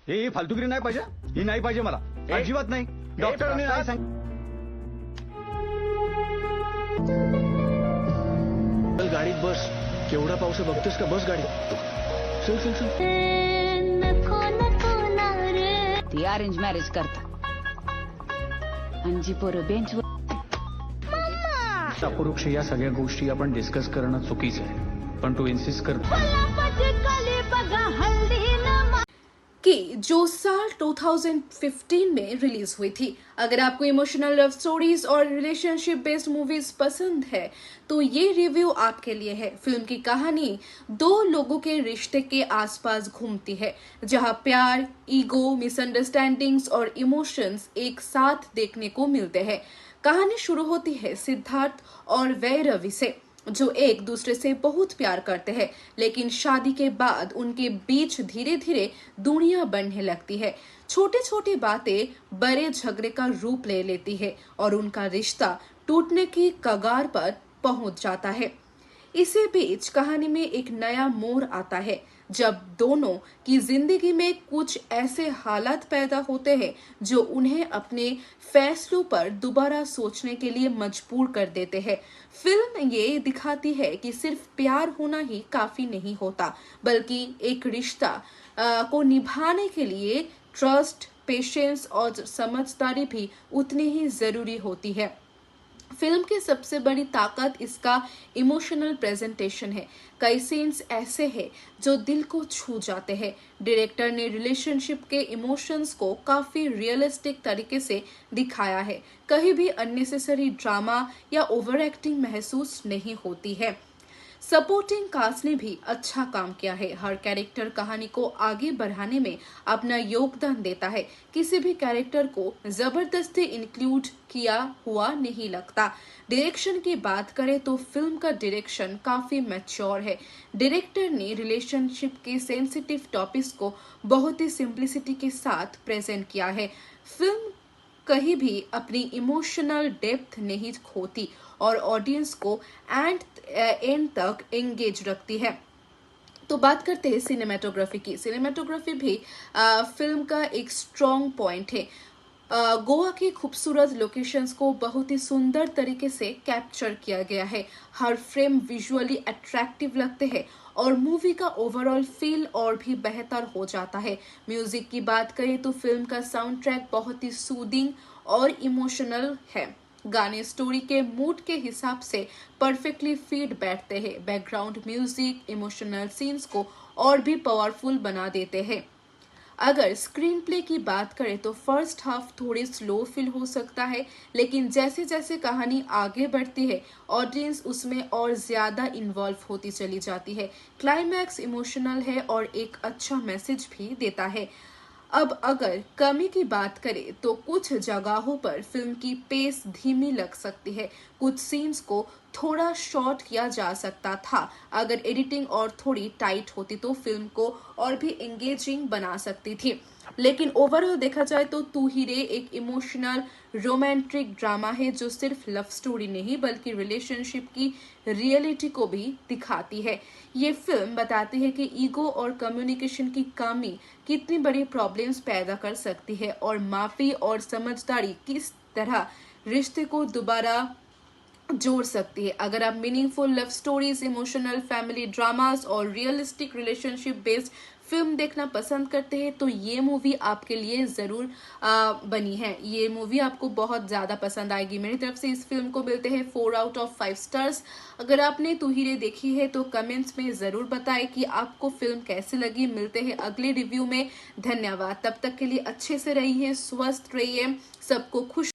हे फालतूगिरी नाही पाहिजे, ही नाही पाहिजे मला, अजिबात नाही. डॉक्टरांनी नाही सांग. गाडीत बस. केवढा पाऊस आहे बघतोस का? बस गाडीत. चल चल चल. ती अरेंज मॅरेज करता आणि जी पोरं बेंचवर. अपरोक्ष या सगळ्या गोष्टी आपण डिस्कस करणं चुकीचं आहे, पण तू इन्सिस्ट कर कि जो साल 2015 में रिलीज हुई थी. अगर आपको इमोशनल लव स्टोरीज और रिलेशनशिप बेस्ड मूवीज पसंद है तो ये रिव्यू आपके लिए है. फिल्म की कहानी दो लोगों के रिश्ते के आसपास घूमती है, जहां प्यार, ईगो, मिसअंडरस्टैंडिंग्स और इमोशंस एक साथ देखने को मिलते हैं. कहानी शुरू होती है सिद्धार्थ और वैरवी से, जो एक दूसरे से बहुत प्यार करते हैं, लेकिन शादी के बाद उनके बीच धीरे धीरे दूरियां बढ़ने लगती है. छोटी छोटी बातें बड़े झगड़े का रूप ले लेती है और उनका रिश्ता टूटने की कगार पर पहुंच जाता है. इसी बीच कहानी में एक नया मोड़ आता है, जब दोनों की जिंदगी में कुछ ऐसे हालात पैदा होते हैं जो उन्हें अपने फैसलों पर दोबारा सोचने के लिए मजबूर कर देते हैं. फिल्म ये दिखाती है कि सिर्फ प्यार होना ही काफी नहीं होता, बल्कि एक रिश्ता को निभाने के लिए ट्रस्ट, पेशेंस और समझदारी भी उतनी ही जरूरी होती है. फिल्म की सबसे बड़ी ताकत इसका इमोशनल प्रेजेंटेशन है. कई सीन्स ऐसे हैं जो दिल को छू जाते हैं. डायरेक्टर ने रिलेशनशिप के इमोशंस को काफी रियलिस्टिक तरीके से दिखाया है. कहीं भी अननेसेसरी ड्रामा या ओवर एक्टिंग महसूस नहीं होती है. सपोर्टिंग कास्ट ने भी अच्छा काम किया है. हर कैरेक्टर कहानी को आगे बढ़ाने में अपना योगदान देता है. किसी भी कैरेक्टर को जबरदस्ती इंक्लूड किया हुआ नहीं लगता. डायरेक्शन की बात करें तो फिल्म का डायरेक्शन काफी मैच्योर है. डायरेक्टर ने रिलेशनशिप के सेंसिटिव टॉपिक्स को बहुत ही सिंप्लिसिटी के साथ प्रेजेंट किया है. फिल्म कहीं भी अपनी इमोशनल डेप्थ नहीं खोती और ऑडियंस को एंड तक एंगेज रखती है. तो बात करते हैं सिनेमेटोग्राफी की. सिनेमेटोग्राफी भी फिल्म का एक स्ट्रॉन्ग पॉइंट है. गोवा की खूबसूरत लोकेशंस को बहुत ही सुंदर तरीके से कैप्चर किया गया है. हर फ्रेम विजुअली अट्रैक्टिव लगते हैं और मूवी का ओवरऑल फील और भी बेहतर हो जाता है. म्यूजिक की बात करें तो फिल्म का साउंड ट्रैक बहुत ही सूदिंग और इमोशनल है. गाने स्टोरी के मूड के हिसाब से परफेक्टली फिट बैठते हैं. बैकग्राउंड म्यूजिक इमोशनल सीन्स को और भी पावरफुल बना देते हैं. अगर स्क्रीन प्ले की बात करें तो फर्स्ट हाफ थोड़ी स्लो फील हो सकता है, लेकिन जैसे जैसे कहानी आगे बढ़ती है ऑडियंस उसमें और ज्यादा इन्वॉल्व होती चली जाती है. क्लाइमैक्स इमोशनल है और एक अच्छा मैसेज भी देता है. अब अगर कमी की बात करें तो कुछ जगहों पर फिल्म की पेस धीमी लग सकती है. कुछ सीन्स को थोड़ा शॉर्ट किया जा सकता था. अगर एडिटिंग और थोड़ी टाइट होती तो फिल्म को और भी एंगेजिंग बना सकती थी. लेकिन ओवरऑल देखा जाए तो तू ही रे एक इमोशनल रोमांटिक ड्रामा है जो सिर्फ लव स्टोरी नहीं बल्कि रिलेशनशिप की रियलिटी को भी दिखाती है. ये फिल्म बताती है कि ईगो और कम्युनिकेशन की कमी कितनी बड़ी प्रॉब्लम्स पैदा कर सकती है और माफी और समझदारी किस तरह रिश्ते को दोबारा जोड़ सकती है. अगर आप meaningful love stories, emotional family dramas और रियलिस्टिक रिलेशनशिप बेस्ड फिल्म देखना पसंद करते हैं तो ये मूवी आपके लिए जरूर बनी है. ये मूवी आपको बहुत ज्यादा पसंद आएगी. मेरी तरफ से इस फिल्म को मिलते हैं 4 आउट ऑफ 5 स्टार्स. अगर आपने तू ही रे देखी है तो कमेंट्स में जरूर बताएं कि आपको फिल्म कैसी लगी. मिलते हैं अगले रिव्यू में. धन्यवाद. तब तक के लिए अच्छे से रहिए, स्वस्थ रहिए, सबको खुश.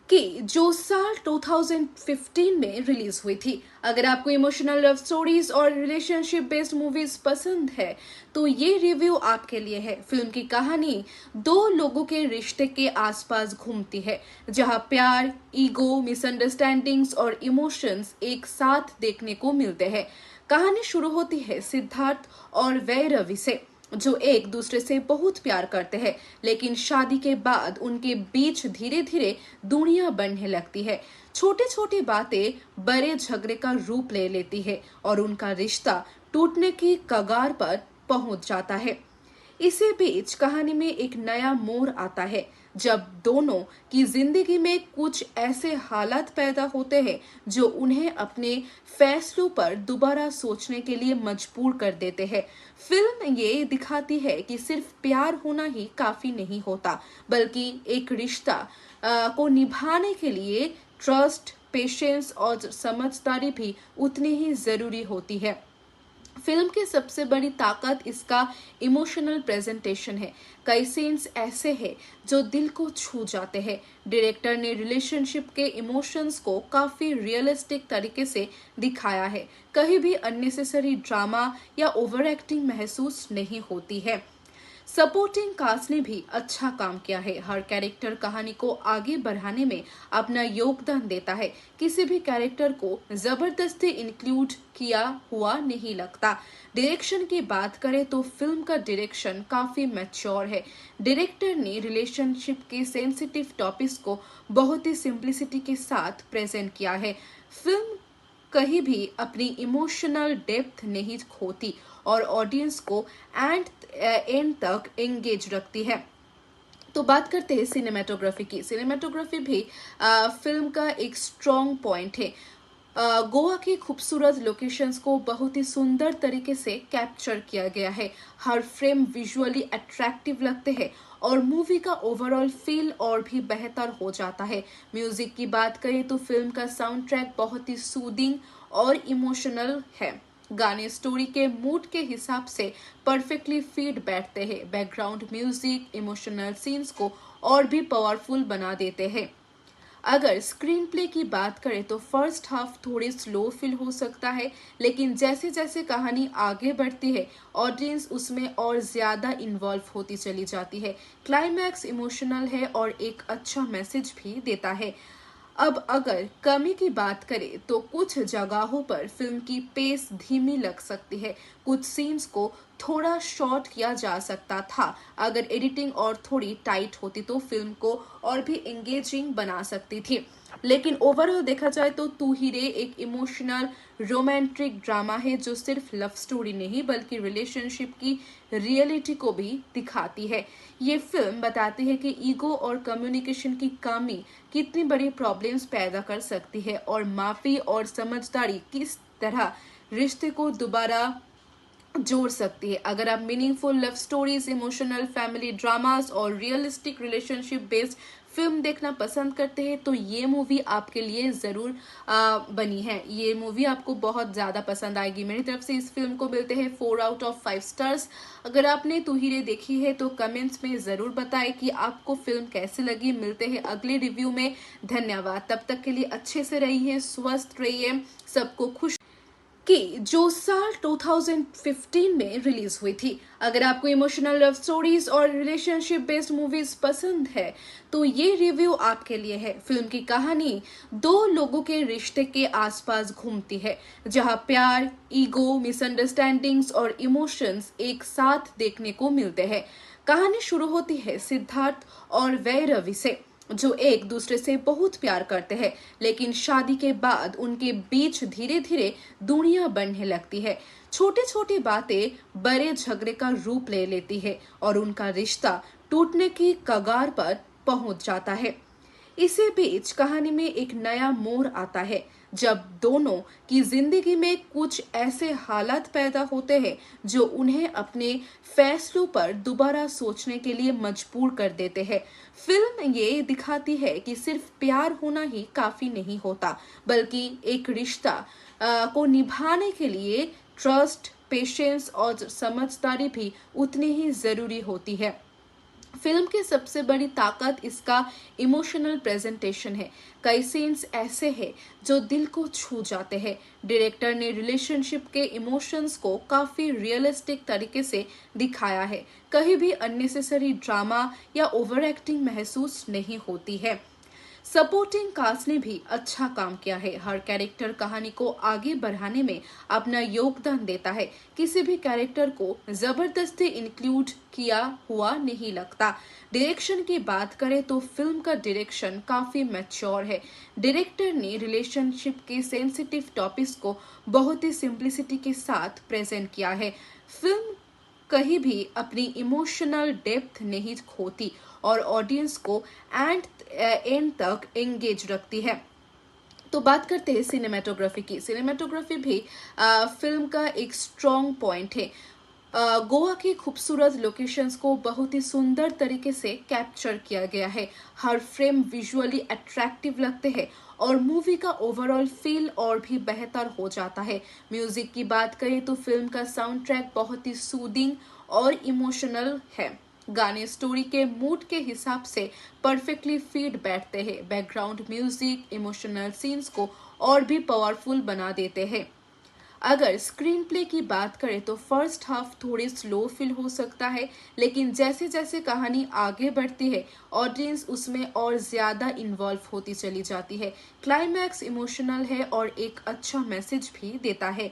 कि जो साल 2015 में रिलीज हुई थी. अगर आपको इमोशनल लव स्टोरीज और रिलेशनशिप बेस्ड मूवीज पसंद है तो ये रिव्यू आपके लिए है. फिल्म की कहानी दो लोगों के रिश्ते के आसपास घूमती है, जहां प्यार, ईगो, मिसअंडरस्टैंडिंग्स और इमोशंस एक साथ देखने को मिलते हैं. कहानी शुरू होती है सिद्धार्थ और वैरवी से, जो एक दूसरे से बहुत प्यार करते हैं, लेकिन शादी के बाद उनके बीच धीरे धीरे दूरियां बढ़ने लगती है. छोटी छोटी बातें बड़े झगड़े का रूप ले लेती है और उनका रिश्ता टूटने की कगार पर पहुंच जाता है. इसी बीच कहानी में एक नया मोड़ आता है जब दोनों की जिंदगी में कुछ ऐसे हालात पैदा होते हैं जो उन्हें अपने फैसलों पर दोबारा सोचने के लिए मजबूर कर देते हैं। फिल्म ये दिखाती है कि सिर्फ प्यार होना ही काफी नहीं होता, बल्कि एक रिश्ता को निभाने के लिए ट्रस्ट, पेशेंस और समझदारी भी उतनी ही जरूरी होती है। फिल्म की सबसे बड़ी ताकत इसका इमोशनल प्रेजेंटेशन है। कई सीन्स ऐसे हैं जो दिल को छू जाते हैं। डायरेक्टर ने रिलेशनशिप के इमोशंस को काफी रियलिस्टिक तरीके से दिखाया है। कहीं भी अननेसेसरी ड्रामा या ओवर एक्टिंग महसूस नहीं होती है। सपोर्टिंग कास्ट ने भी अच्छा काम किया है। हर कैरेक्टर कहानी को आगे बढ़ाने में अपना योगदान देता है। किसी भी कैरेक्टर को जबरदस्ती इंक्लूड किया हुआ नहीं लगता। डायरेक्शन की बात करें तो फिल्म का डायरेक्शन काफी मैच्योर है। डायरेक्टर ने रिलेशनशिप के सेंसिटिव टॉपिक्स को बहुत ही सिंप्लिसिटी के साथ प्रेजेंट किया है। फिल्म कहीं भी अपनी इमोशनल डेप्थ नहीं खोती और ऑडियंस को एंड तक एंगेज रखती है। तो बात करते हैं सिनेमेटोग्राफी की। सिनेमेटोग्राफी भी फिल्म का एक स्ट्रॉन्ग पॉइंट है। गोवा की खूबसूरत लोकेशंस को बहुत ही सुंदर तरीके से कैप्चर किया गया है। हर फ्रेम विजुअली अट्रैक्टिव लगते हैं और मूवी का ओवरऑल फील और भी बेहतर हो जाता है। म्यूजिक की बात करें तो फिल्म का साउंड ट्रैक बहुत ही सूदिंग और इमोशनल है। गाने स्टोरी के मूड के हिसाब से परफेक्टली फिट बैठते हैं। बैकग्राउंड म्यूजिक इमोशनल सीन्स को और भी पावरफुल बना देते हैं। अगर स्क्रीन प्ले की बात करें तो फर्स्ट हाफ थोड़ी स्लो फील हो सकता है, लेकिन जैसे जैसे कहानी आगे बढ़ती है ऑडियंस उसमें और ज्यादा इन्वॉल्व होती चली जाती है। क्लाइमैक्स इमोशनल है और एक अच्छा मैसेज भी देता है। अब अगर कमी की बात करें तो कुछ जगहों पर फिल्म की पेस धीमी लग सकती है। कुछ सीन्स को थोड़ा शॉर्ट किया जा सकता था। अगर एडिटिंग और थोड़ी टाइट होती तो फिल्म को और भी एंगेजिंग बना सकती थी। लेकिन ओवरऑल देखा जाए तो तू ही रे एक इमोशनल रोमांटिक ड्रामा है जो सिर्फ लव स्टोरी नहीं बल्कि रिलेशनशिप की रियलिटी को भी दिखाती है। ये फिल्म बताती है कि ईगो और कम्युनिकेशन की कमी कितनी बड़ी प्रॉब्लम्स पैदा कर सकती है और माफी और समझदारी किस तरह रिश्ते को दोबारा जोड़ सकती है। अगर आप meaningful love stories, emotional family dramas और रियलिस्टिक रिलेशनशिप बेस्ड फिल्म देखना पसंद करते हैं तो ये मूवी आपके लिए जरूर बनी है। ये मूवी आपको बहुत ज्यादा पसंद आएगी। मेरी तरफ से इस फिल्म को मिलते हैं 4 आउट ऑफ 5 स्टार्स। अगर आपने तू ही रे देखी है तो कमेंट्स में जरूर बताएं कि आपको फिल्म कैसी लगी। मिलते हैं अगले रिव्यू में। धन्यवाद। तब तक के लिए अच्छे से रहिए, स्वस्थ रहिए, सबको खुश कि जो साल 2015 में रिलीज हुई थी। अगर आपको इमोशनल लव स्टोरीज और रिलेशनशिप बेस्ड मूवीज पसंद है तो ये रिव्यू आपके लिए है। फिल्म की कहानी दो लोगों के रिश्ते के आसपास घूमती है, जहां प्यार, ईगो, मिसअंडरस्टैंडिंग्स और इमोशंस एक साथ देखने को मिलते हैं। कहानी शुरू होती है सिद्धार्थ और वैरवी से, जो एक दूसरे से बहुत प्यार करते हैं, लेकिन शादी के बाद उनके बीच धीरे धीरे दूरियां बढ़ने लगती है। छोटी छोटी बातें बड़े झगड़े का रूप ले लेती है और उनका रिश्ता टूटने की कगार पर पहुंच जाता है। इसी बीच कहानी में एक नया मोड़ आता है जब दोनों की जिंदगी में कुछ ऐसे हालात पैदा होते हैं जो उन्हें अपने फैसलों पर दोबारा सोचने के लिए मजबूर कर देते हैं। फिल्म ये दिखाती है कि सिर्फ प्यार होना ही काफी नहीं होता, बल्कि एक रिश्ता को निभाने के लिए ट्रस्ट, पेशेंस और समझदारी भी उतनी ही जरूरी होती है। फिल्म की सबसे बड़ी ताकत इसका इमोशनल प्रेजेंटेशन है। कई सीन्स ऐसे हैं जो दिल को छू जाते हैं। डायरेक्टर ने रिलेशनशिप के इमोशंस को काफी रियलिस्टिक तरीके से दिखाया है। कहीं भी अननेसेसरी ड्रामा या ओवर एक्टिंग महसूस नहीं होती है। सपोर्टिंग कास्ट ने भी अच्छा काम किया है। हर कैरेक्टर कहानी को आगे बढ़ाने में अपना योगदान देता है। किसी भी कैरेक्टर को जबरदस्ती इंक्लूड किया हुआ नहीं लगता। डायरेक्शन की बात करें तो फिल्म का डायरेक्शन काफी मैच्योर है। डायरेक्टर ने रिलेशनशिप के सेंसिटिव टॉपिक्स को बहुत ही सिंप्लिसिटी के साथ प्रेजेंट किया है। फिल्म कहीं भी अपनी इमोशनल डेप्थ नहीं खोती और ऑडियंस को एंड तक एंगेज रखती है। तो बात करते हैं सिनेमेटोग्राफी की। सिनेमेटोग्राफी भी फिल्म का एक स्ट्रॉन्ग पॉइंट है। गोवा की खूबसूरत लोकेशंस को बहुत ही सुंदर तरीके से कैप्चर किया गया है। हर फ्रेम विजुअली अट्रैक्टिव लगते हैं और मूवी का ओवरऑल फील और भी बेहतर हो जाता है। म्यूजिक की बात करें तो फिल्म का साउंड ट्रैक बहुत ही सूदिंग और इमोशनल है। गाने स्टोरी के मूड के हिसाब से परफेक्टली फिट बैठते हैं। बैकग्राउंड म्यूजिक इमोशनल सीन्स को और भी पावरफुल बना देते हैं। अगर स्क्रीन प्ले की बात करें तो फर्स्ट हाफ थोड़ी स्लो फील हो सकता है, लेकिन जैसे जैसे कहानी आगे बढ़ती है ऑडियंस उसमें और ज्यादा इन्वॉल्व होती चली जाती है। क्लाइमैक्स इमोशनल है और एक अच्छा मैसेज भी देता है।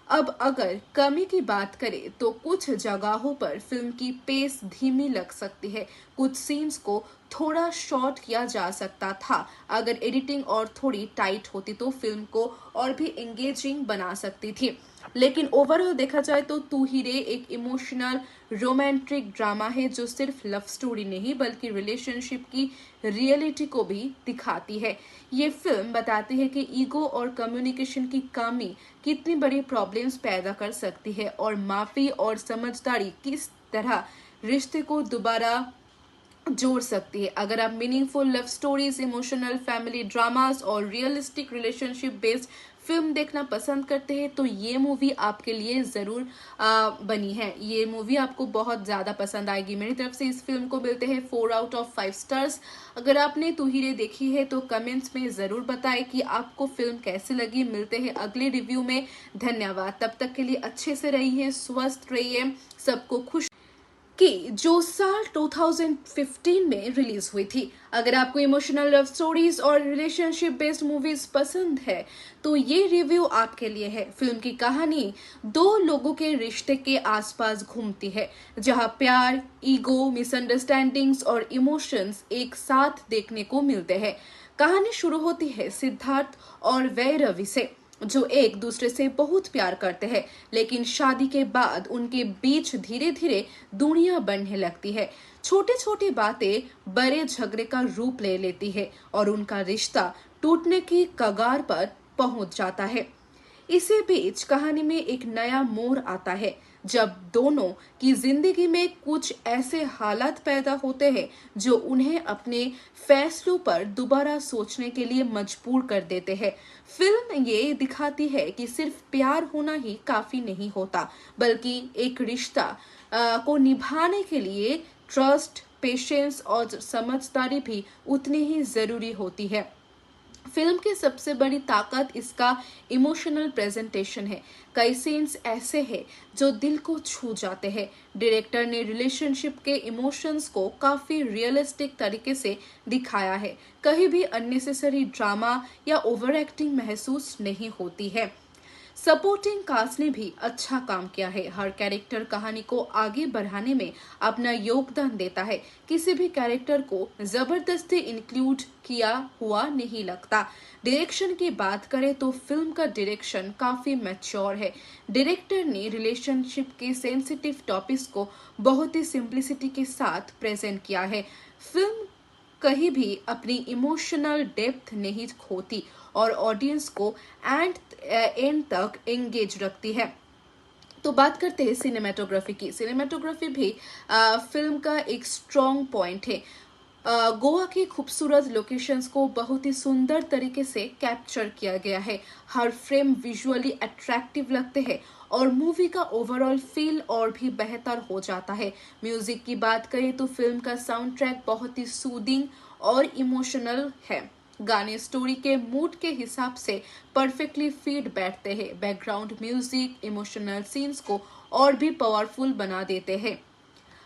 अब अगर कमी की बात करें तो कुछ जगहों पर फिल्म की पेस धीमी लग सकती है। कुछ सीन्स को थोड़ा शॉर्ट किया जा सकता था। अगर एडिटिंग और थोड़ी टाइट होती तो फिल्म को और भी एंगेजिंग बना सकती थी। लेकिन ओवरऑल देखा जाए तो तू ही रे एक इमोशनल रोमांटिक ड्रामा है जो सिर्फ लव स्टोरी नहीं बल्कि रिलेशनशिप की रियलिटी को भी दिखाती है। ये फिल्म बताती है कि ईगो और कम्युनिकेशन की कमी कितनी बड़ी प्रॉब्लम्स पैदा कर सकती है और माफी और समझदारी किस तरह रिश्ते को दोबारा जोड़ सकती है। अगर आप meaningful love stories, emotional family dramas और रियलिस्टिक रिलेशनशिप बेस्ड फिल्म देखना पसंद करते हैं तो ये मूवी आपके लिए जरूर बनी है। ये मूवी आपको बहुत ज्यादा पसंद आएगी। मेरी तरफ से इस फिल्म को मिलते हैं 4 आउट ऑफ 5 स्टार्स। अगर आपने तू ही रे देखी है तो कमेंट्स में जरूर बताएं कि आपको फिल्म कैसी लगी। मिलते हैं अगले रिव्यू में। धन्यवाद। तब तक के लिए अच्छे से रहिए, स्वस्थ रहिए, सबको खुश कि जो साल 2015 में रिलीज हुई थी। अगर आपको इमोशनल लव स्टोरीज और रिलेशनशिप बेस्ड मूवीज पसंद है तो ये रिव्यू आपके लिए है। फिल्म की कहानी 2 लोगों के रिश्ते के आसपास घूमती है, जहां प्यार, ईगो, मिसअंडरस्टैंडिंग्स और इमोशंस एक साथ देखने को मिलते हैं। कहानी शुरू होती है सिद्धार्थ और वैरवी से, जो एक दूसरे से बहुत प्यार करते हैं, लेकिन शादी के बाद उनके बीच धीरे धीरे दूरियां बढ़ने लगती है। छोटी छोटी बातें बड़े झगड़े का रूप ले लेती है और उनका रिश्ता टूटने की कगार पर पहुंच जाता है। इसी बीच कहानी में एक नया मोड़ आता है जब दोनों की जिंदगी में कुछ ऐसे हालात पैदा होते हैं जो उन्हें अपने फैसलों पर दोबारा सोचने के लिए मजबूर कर देते हैं। फिल्म ये दिखाती है कि सिर्फ प्यार होना ही काफी नहीं होता, बल्कि एक रिश्ता को निभाने के लिए ट्रस्ट, पेशेंस और समझदारी भी उतनी ही जरूरी होती है। फिल्म की सबसे बड़ी ताकत इसका इमोशनल प्रेजेंटेशन है। कई सीन्स ऐसे हैं जो दिल को छू जाते हैं। डायरेक्टर ने रिलेशनशिप के इमोशंस को काफी रियलिस्टिक तरीके से दिखाया है। कहीं भी अननेसेसरी ड्रामा या ओवर एक्टिंग महसूस नहीं होती है। सपोर्टिंग कास्ट ने भी अच्छा काम किया है। हर कैरेक्टर कहानी को आगे बढ़ाने में अपना योगदान देता है। किसी भी कैरेक्टर को जबरदस्ती इंक्लूड किया हुआ नहीं लगता। डायरेक्शन की बात करें तो फिल्म का डायरेक्शन काफी मैच्योर है। डायरेक्टर ने रिलेशनशिप के सेंसिटिव टॉपिक्स को बहुत ही सिंप्लिसिटी के साथ प्रेजेंट किया है। फिल्म कहीं भी अपनी इमोशनल डेप्थ नहीं खोती और ऑडियंस को एंड तक एंगेज रखती है। तो बात करते हैं सिनेमेटोग्राफी की। सिनेमेटोग्राफी भी फिल्म का एक स्ट्रॉन्ग पॉइंट है। गोवा की खूबसूरत लोकेशंस को बहुत ही सुंदर तरीके से कैप्चर किया गया है। हर फ्रेम विजुअली अट्रैक्टिव लगते हैं और मूवी का ओवरऑल फील और भी बेहतर हो जाता है। म्यूजिक की बात करें तो फिल्म का साउंड ट्रैक बहुत ही सूदिंग और इमोशनल है। गाने स्टोरी के मूड के हिसाब से परफेक्टली फिट बैठते हैं। बैकग्राउंड म्यूजिक इमोशनल सीन्स को और भी पावरफुल बना देते हैं।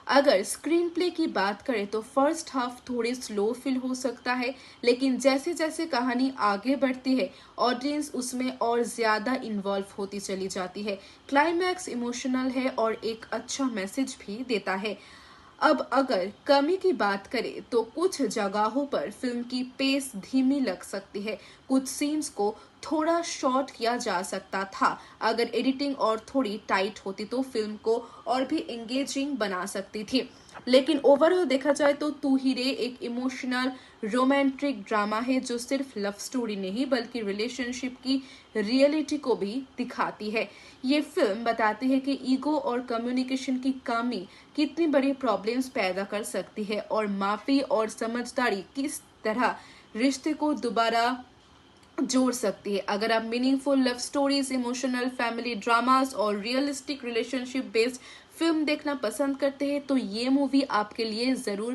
अगर स्क्रीन प्ले की बात करें तो फर्स्ट हाफ थोड़ी स्लो फील हो सकता है, लेकिन जैसे जैसे कहानी आगे बढ़ती है ऑडियंस उसमें और ज्यादा इन्वॉल्व होती चली जाती है। क्लाइमैक्स इमोशनल है और एक अच्छा मैसेज भी देता है। अब अगर कमी की बात करें तो कुछ जगहों पर फिल्म की पेस धीमी लग सकती है। कुछ सीन्स को थोड़ा शॉर्ट किया जा सकता था। अगर एडिटिंग और थोड़ी टाइट होती तो फिल्म को और भी एंगेजिंग बना सकती थी। लेकिन ओवरऑल देखा जाए तो तू ही रे एक इमोशनल रोमांटिक ड्रामा है जो सिर्फ लव स्टोरी नहीं बल्कि रिलेशनशिप की रियलिटी को भी दिखाती है। ये फिल्म बताती है कि ईगो और कम्युनिकेशन की कमी कितनी बड़ी प्रॉब्लम्स पैदा कर सकती है और माफी और समझदारी किस तरह रिश्ते को दोबारा जोड़ सकती है। अगर आप meaningful love stories, emotional family dramas और रियलिस्टिक रिलेशनशिप बेस्ड फिल्म देखना पसंद करते हैं तो ये मूवी आपके लिए जरूर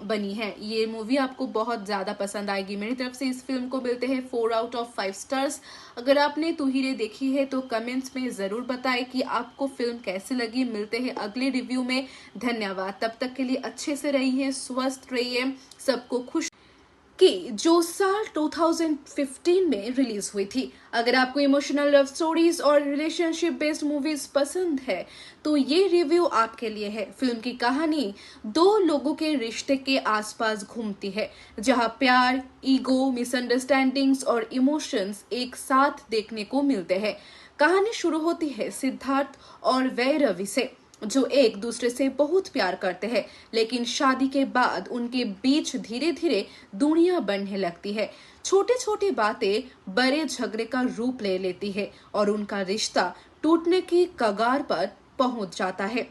बनी है। ये मूवी आपको बहुत ज्यादा पसंद आएगी। मेरी तरफ से इस फिल्म को मिलते हैं 4 आउट ऑफ 5 स्टार्स। अगर आपने तू ही रे देखी है तो कमेंट्स में जरूर बताएं कि आपको फिल्म कैसी लगी। मिलते हैं अगले रिव्यू में। धन्यवाद। तब तक के लिए अच्छे से रहिए, स्वस्थ रहिए, सबको खुश कि जो साल 2015 में रिलीज हुई थी। अगर आपको इमोशनल लव स्टोरीज और रिलेशनशिप बेस्ड मूवीज पसंद है तो ये रिव्यू आपके लिए है। फिल्म की कहानी दो लोगों के रिश्ते के आसपास घूमती है जहां प्यार, ईगो, मिसअंडरस्टैंडिंग्स और इमोशंस एक साथ देखने को मिलते हैं। कहानी शुरू होती है सिद्धार्थ और वैरवी से जो एक दूसरे से बहुत प्यार करते हैं, लेकिन शादी के बाद उनके बीच धीरे धीरे दूरियां बढ़ने लगती है। छोटी छोटी बातें बड़े झगड़े का रूप ले लेती है और उनका रिश्ता टूटने की कगार पर पहुंच जाता है।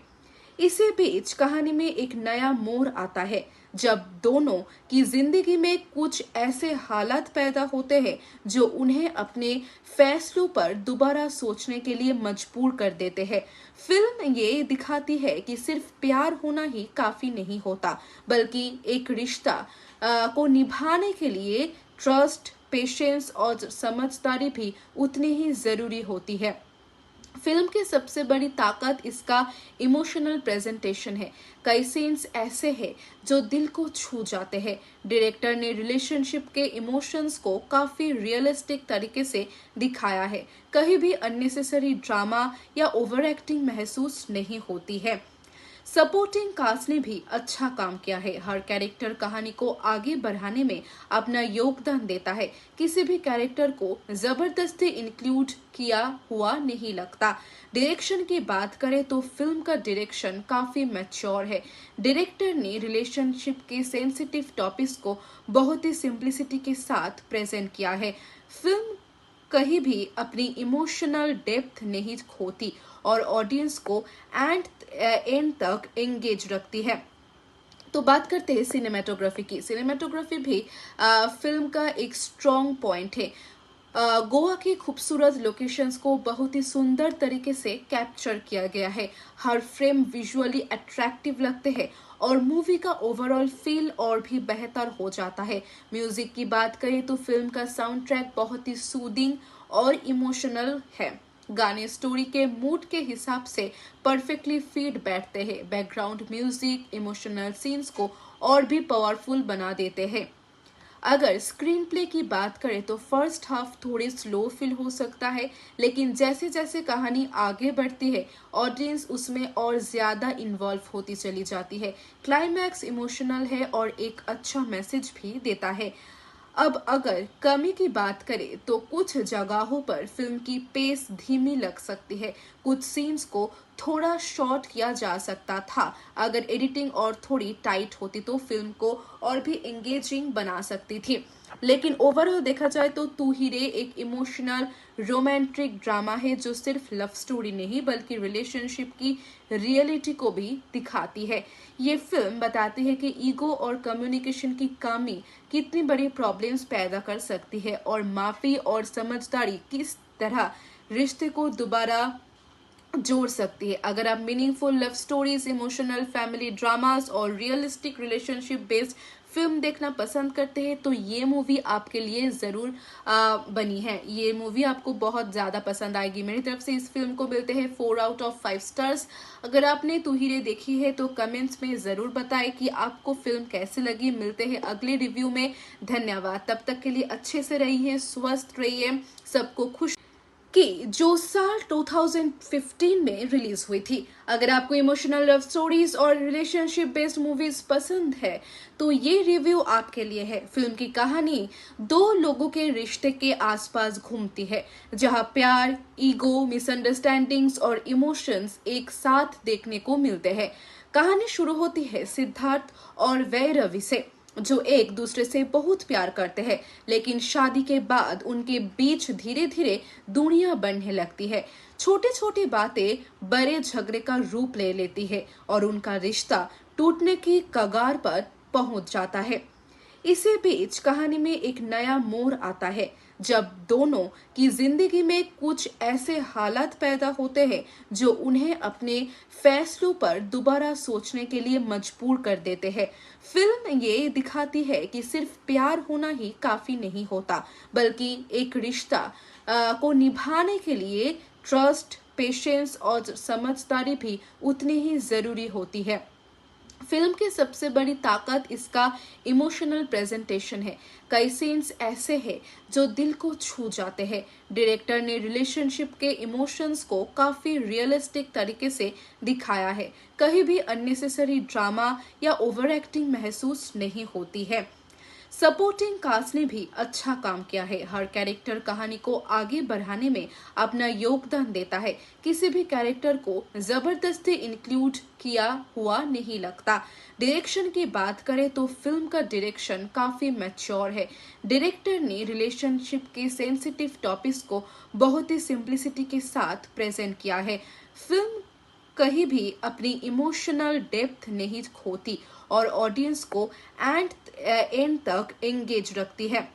इसी बीच कहानी में एक नया मोड़ आता है जब दोनों की जिंदगी में कुछ ऐसे हालात पैदा होते हैं जो उन्हें अपने फैसलों पर दोबारा सोचने के लिए मजबूर कर देते हैं। फिल्म ये दिखाती है कि सिर्फ प्यार होना ही काफी नहीं होता, बल्कि एक रिश्ता को निभाने के लिए ट्रस्ट, पेशेंस और समझदारी भी उतनी ही जरूरी होती है। फिल्म की सबसे बड़ी ताकत इसका इमोशनल प्रेजेंटेशन है। कई सीन्स ऐसे हैं जो दिल को छू जाते हैं। डायरेक्टर ने रिलेशनशिप के इमोशंस को काफी रियलिस्टिक तरीके से दिखाया है। कहीं भी अननेसेसरी ड्रामा या ओवर एक्टिंग महसूस नहीं होती है। सपोर्टिंग कास्ट ने भी अच्छा काम किया है। हर कैरेक्टर कहानी को आगे बढ़ाने में अपना योगदान देता है। किसी भी कैरेक्टर को जबरदस्ती इंक्लूड किया हुआ नहीं लगता। डायरेक्शन की बात करें तो फिल्म का डायरेक्शन काफी मैच्योर है। डायरेक्टर ने रिलेशनशिप के सेंसिटिव टॉपिक्स को बहुत ही सिंप्लिसिटी के साथ प्रेजेंट किया है। फिल्म कहीं भी अपनी इमोशनल डेप्थ नहीं खोती और ऑडियंस को एंड तक एंगेज रखती है। तो बात करते हैं सिनेमेटोग्राफी की। सिनेमेटोग्राफी भी फिल्म का एक स्ट्रॉन्ग पॉइंट है। गोवा की खूबसूरत लोकेशंस को बहुत ही सुंदर तरीके से कैप्चर किया गया है। हर फ्रेम विजुअली अट्रैक्टिव लगते हैं और मूवी का ओवरऑल फील और भी बेहतर हो जाता है। म्यूजिक की बात करें तो फिल्म का साउंड ट्रैक बहुत ही सूदिंग और इमोशनल है। गाने स्टोरी के मूड के हिसाब से परफेक्टली फिट बैठते हैं। बैकग्राउंड म्यूजिक इमोशनल सीन्स को और भी पावरफुल बना देते हैं। अगर स्क्रीन प्ले की बात करें तो फर्स्ट हाफ थोड़ी स्लो फील हो सकता है, लेकिन जैसे जैसे कहानी आगे बढ़ती है ऑडियंस उसमें और ज्यादा इन्वॉल्व होती चली जाती है। क्लाइमैक्स इमोशनल है और एक अच्छा मैसेज भी देता है। अब अगर कमी की बात करें तो कुछ जगहों पर फिल्म की पेस धीमी लग सकती है। कुछ सीन्स को थोड़ा शॉर्ट किया जा सकता था। अगर एडिटिंग और थोड़ी टाइट होती तो फिल्म को और भी एंगेजिंग बना सकती थी। लेकिन ओवरऑल देखा जाए तो तू ही रे एक इमोशनल रोमांटिक ड्रामा है जो सिर्फ लव स्टोरी नहीं बल्कि रिलेशनशिप की रियलिटी को भी दिखाती है। ये फिल्म बताती है कि ईगो और कम्युनिकेशन की कमी कितनी बड़ी प्रॉब्लम्स पैदा कर सकती है और माफी और समझदारी किस तरह रिश्ते को दोबारा जोड़ सकती है। अगर आप meaningful love stories, emotional family dramas और रियलिस्टिक रिलेशनशिप बेस्ड फिल्म देखना पसंद करते हैं तो ये मूवी आपके लिए जरूर बनी है। ये मूवी आपको बहुत ज्यादा पसंद आएगी। मेरी तरफ से इस फिल्म को मिलते हैं 4 आउट ऑफ 5 स्टार्स। अगर आपने तू ही रे देखी है तो कमेंट्स में जरूर बताएं कि आपको फिल्म कैसी लगी। मिलते हैं अगले रिव्यू में। धन्यवाद। तब तक के लिए अच्छे से रहिए, स्वस्थ रहिए, सबको खुश कि जो साल 2015 में रिलीज हुई थी। अगर आपको इमोशनल लव स्टोरीज और रिलेशनशिप बेस्ड मूवीज पसंद है तो ये रिव्यू आपके लिए है। फिल्म की कहानी दो लोगों के रिश्ते के आसपास घूमती है, जहां प्यार, ईगो, मिसअंडरस्टैंडिंग्स और इमोशंस एक साथ देखने को मिलते हैं। कहानी शुरू होती है सिद्धार्थ और वैरवी से, जो एक दूसरे से बहुत प्यार करते हैं, लेकिन शादी के बाद उनके बीच धीरे धीरे दूरियां बढ़ने लगती है। छोटी छोटी बातें बड़े झगड़े का रूप ले लेती है और उनका रिश्ता टूटने की कगार पर पहुंच जाता है। इसी बीच कहानी में एक नया मोड़ आता है, जब दोनों की जिंदगी में कुछ ऐसे हालात पैदा होते हैं जो उन्हें अपने फैसलों पर दोबारा सोचने के लिए मजबूर कर देते हैं। फिल्म ये दिखाती है कि सिर्फ प्यार होना ही काफी नहीं होता, बल्कि एक रिश्ता को निभाने के लिए ट्रस्ट, पेशेंस और समझदारी भी उतनी ही जरूरी होती है। फिल्म की सबसे बड़ी ताकत इसका इमोशनल प्रेजेंटेशन है। कई सीन्स ऐसे हैं जो दिल को छू जाते हैं। डायरेक्टर ने रिलेशनशिप के इमोशंस को काफी रियलिस्टिक तरीके से दिखाया है। कहीं भी अननेसेसरी ड्रामा या ओवर एक्टिंग महसूस नहीं होती है। सपोर्टिंग कास्ट ने भी अच्छा काम किया है। हर कैरेक्टर कहानी को आगे बढ़ाने में अपना योगदान देता है। किसी भी कैरेक्टर को जबरदस्ती इंक्लूड किया हुआ नहीं लगता। डायरेक्शन की बात करें तो फिल्म का डायरेक्शन काफी मैच्योर है। डायरेक्टर ने रिलेशनशिप के सेंसिटिव टॉपिक्स को बहुत ही सिंप्लिसिटी के साथ प्रेजेंट किया है। फिल्म कहीं भी अपनी इमोशनल डेप्थ नहीं खोती और ऑडियंस को एंड तक एंगेज रखती है।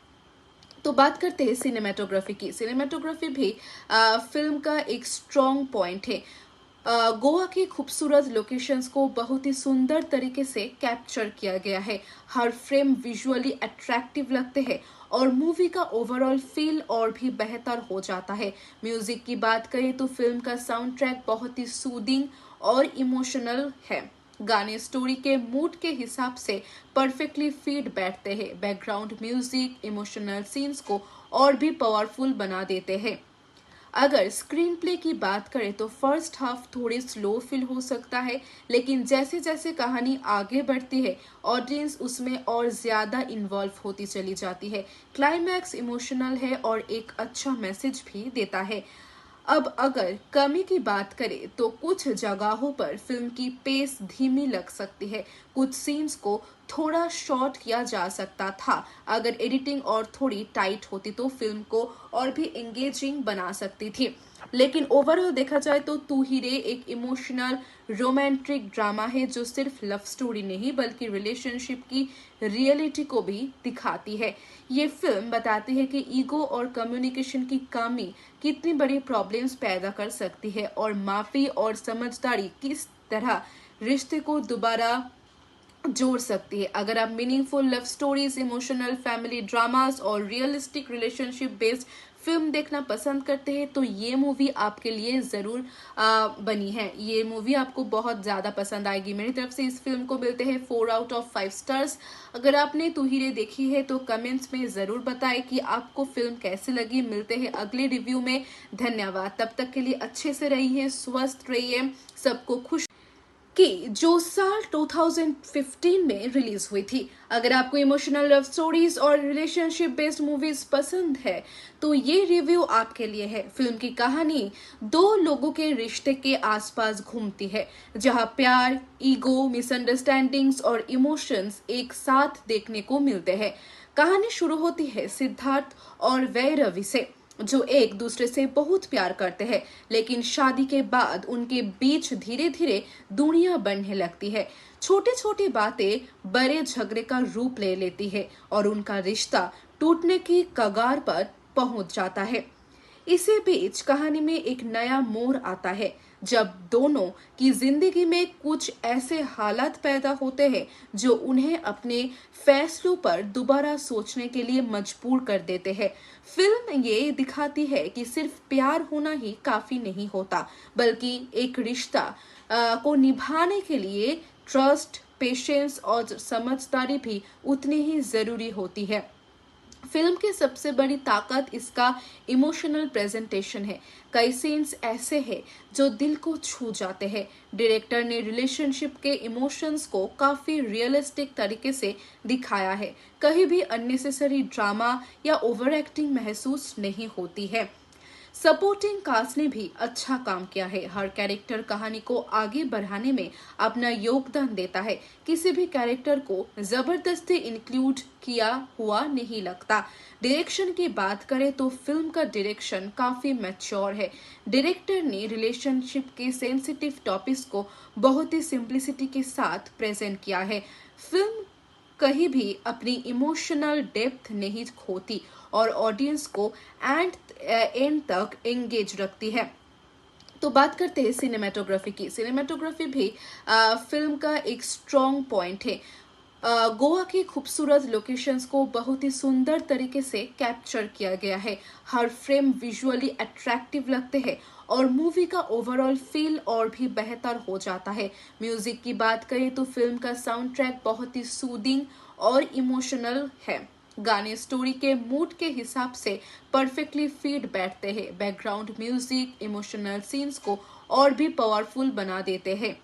तो बात करते हैं सिनेमेटोग्राफी की। सिनेमेटोग्राफी भी फिल्म का एक स्ट्रॉन्ग पॉइंट है। गोवा की खूबसूरत लोकेशंस को बहुत ही सुंदर तरीके से कैप्चर किया गया है। हर फ्रेम विजुअली अट्रैक्टिव लगते हैं और मूवी का ओवरऑल फील और भी बेहतर हो जाता है। म्यूजिक की बात करें तो फिल्म का साउंड ट्रैक बहुत ही सूदिंग और इमोशनल है। गाने स्टोरी के मूड के हिसाब से परफेक्टली फिट बैठते हैं। बैकग्राउंड म्यूजिक इमोशनल सीन्स को और भी पावरफुल बना देते हैं। अगर स्क्रीन प्ले की बात करें तो फर्स्ट हाफ थोड़ी स्लो फील हो सकता है, लेकिन जैसे जैसे कहानी आगे बढ़ती है ऑडियंस उसमें और ज्यादा इन्वॉल्व होती चली जाती है। क्लाइमैक्स इमोशनल है और एक अच्छा मैसेज भी देता है। अब अगर कमी की बात करें तो कुछ जगहों पर फिल्म की पेस धीमी लग सकती है। कुछ सीन्स को थोड़ा शॉर्ट किया जा सकता था। अगर एडिटिंग और थोड़ी टाइट होती तो फिल्म को और भी एंगेजिंग बना सकती थी। लेकिन ओवरऑल देखा जाए तो तू ही रे एक इमोशनल रोमांटिक ड्रामा है जो सिर्फ लव स्टोरी नहीं बल्कि रिलेशनशिप की रियलिटी को भी दिखाती है। ये फिल्म बताती है कि ईगो और कम्युनिकेशन की कमी कितनी बड़ी प्रॉब्लम्स पैदा कर सकती है और माफी और समझदारी किस तरह रिश्ते को दोबारा जोड़ सकती है। अगर आप meaningful love stories, emotional family dramas और रियलिस्टिक रिलेशनशिप बेस्ड फिल्म देखना पसंद करते हैं तो ये मूवी आपके लिए जरूर बनी है। ये मूवी आपको बहुत ज्यादा पसंद आएगी। मेरी तरफ से इस फिल्म को मिलते हैं 4 आउट ऑफ 5 स्टार्स। अगर आपने तू ही रे देखी है तो कमेंट्स में जरूर बताएं कि आपको फिल्म कैसी लगी। मिलते हैं अगले रिव्यू में। धन्यवाद। तब तक के लिए अच्छे से रहिए, स्वस्थ रहिए, सबको खुश कि जो साल 2015 में रिलीज हुई थी। अगर आपको इमोशनल लव स्टोरीज और रिलेशनशिप बेस्ड मूवीज पसंद है तो ये रिव्यू आपके लिए है। फिल्म की कहानी दो लोगों के रिश्ते के आसपास घूमती है, जहां प्यार, ईगो, मिसअंडरस्टैंडिंग्स और इमोशंस एक साथ देखने को मिलते हैं। कहानी शुरू होती है सिद्धार्थ और वैरवी से, जो एक दूसरे से बहुत प्यार करते हैं, लेकिन शादी के बाद उनके बीच धीरे धीरे दूरियां बढ़ने लगती है। छोटी छोटी बातें बड़े झगड़े का रूप ले लेती है और उनका रिश्ता टूटने की कगार पर पहुंच जाता है। इसी बीच कहानी में एक नया मोड़ आता है, जब दोनों की जिंदगी में कुछ ऐसे हालात पैदा होते हैं जो उन्हें अपने फैसलों पर दोबारा सोचने के लिए मजबूर कर देते हैं। फिल्म ये दिखाती है कि सिर्फ प्यार होना ही काफी नहीं होता, बल्कि एक रिश्ता को निभाने के लिए ट्रस्ट, पेशेंस और समझदारी भी उतनी ही जरूरी होती है। फिल्म की सबसे बड़ी ताकत इसका इमोशनल प्रेजेंटेशन है। कई सीन्स ऐसे हैं जो दिल को छू जाते हैं। डायरेक्टर ने रिलेशनशिप के इमोशंस को काफी रियलिस्टिक तरीके से दिखाया है। कहीं भी अननेसेसरी ड्रामा या ओवर एक्टिंग महसूस नहीं होती है। सपोर्टिंग कास्ट ने भी अच्छा काम किया है। हर कैरेक्टर कहानी को आगे बढ़ाने में अपना योगदान देता है। किसी भी कैरेक्टर को जबरदस्ती इंक्लूड किया हुआ नहीं लगता। डायरेक्शन की बात करें तो फिल्म का डायरेक्शन काफी मैच्योर है। डायरेक्टर ने रिलेशनशिप के सेंसिटिव टॉपिक्स को बहुत ही सिंप्लिसिटी के साथ प्रेजेंट किया है। फिल्म कहीं भी अपनी इमोशनल डेप्थ नहीं खोती और ऑडियंस को एंड तक एंगेज रखती है। तो बात करते हैं सिनेमेटोग्राफी की। सिनेमेटोग्राफी भी फिल्म का एक स्ट्रॉन्ग पॉइंट है। गोवा के खूबसूरत लोकेशंस को बहुत ही सुंदर तरीके से कैप्चर किया गया है। हर फ्रेम विजुअली अट्रैक्टिव लगते हैं और मूवी का ओवरऑल फील और भी बेहतर हो जाता है। म्यूजिक की बात करें तो फिल्म का साउंड ट्रैक बहुत ही सूदिंग और इमोशनल है। गाने स्टोरी के मूड के हिसाब से परफेक्टली फिट बैठते हैं। बैकग्राउंड म्यूजिक इमोशनल सीन्स को और भी पावरफुल बना देते हैं।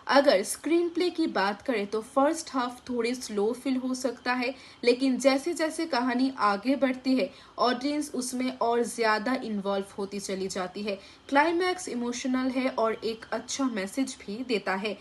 अगर स्क्रीन प्ले की बात करें तो फर्स्ट हाफ थोड़ी स्लो फील हो सकता है, लेकिन जैसे जैसे कहानी आगे बढ़ती है ऑडियंस उसमें और ज्यादा इन्वॉल्व होती चली जाती है। क्लाइमैक्स इमोशनल है और एक अच्छा मैसेज भी देता है।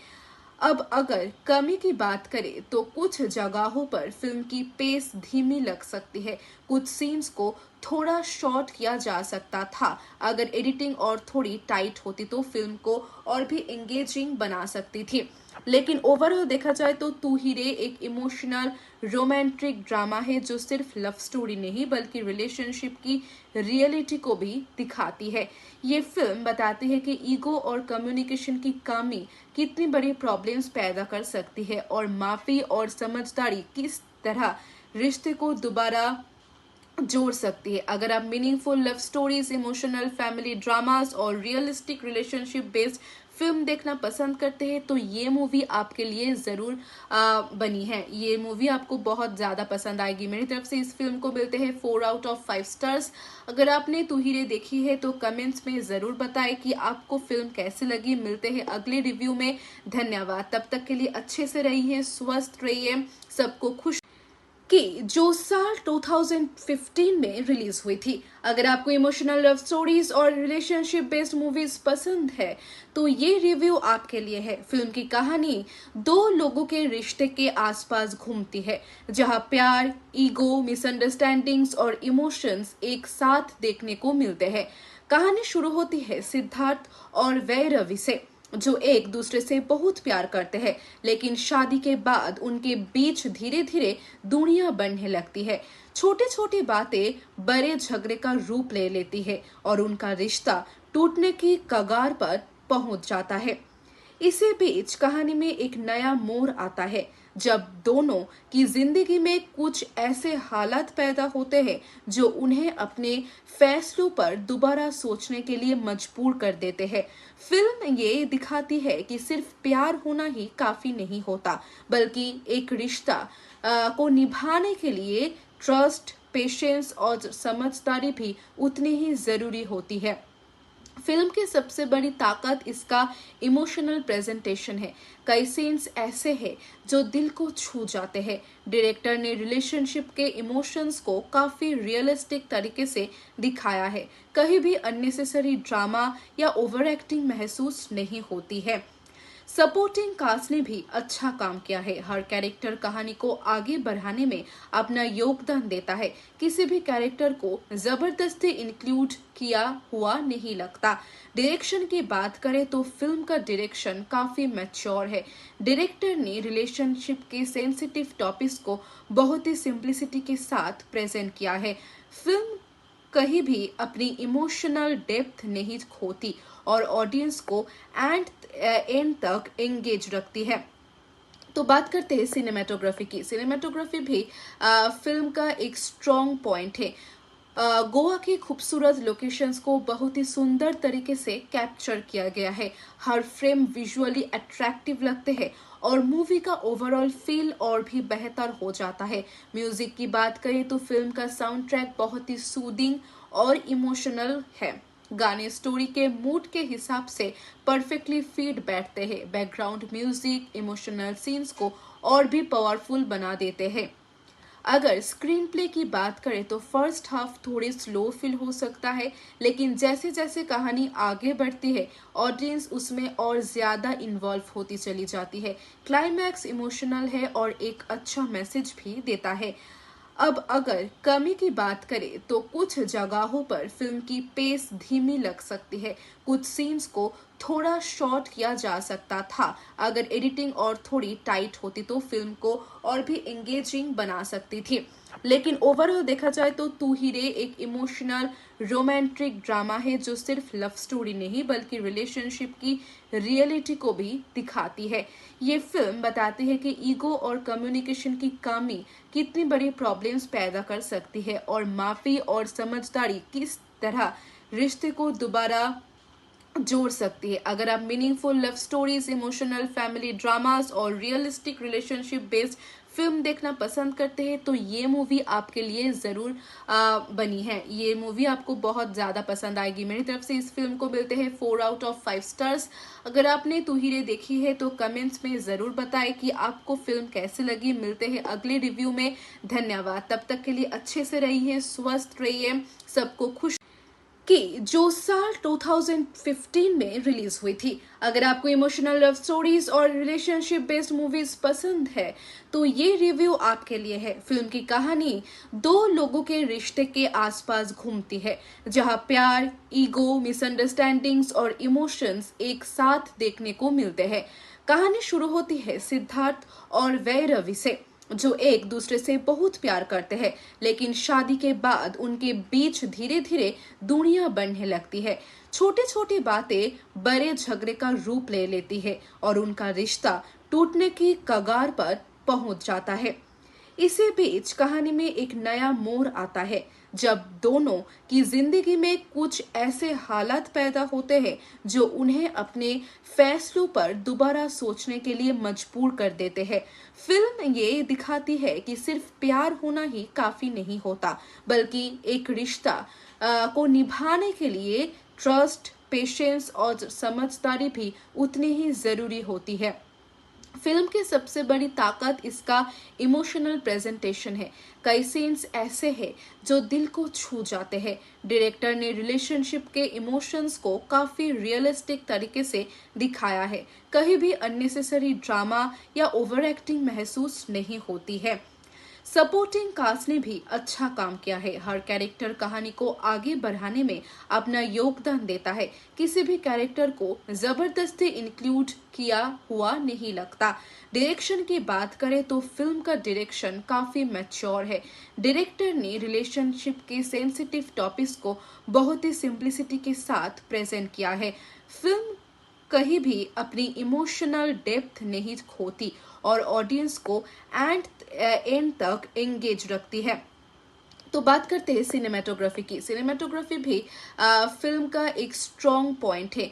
अब अगर कमी की बात करें तो कुछ जगहों पर फिल्म की पेस धीमी लग सकती है। कुछ सीन्स को थोड़ा शॉर्ट किया जा सकता था। अगर एडिटिंग और थोड़ी टाइट होती तो फिल्म को और भी एंगेजिंग बना सकती थी। लेकिन ओवरऑल देखा जाए तो तू ही रे एक इमोशनल रोमांटिक ड्रामा है जो सिर्फ लव स्टोरी नहीं बल्कि रिलेशनशिप की रियलिटी को भी दिखाती है। ये फिल्म बताती है कि ईगो और कम्युनिकेशन की कमी कितनी बड़ी प्रॉब्लम्स पैदा कर सकती है और माफी और समझदारी किस तरह रिश्ते को दोबारा जोड़ सकती है। अगर आप meaningful love stories, emotional family dramas और रियलिस्टिक रिलेशनशिप बेस्ड फिल्म देखना पसंद करते हैं तो ये मूवी आपके लिए जरूर बनी है। ये मूवी आपको बहुत ज्यादा पसंद आएगी। मेरी तरफ से इस फिल्म को मिलते हैं 4 आउट ऑफ 5 स्टार्स। अगर आपने तू ही रे देखी है तो कमेंट्स में जरूर बताएं कि आपको फिल्म कैसी लगी। मिलते हैं अगले रिव्यू में। धन्यवाद। तब तक के लिए अच्छे से रहिए, स्वस्थ रहिए, सबको खुश कि जो साल 2015 में रिलीज हुई थी। अगर आपको इमोशनल लव स्टोरीज और रिलेशनशिप बेस्ड मूवीज पसंद है तो ये रिव्यू आपके लिए है। फिल्म की कहानी 2 लोगों के रिश्ते के आसपास घूमती है, जहां प्यार, ईगो, मिसअंडरस्टैंडिंग्स और इमोशंस एक साथ देखने को मिलते हैं। कहानी शुरू होती है सिद्धार्थ और वैरवी से, जो एक दूसरे से बहुत प्यार करते हैं, लेकिन शादी के बाद उनके बीच धीरे धीरे दूरियां बढ़ने लगती है। छोटी छोटी बातें बड़े झगड़े का रूप ले लेती है और उनका रिश्ता टूटने की कगार पर पहुंच जाता है। इसी बीच कहानी में एक नया मोड़ आता है जब दोनों की जिंदगी में कुछ ऐसे हालात पैदा होते हैं जो उन्हें अपने फैसलों पर दोबारा सोचने के लिए मजबूर कर देते हैं। फिल्म ये दिखाती है कि सिर्फ प्यार होना ही काफी नहीं होता, बल्कि एक रिश्ता को निभाने के लिए ट्रस्ट, पेशेंस और समझदारी भी उतनी ही जरूरी होती है। फिल्म की सबसे बड़ी ताकत इसका इमोशनल प्रेजेंटेशन है। कई सीन्स ऐसे हैं जो दिल को छू जाते हैं। डायरेक्टर ने रिलेशनशिप के इमोशंस को काफी रियलिस्टिक तरीके से दिखाया है। कहीं भी अननेसेसरी ड्रामा या ओवर एक्टिंग महसूस नहीं होती है। सपोर्टिंग कास्ट ने भी अच्छा काम किया है। हर कैरेक्टर कहानी को आगे बढ़ाने में अपना योगदान देता है। किसी भी कैरेक्टर को जबरदस्ती इंक्लूड किया हुआ नहीं लगता। डायरेक्शन की बात करें तो फिल्म का डायरेक्शन काफी मैच्योर है। डायरेक्टर ने रिलेशनशिप के सेंसिटिव टॉपिक्स को बहुत ही सिंप्लिसिटी के साथ प्रेजेंट किया है। फिल्म कहीं भी अपनी इमोशनल डेप्थ नहीं खोती और ऑडियंस को एंड तक एंगेज रखती है। तो बात करते हैं सिनेमेटोग्राफी की। सिनेमेटोग्राफी भी फिल्म का एक स्ट्रॉन्ग पॉइंट है। गोवा के खूबसूरत लोकेशंस को बहुत ही सुंदर तरीके से कैप्चर किया गया है। हर फ्रेम विजुअली अट्रैक्टिव लगते हैं और मूवी का ओवरऑल फील और भी बेहतर हो जाता है। म्यूजिक की बात करें तो फिल्म का साउंड ट्रैक बहुत ही सूदिंग और इमोशनल है। गाने स्टोरी के मूड के हिसाब से परफेक्टली फिट बैठते हैं। बैकग्राउंड म्यूजिक इमोशनल सीन्स को और भी पावरफुल बना देते हैं। अगर स्क्रीन प्ले की बात करें तो फर्स्ट हाफ थोड़ी स्लो फील हो सकता है, लेकिन जैसे जैसे कहानी आगे बढ़ती है ऑडियंस उसमें और ज्यादा इन्वॉल्व होती चली जाती है। क्लाइमैक्स इमोशनल है और एक अच्छा मैसेज भी देता है। अब अगर कमी की बात करें तो कुछ जगहों पर फिल्म की पेस धीमी लग सकती है। कुछ सीन्स को थोड़ा शॉर्ट किया जा सकता था। अगर एडिटिंग और थोड़ी टाइट होती तो फिल्म को और भी एंगेजिंग बना सकती थी। लेकिन ओवरऑल देखा जाए तो तू ही रे एक इमोशनल रोमांटिक ड्रामा है जो सिर्फ लव स्टोरी नहीं बल्कि रिलेशनशिप की रियलिटी को भी दिखाती है। ये फिल्म बताती है कि ईगो और कम्युनिकेशन की कमी कितनी बड़ी प्रॉब्लम्स पैदा कर सकती है और माफी और समझदारी किस तरह रिश्ते को दोबारा जोड़ सकती है। अगर आप meaningful love stories, emotional family dramas और रियलिस्टिक रिलेशनशिप बेस्ड फिल्म देखना पसंद करते हैं तो ये मूवी आपके लिए जरूर बनी है। ये मूवी आपको बहुत ज्यादा पसंद आएगी। मेरी तरफ से इस फिल्म को मिलते हैं 4 आउट ऑफ 5 स्टार्स। अगर आपने तू ही रे देखी है तो कमेंट्स में जरूर बताएं कि आपको फिल्म कैसी लगी। मिलते हैं अगले रिव्यू में। धन्यवाद। तब तक के लिए अच्छे से रहिए, स्वस्थ रहिए, सबको खुश कि जो साल 2015 में रिलीज हुई थी। अगर आपको इमोशनल लव स्टोरीज और रिलेशनशिप बेस्ड मूवीज पसंद है तो ये रिव्यू आपके लिए है। फिल्म की कहानी 2 लोगों के रिश्ते के आसपास घूमती है, जहां प्यार, ईगो, मिसअंडरस्टैंडिंग्स और इमोशंस एक साथ देखने को मिलते हैं। कहानी शुरू होती है सिद्धार्थ और वैरवी से, जो एक दूसरे से बहुत प्यार करते हैं, लेकिन शादी के बाद उनके बीच धीरे धीरे दूरियां बढ़ने लगती है। छोटी छोटी बातें बड़े झगड़े का रूप ले लेती है और उनका रिश्ता टूटने की कगार पर पहुंच जाता है। इसी बीच कहानी में एक नया मोड़ आता है जब दोनों की जिंदगी में कुछ ऐसे हालात पैदा होते हैं जो उन्हें अपने फैसलों पर दोबारा सोचने के लिए मजबूर कर देते हैं। फिल्म ये दिखाती है कि सिर्फ प्यार होना ही काफी नहीं होता, बल्कि एक रिश्ता को निभाने के लिए ट्रस्ट, पेशेंस और समझदारी भी उतनी ही जरूरी होती है। फिल्म की सबसे बड़ी ताकत इसका इमोशनल प्रेजेंटेशन है। कई सीन्स ऐसे हैं जो दिल को छू जाते हैं। डायरेक्टर ने रिलेशनशिप के इमोशंस को काफी रियलिस्टिक तरीके से दिखाया है। कहीं भी अननेसेसरी ड्रामा या ओवर एक्टिंग महसूस नहीं होती है। सपोर्टिंग कास्ट ने भी अच्छा काम किया है। हर कैरेक्टर कहानी को आगे बढ़ाने में अपना योगदान देता है। किसी भी कैरेक्टर को जबरदस्ती इंक्लूड किया हुआ नहीं लगता। डायरेक्शन की बात करें तो फिल्म का डायरेक्शन काफी मैच्योर है। डायरेक्टर ने रिलेशनशिप के सेंसिटिव टॉपिक्स को बहुत ही सिंप्लिसिटी के साथ प्रेजेंट किया है। फिल्म कहीं भी अपनी इमोशनल डेप्थ नहीं खोती और ऑडियंस को एंड तक एंगेज रखती है। तो बात करते हैं सिनेमेटोग्राफी की। सिनेमेटोग्राफी भी फिल्म का एक स्ट्रॉन्ग पॉइंट है।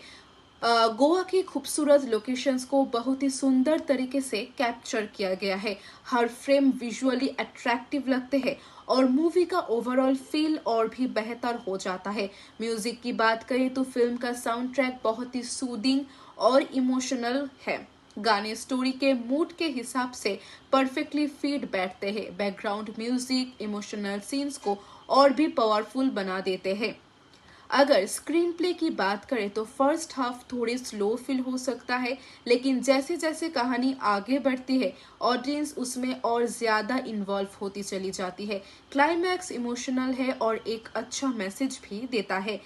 गोवा के खूबसूरत लोकेशंस को बहुत ही सुंदर तरीके से कैप्चर किया गया है। हर फ्रेम विजुअली अट्रैक्टिव लगते हैं और मूवी का ओवरऑल फील और भी बेहतर हो जाता है। म्यूजिक की बात करें तो फिल्म का साउंड ट्रैक बहुत ही सूदिंग और इमोशनल है। गाने स्टोरी के मूड के हिसाब से परफेक्टली फिट बैठते हैं। बैकग्राउंड म्यूजिक इमोशनल सीन्स को और भी पावरफुल बना देते हैं। अगर स्क्रीन प्ले की बात करें तो फर्स्ट हाफ थोड़ी स्लो फील हो सकता है, लेकिन जैसे जैसे कहानी आगे बढ़ती है ऑडियंस उसमें और ज्यादा इन्वॉल्व होती चली जाती है। क्लाइमैक्स इमोशनल है और एक अच्छा मैसेज भी देता है।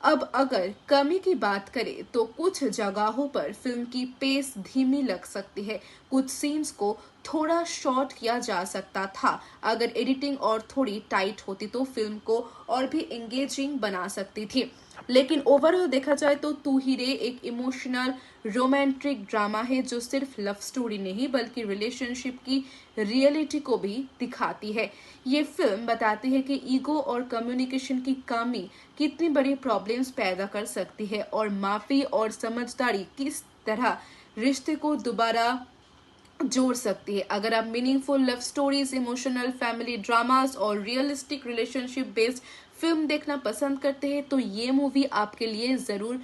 अब अगर कमी की बात करें तो कुछ जगहों पर फिल्म की पेस धीमी लग सकती है। कुछ सीन्स को थोड़ा शॉर्ट किया जा सकता था। अगर एडिटिंग और थोड़ी टाइट होती तो फिल्म को और भी एंगेजिंग बना सकती थी। लेकिन ओवरऑल देखा जाए तो तू ही रे एक इमोशनल रोमांटिक ड्रामा है जो सिर्फ लव स्टोरी नहीं बल्कि रिलेशनशिप की रियलिटी को भी दिखाती है। ये फिल्म बताती है कि ईगो और कम्युनिकेशन की कमी कितनी बड़ी प्रॉब्लम्स पैदा कर सकती है और माफी और समझदारी किस तरह रिश्ते को दोबारा जोड़ सकती है। अगर आप meaningful love stories, emotional family dramas और रियलिस्टिक रिलेशनशिप बेस्ड फिल्म देखना पसंद करते हैं तो ये मूवी आपके लिए जरूर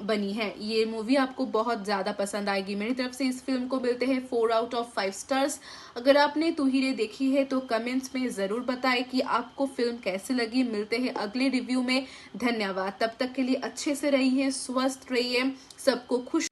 बनी है। ये मूवी आपको बहुत ज्यादा पसंद आएगी। मेरी तरफ से इस फिल्म को मिलते हैं 4 आउट ऑफ 5 स्टार्स। अगर आपने तू ही रे देखी है तो कमेंट्स में जरूर बताएं कि आपको फिल्म कैसी लगी। मिलते हैं अगले रिव्यू में। धन्यवाद। तब तक के लिए अच्छे से रहिए, स्वस्थ रहिए, सबको खुश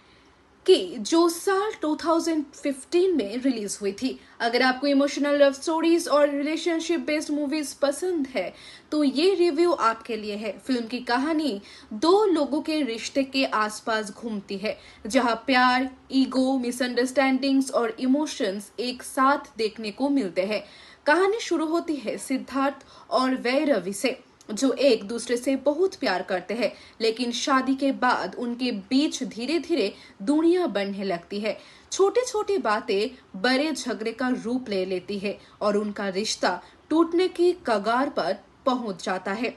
कि जो साल 2015 में रिलीज हुई थी। अगर आपको इमोशनल लव स्टोरीज और रिलेशनशिप बेस्ड मूवीज पसंद है तो ये रिव्यू आपके लिए है। फिल्म की कहानी दो लोगों के रिश्ते के आसपास घूमती है, जहां प्यार, ईगो, मिसअंडरस्टैंडिंग्स और इमोशंस एक साथ देखने को मिलते हैं। कहानी शुरू होती है सिद्धार्थ और वैरवी से, जो एक दूसरे से बहुत प्यार करते हैं, लेकिन शादी के बाद उनके बीच धीरे धीरे दूरियां बढ़ने लगती है। छोटी छोटी बातें बड़े झगड़े का रूप ले लेती है और उनका रिश्ता टूटने की कगार पर पहुंच जाता है।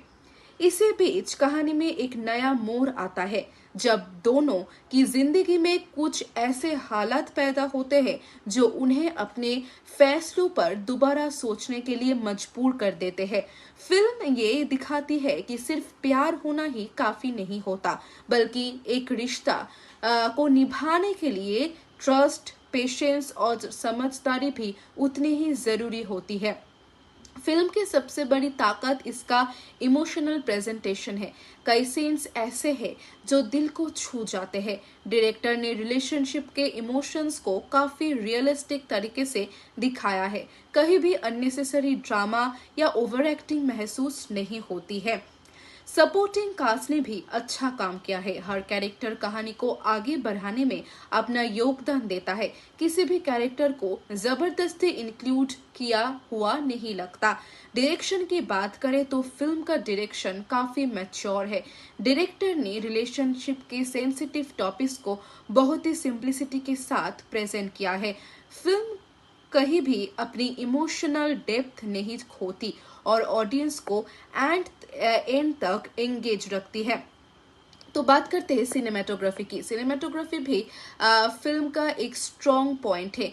इसी बीच कहानी में एक नया मोड़ आता है जब दोनों की जिंदगी में कुछ ऐसे हालात पैदा होते हैं जो उन्हें अपने फैसलों पर दोबारा सोचने के लिए मजबूर कर देते हैं। फिल्म ये दिखाती है कि सिर्फ प्यार होना ही काफी नहीं होता, बल्कि एक रिश्ता को निभाने के लिए ट्रस्ट, पेशेंस और समझदारी भी उतनी ही जरूरी होती है। फिल्म की सबसे बड़ी ताकत इसका इमोशनल प्रेजेंटेशन है। कई सीन्स ऐसे हैं जो दिल को छू जाते हैं। डायरेक्टर ने रिलेशनशिप के इमोशंस को काफी रियलिस्टिक तरीके से दिखाया है। कहीं भी अननेसेसरी ड्रामा या ओवर एक्टिंग महसूस नहीं होती है। सपोर्टिंग कास्ट ने भी अच्छा काम किया है। हर कैरेक्टर कहानी को आगे बढ़ाने में अपना योगदान देता है। किसी भी कैरेक्टर को जबरदस्ती इंक्लूड किया हुआ नहीं लगता। डायरेक्शन की बात करें तो फिल्म का डायरेक्शन काफी मैच्योर है। डायरेक्टर ने रिलेशनशिप के सेंसिटिव टॉपिक्स को बहुत ही सिंप्लिसिटी के साथ प्रेजेंट किया है। फिल्म कहीं भी अपनी इमोशनल डेप्थ नहीं खोती और ऑडियंस को एंड तक एंगेज रखती है। तो बात करते हैं सिनेमेटोग्राफी की। सिनेमेटोग्राफी भी फिल्म का एक स्ट्रॉन्ग पॉइंट है।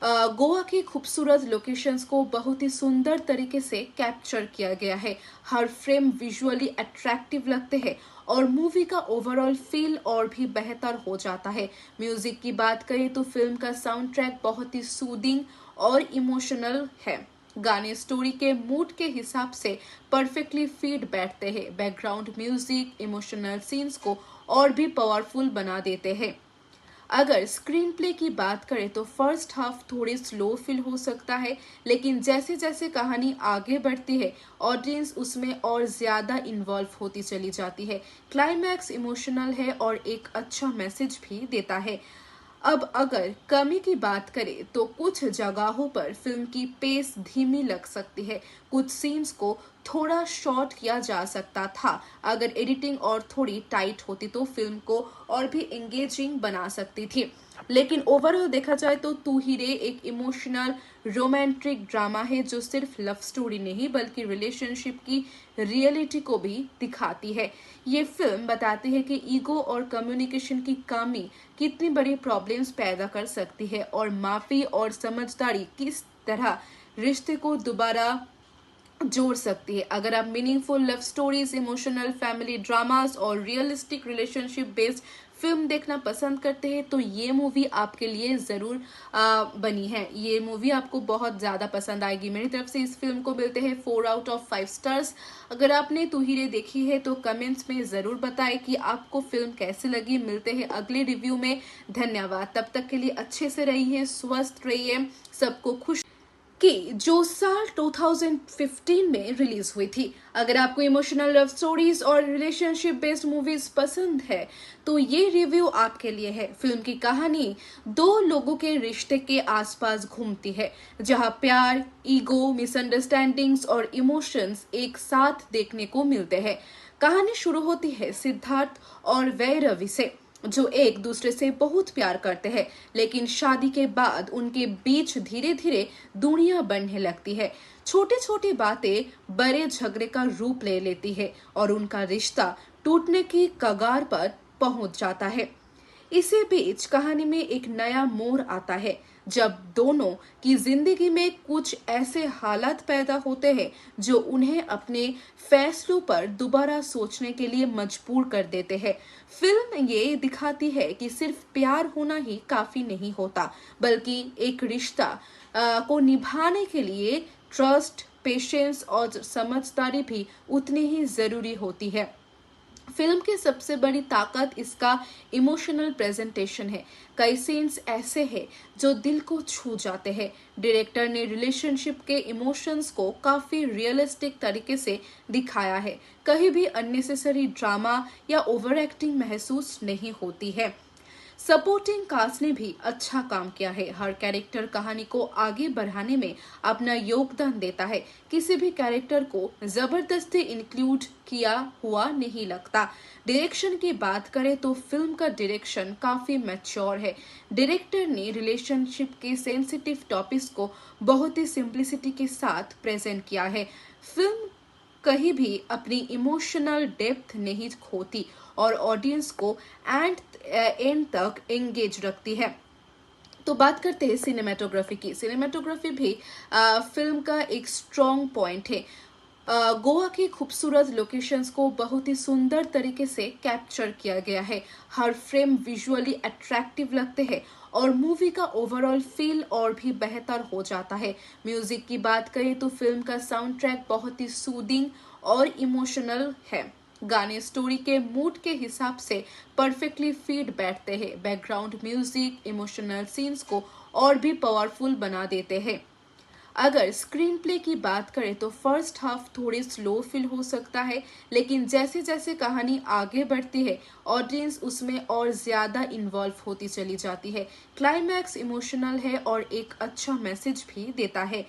गोवा के खूबसूरत लोकेशंस को बहुत ही सुंदर तरीके से कैप्चर किया गया है। हर फ्रेम विजुअली अट्रैक्टिव लगते हैं और मूवी का ओवरऑल फील और भी बेहतर हो जाता है। म्यूजिक की बात करें तो फिल्म का साउंड ट्रैक बहुत ही सूदिंग और इमोशनल है। गाने स्टोरी के मूड के हिसाब से परफेक्टली फिट बैठते हैं। बैकग्राउंड म्यूजिक इमोशनल सीन्स को और भी पावरफुल बना देते हैं। अगर स्क्रीन प्ले की बात करें तो फर्स्ट हाफ थोड़ी स्लो फील हो सकता है, लेकिन जैसे जैसे कहानी आगे बढ़ती है ऑडियंस उसमें और ज्यादा इन्वॉल्व होती चली जाती है। क्लाइमैक्स इमोशनल है और एक अच्छा मैसेज भी देता है। अब अगर कमी की बात करें तो कुछ जगहों पर फिल्म की पेस धीमी लग सकती है। कुछ सीन्स को थोड़ा शॉर्ट किया जा सकता था। अगर एडिटिंग और थोड़ी टाइट होती तो फिल्म को और भी एंगेजिंग बना सकती थी। लेकिन ओवरऑल देखा जाए तो तू ही रे एक इमोशनल रोमांटिक ड्रामा है जो सिर्फ लव स्टोरी नहीं बल्कि रिलेशनशिप की रियलिटी को भी दिखाती है। ये फिल्म बताती है कि ईगो और कम्युनिकेशन की कमी कितनी बड़ी प्रॉब्लम्स पैदा कर सकती है और माफी और समझदारी किस तरह रिश्ते को दोबारा जोड़ सकती है। अगर आप meaningful love stories, emotional family dramas और रियलिस्टिक रिलेशनशिप बेस्ड फिल्म देखना पसंद करते हैं तो ये मूवी आपके लिए जरूर बनी है। ये मूवी आपको बहुत ज्यादा पसंद आएगी। मेरी तरफ से इस फिल्म को मिलते हैं 4 आउट ऑफ 5 स्टार्स। अगर आपने तू ही रे देखी है तो कमेंट्स में जरूर बताएं कि आपको फिल्म कैसी लगी। मिलते हैं अगले रिव्यू में। धन्यवाद। तब तक के लिए अच्छे से रहिए, स्वस्थ रहिए, सबको खुश कि जो साल 2015 में रिलीज हुई थी। अगर आपको इमोशनल लव स्टोरीज और रिलेशनशिप बेस्ड मूवीज पसंद है तो ये रिव्यू आपके लिए है। फिल्म की कहानी दो लोगों के रिश्ते के आसपास घूमती है, जहां प्यार, ईगो, मिसअंडरस्टैंडिंग्स और इमोशंस एक साथ देखने को मिलते हैं। कहानी शुरू होती है सिद्धार्थ और वैरवी से, जो एक दूसरे से बहुत प्यार करते हैं, लेकिन शादी के बाद उनके बीच धीरे धीरे दूरियां बढ़ने लगती है। छोटी छोटी बातें बड़े झगड़े का रूप ले लेती है और उनका रिश्ता टूटने की कगार पर पहुंच जाता है। इसी बीच कहानी में एक नया मोड़ आता है जब दोनों की जिंदगी में कुछ ऐसे हालात पैदा होते हैं जो उन्हें अपने फैसलों पर दोबारा सोचने के लिए मजबूर कर देते हैं। फिल्म ये दिखाती है कि सिर्फ प्यार होना ही काफी नहीं होता, बल्कि एक रिश्ता को निभाने के लिए ट्रस्ट, पेशेंस और समझदारी भी उतनी ही जरूरी होती है। फिल्म की सबसे बड़ी ताकत इसका इमोशनल प्रेजेंटेशन है। कई सीन्स ऐसे हैं जो दिल को छू जाते हैं। डायरेक्टर ने रिलेशनशिप के इमोशंस को काफी रियलिस्टिक तरीके से दिखाया है। कहीं भी अननेसेसरी ड्रामा या ओवर एक्टिंग महसूस नहीं होती है। सपोर्टिंग कास्ट ने भी अच्छा काम किया है। हर कैरेक्टर कहानी को आगे बढ़ाने में अपना योगदान देता है। किसी भी कैरेक्टर को जबरदस्ती इंक्लूड किया हुआ नहीं लगता। डायरेक्शन की बात करें तो फिल्म का डायरेक्शन काफी मैच्योर है। डायरेक्टर ने रिलेशनशिप के सेंसिटिव टॉपिक्स को बहुत ही सिंप्लिसिटी के साथ प्रेजेंट किया है। फिल्म कहीं भी अपनी इमोशनल डेप्थ नहीं खोती और ऑडियंस को एंड तक एंगेज रखती है। तो बात करते हैं सिनेमेटोग्राफी की। सिनेमेटोग्राफी भी फिल्म का एक स्ट्रॉन्ग पॉइंट है। गोवा की खूबसूरत लोकेशंस को बहुत ही सुंदर तरीके से कैप्चर किया गया है। हर फ्रेम विजुअली अट्रैक्टिव लगते हैं और मूवी का ओवरऑल फील और भी बेहतर हो जाता है। म्यूजिक की बात करें तो फिल्म का साउंड ट्रैक बहुत ही सूदिंग और इमोशनल है। गाने स्टोरी के मूड के हिसाब से परफेक्टली फिट बैठते हैं। बैकग्राउंड म्यूजिक इमोशनल सीन्स को और भी पावरफुल बना देते हैं। अगर स्क्रीन प्ले की बात करें तो फर्स्ट हाफ थोड़ी स्लो फील हो सकता है, लेकिन जैसे जैसे कहानी आगे बढ़ती है ऑडियंस उसमें और ज्यादा इन्वॉल्व होती चली जाती है। क्लाइमैक्स इमोशनल है और एक अच्छा मैसेज भी देता है।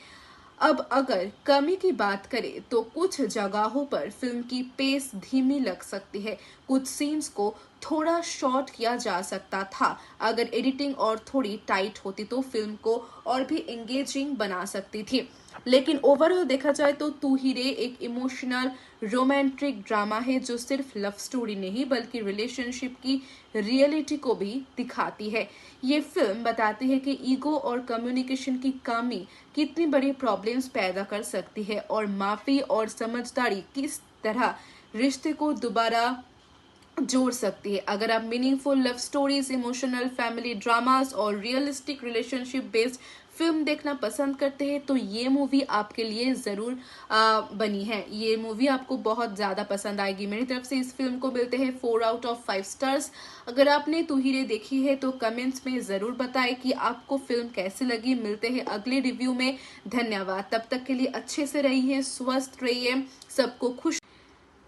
अब अगर कमी की बात करें तो कुछ जगहों पर फिल्म की पेस धीमी लग सकती है। कुछ सीन्स को थोड़ा शॉर्ट किया जा सकता था। अगर एडिटिंग और थोड़ी टाइट होती तो फिल्म को और भी एंगेजिंग बना सकती थी। लेकिन ओवरऑल देखा जाए तो तू ही रे एक इमोशनल रोमांटिक ड्रामा है जो सिर्फ लव स्टोरी नहीं बल्कि रिलेशनशिप की रियलिटी को भी दिखाती है। ये फिल्म बताती है कि ईगो और कम्युनिकेशन की कमी कितनी बड़ी प्रॉब्लम्स पैदा कर सकती है और माफी और समझदारी किस तरह रिश्ते को दोबारा जोड़ सकती है। अगर आप meaningful love stories, emotional family dramas और रियलिस्टिक रिलेशनशिप बेस्ड फिल्म देखना पसंद करते हैं तो ये मूवी आपके लिए जरूर बनी है। ये मूवी आपको बहुत ज्यादा पसंद आएगी। मेरी तरफ से इस फिल्म को मिलते हैं 4 आउट ऑफ 5 स्टार्स। अगर आपने तू ही रे देखी है तो कमेंट्स में जरूर बताएं कि आपको फिल्म कैसी लगी। मिलते हैं अगले रिव्यू में। धन्यवाद। तब तक के लिए अच्छे से रहिए, स्वस्थ रहिए, सबको खुश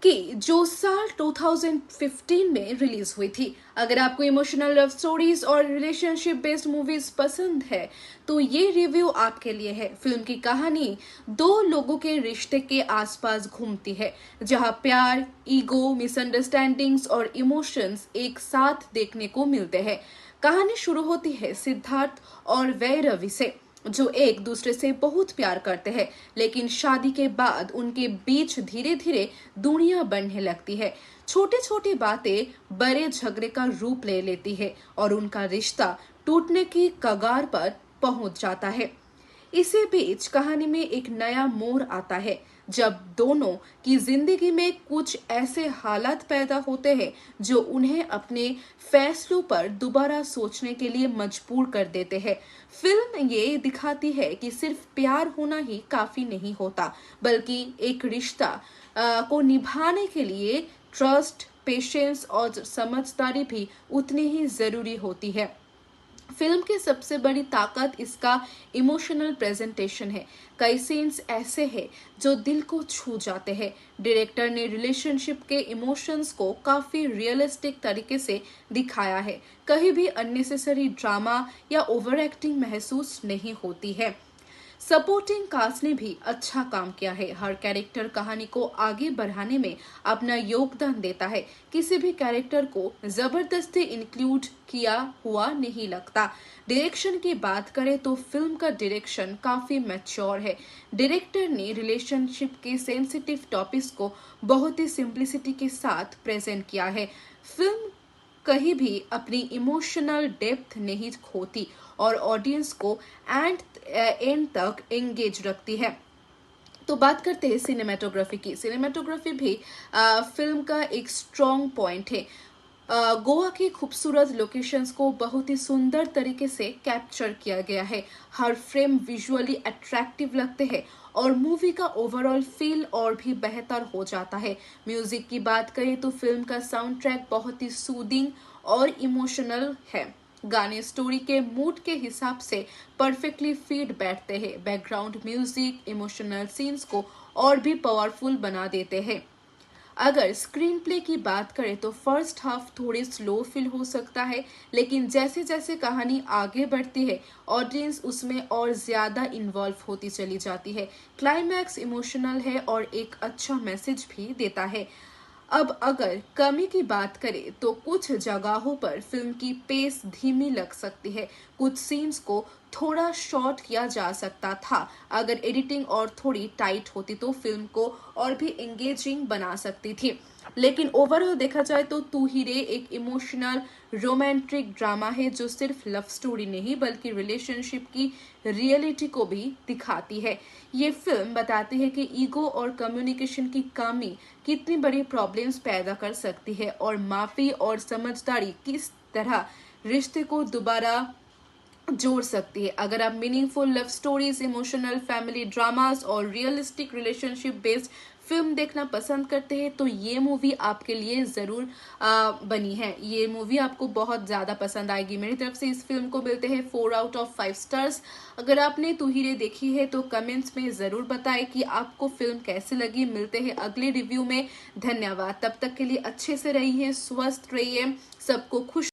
कि जो साल 2015 में रिलीज हुई थी। अगर आपको इमोशनल लव स्टोरीज और रिलेशनशिप बेस्ड मूवीज पसंद है तो ये रिव्यू आपके लिए है। फिल्म की कहानी 2 लोगों के रिश्ते के आसपास घूमती है, जहां प्यार, ईगो, मिसअंडरस्टैंडिंग्स और इमोशंस एक साथ देखने को मिलते हैं। कहानी शुरू होती है सिद्धार्थ और वैरवी से, जो एक दूसरे से बहुत प्यार करते हैं, लेकिन शादी के बाद उनके बीच धीरे धीरे दूरियां बढ़ने लगती है। छोटी छोटी बातें बड़े झगड़े का रूप ले लेती है और उनका रिश्ता टूटने की कगार पर पहुंच जाता है। इसी बीच कहानी में एक नया मोड़ आता है जब दोनों की जिंदगी में कुछ ऐसे हालात पैदा होते हैं जो उन्हें अपने फैसलों पर दोबारा सोचने के लिए मजबूर कर देते हैं। फिल्म ये दिखाती है कि सिर्फ प्यार होना ही काफी नहीं होता, बल्कि एक रिश्ता को निभाने के लिए ट्रस्ट, पेशेंस और समझदारी भी उतनी ही जरूरी होती है। फिल्म की सबसे बड़ी ताकत इसका इमोशनल प्रेजेंटेशन है। कई सीन्स ऐसे हैं जो दिल को छू जाते हैं। डायरेक्टर ने रिलेशनशिप के इमोशंस को काफी रियलिस्टिक तरीके से दिखाया है। कहीं भी अननेसेसरी ड्रामा या ओवर एक्टिंग महसूस नहीं होती है। सपोर्टिंग कास्ट ने भी अच्छा काम किया है। हर कैरेक्टर कहानी को आगे बढ़ाने में अपना योगदान देता है। किसी भी कैरेक्टर को जबरदस्ती इंक्लूड किया हुआ नहीं लगता। डायरेक्शन की बात करें तो फिल्म का डायरेक्शन काफी मैच्योर है। डायरेक्टर ने रिलेशनशिप के सेंसिटिव टॉपिक्स को बहुत ही सिंप्लिसिटी के साथ प्रेजेंट किया है। फिल्म कहीं भी अपनी इमोशनल डेप्थ नहीं खोती और ऑडियंस को एंड तक एंगेज रखती है। तो बात करते हैं सिनेमेटोग्राफी की। सिनेमेटोग्राफी भी फिल्म का एक स्ट्रॉन्ग पॉइंट है। गोवा की खूबसूरत लोकेशंस को बहुत ही सुंदर तरीके से कैप्चर किया गया है। हर फ्रेम विजुअली अट्रैक्टिव लगते हैं और मूवी का ओवरऑल फील और भी बेहतर हो जाता है। म्यूजिक की बात करें तो फिल्म का साउंड ट्रैक बहुत ही सूदिंग और इमोशनल है। गाने स्टोरी के मूड के हिसाब से परफेक्टली फिट बैठते हैं। बैकग्राउंड म्यूजिक इमोशनल सीन्स को और भी पावरफुल बना देते हैं। अगर स्क्रीन प्ले की बात करें तो फर्स्ट हाफ थोड़ी स्लो फील हो सकता है, लेकिन जैसे जैसे कहानी आगे बढ़ती है ऑडियंस उसमें और ज्यादा इन्वॉल्व होती चली जाती है। क्लाइमैक्स इमोशनल है और एक अच्छा मैसेज भी देता है। अब अगर कमी की बात करें तो कुछ जगहों पर फिल्म की पेस धीमी लग सकती है। कुछ सीन्स को थोड़ा शॉर्ट किया जा सकता था। अगर एडिटिंग और थोड़ी टाइट होती तो फिल्म को और भी एंगेजिंग बना सकती थी। लेकिन ओवरऑल देखा जाए तो तू ही रे एक इमोशनल रोमांटिक ड्रामा है जो सिर्फ लव स्टोरी नहीं बल्कि रिलेशनशिप की रियलिटी को भी दिखाती है। ये फिल्म बताती है कि ईगो और कम्युनिकेशन की कमी कितनी बड़ी प्रॉब्लम्स पैदा कर सकती है और माफी और समझदारी किस तरह रिश्ते को दोबारा जोड़ सकती है। अगर आप meaningful love stories, emotional family dramas और रियलिस्टिक रिलेशनशिप बेस्ड फिल्म देखना पसंद करते हैं तो ये मूवी आपके लिए जरूर बनी है। ये मूवी आपको बहुत ज्यादा पसंद आएगी। मेरी तरफ से इस फिल्म को मिलते हैं 4 आउट ऑफ 5 स्टार्स। अगर आपने तू ही रे देखी है तो कमेंट्स में जरूर बताएं कि आपको फिल्म कैसी लगी। मिलते हैं अगले रिव्यू में। धन्यवाद। तब तक के लिए अच्छे से रहिए, स्वस्थ रहिए, सबको खुश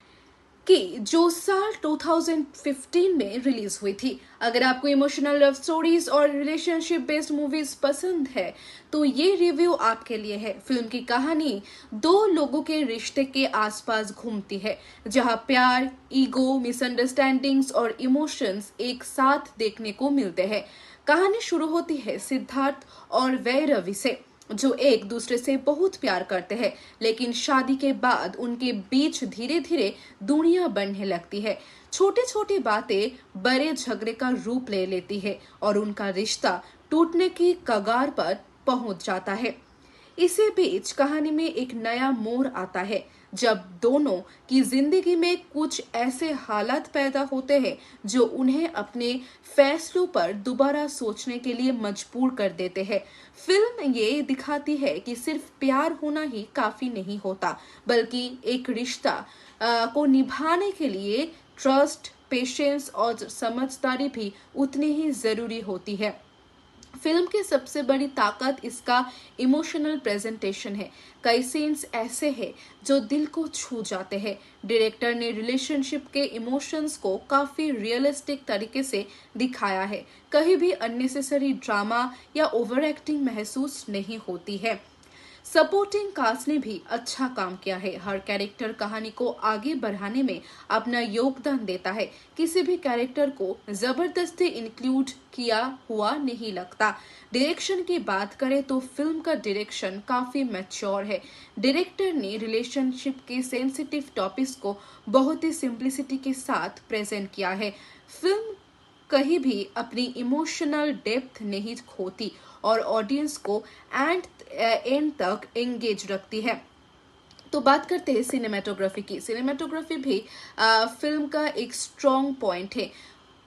कि जो साल 2015 में रिलीज हुई थी। अगर आपको इमोशनल लव स्टोरीज और रिलेशनशिप बेस्ड मूवीज पसंद है तो ये रिव्यू आपके लिए है। फिल्म की कहानी दो लोगों के रिश्ते के आसपास घूमती है, जहां प्यार, ईगो, मिसअंडरस्टैंडिंग्स और इमोशंस एक साथ देखने को मिलते हैं। कहानी शुरू होती है सिद्धार्थ और वैरवी से, जो एक दूसरे से बहुत प्यार करते हैं, लेकिन शादी के बाद उनके बीच धीरे धीरे दूरियां बढ़ने लगती है। छोटी छोटी बातें बड़े झगड़े का रूप ले लेती है और उनका रिश्ता टूटने की कगार पर पहुंच जाता है। इसी बीच कहानी में एक नया मोड़ आता है जब दोनों की जिंदगी में कुछ ऐसे हालात पैदा होते हैं जो उन्हें अपने फैसलों पर दोबारा सोचने के लिए मजबूर कर देते हैं। फिल्म ये दिखाती है कि सिर्फ प्यार होना ही काफी नहीं होता, बल्कि एक रिश्ता को निभाने के लिए ट्रस्ट, पेशेंस और समझदारी भी उतनी ही जरूरी होती है। फिल्म की सबसे बड़ी ताकत इसका इमोशनल प्रेजेंटेशन है। कई सीन्स ऐसे हैं जो दिल को छू जाते हैं। डायरेक्टर ने रिलेशनशिप के इमोशंस को काफी रियलिस्टिक तरीके से दिखाया है। कहीं भी अननेसेसरी ड्रामा या ओवर एक्टिंग महसूस नहीं होती है। सपोर्टिंग कास्ट ने भी अच्छा काम किया है। हर कैरेक्टर कहानी को आगे बढ़ाने में अपना योगदान देता है। किसी भी कैरेक्टर को जबरदस्ती इंक्लूड किया हुआ नहीं लगता। डायरेक्शन की बात करें तो फिल्म का डायरेक्शन काफी मैच्योर है। डायरेक्टर ने रिलेशनशिप के सेंसिटिव टॉपिक्स को बहुत ही सिंप्लिसिटी के साथ प्रेजेंट किया है। फिल्म कहीं भी अपनी इमोशनल डेप्थ नहीं खोती और ऑडियंस को एंड तक एंगेज रखती है। तो बात करते हैं सिनेमेटोग्राफी की। सिनेमेटोग्राफी भी फिल्म का एक स्ट्रॉन्ग पॉइंट है।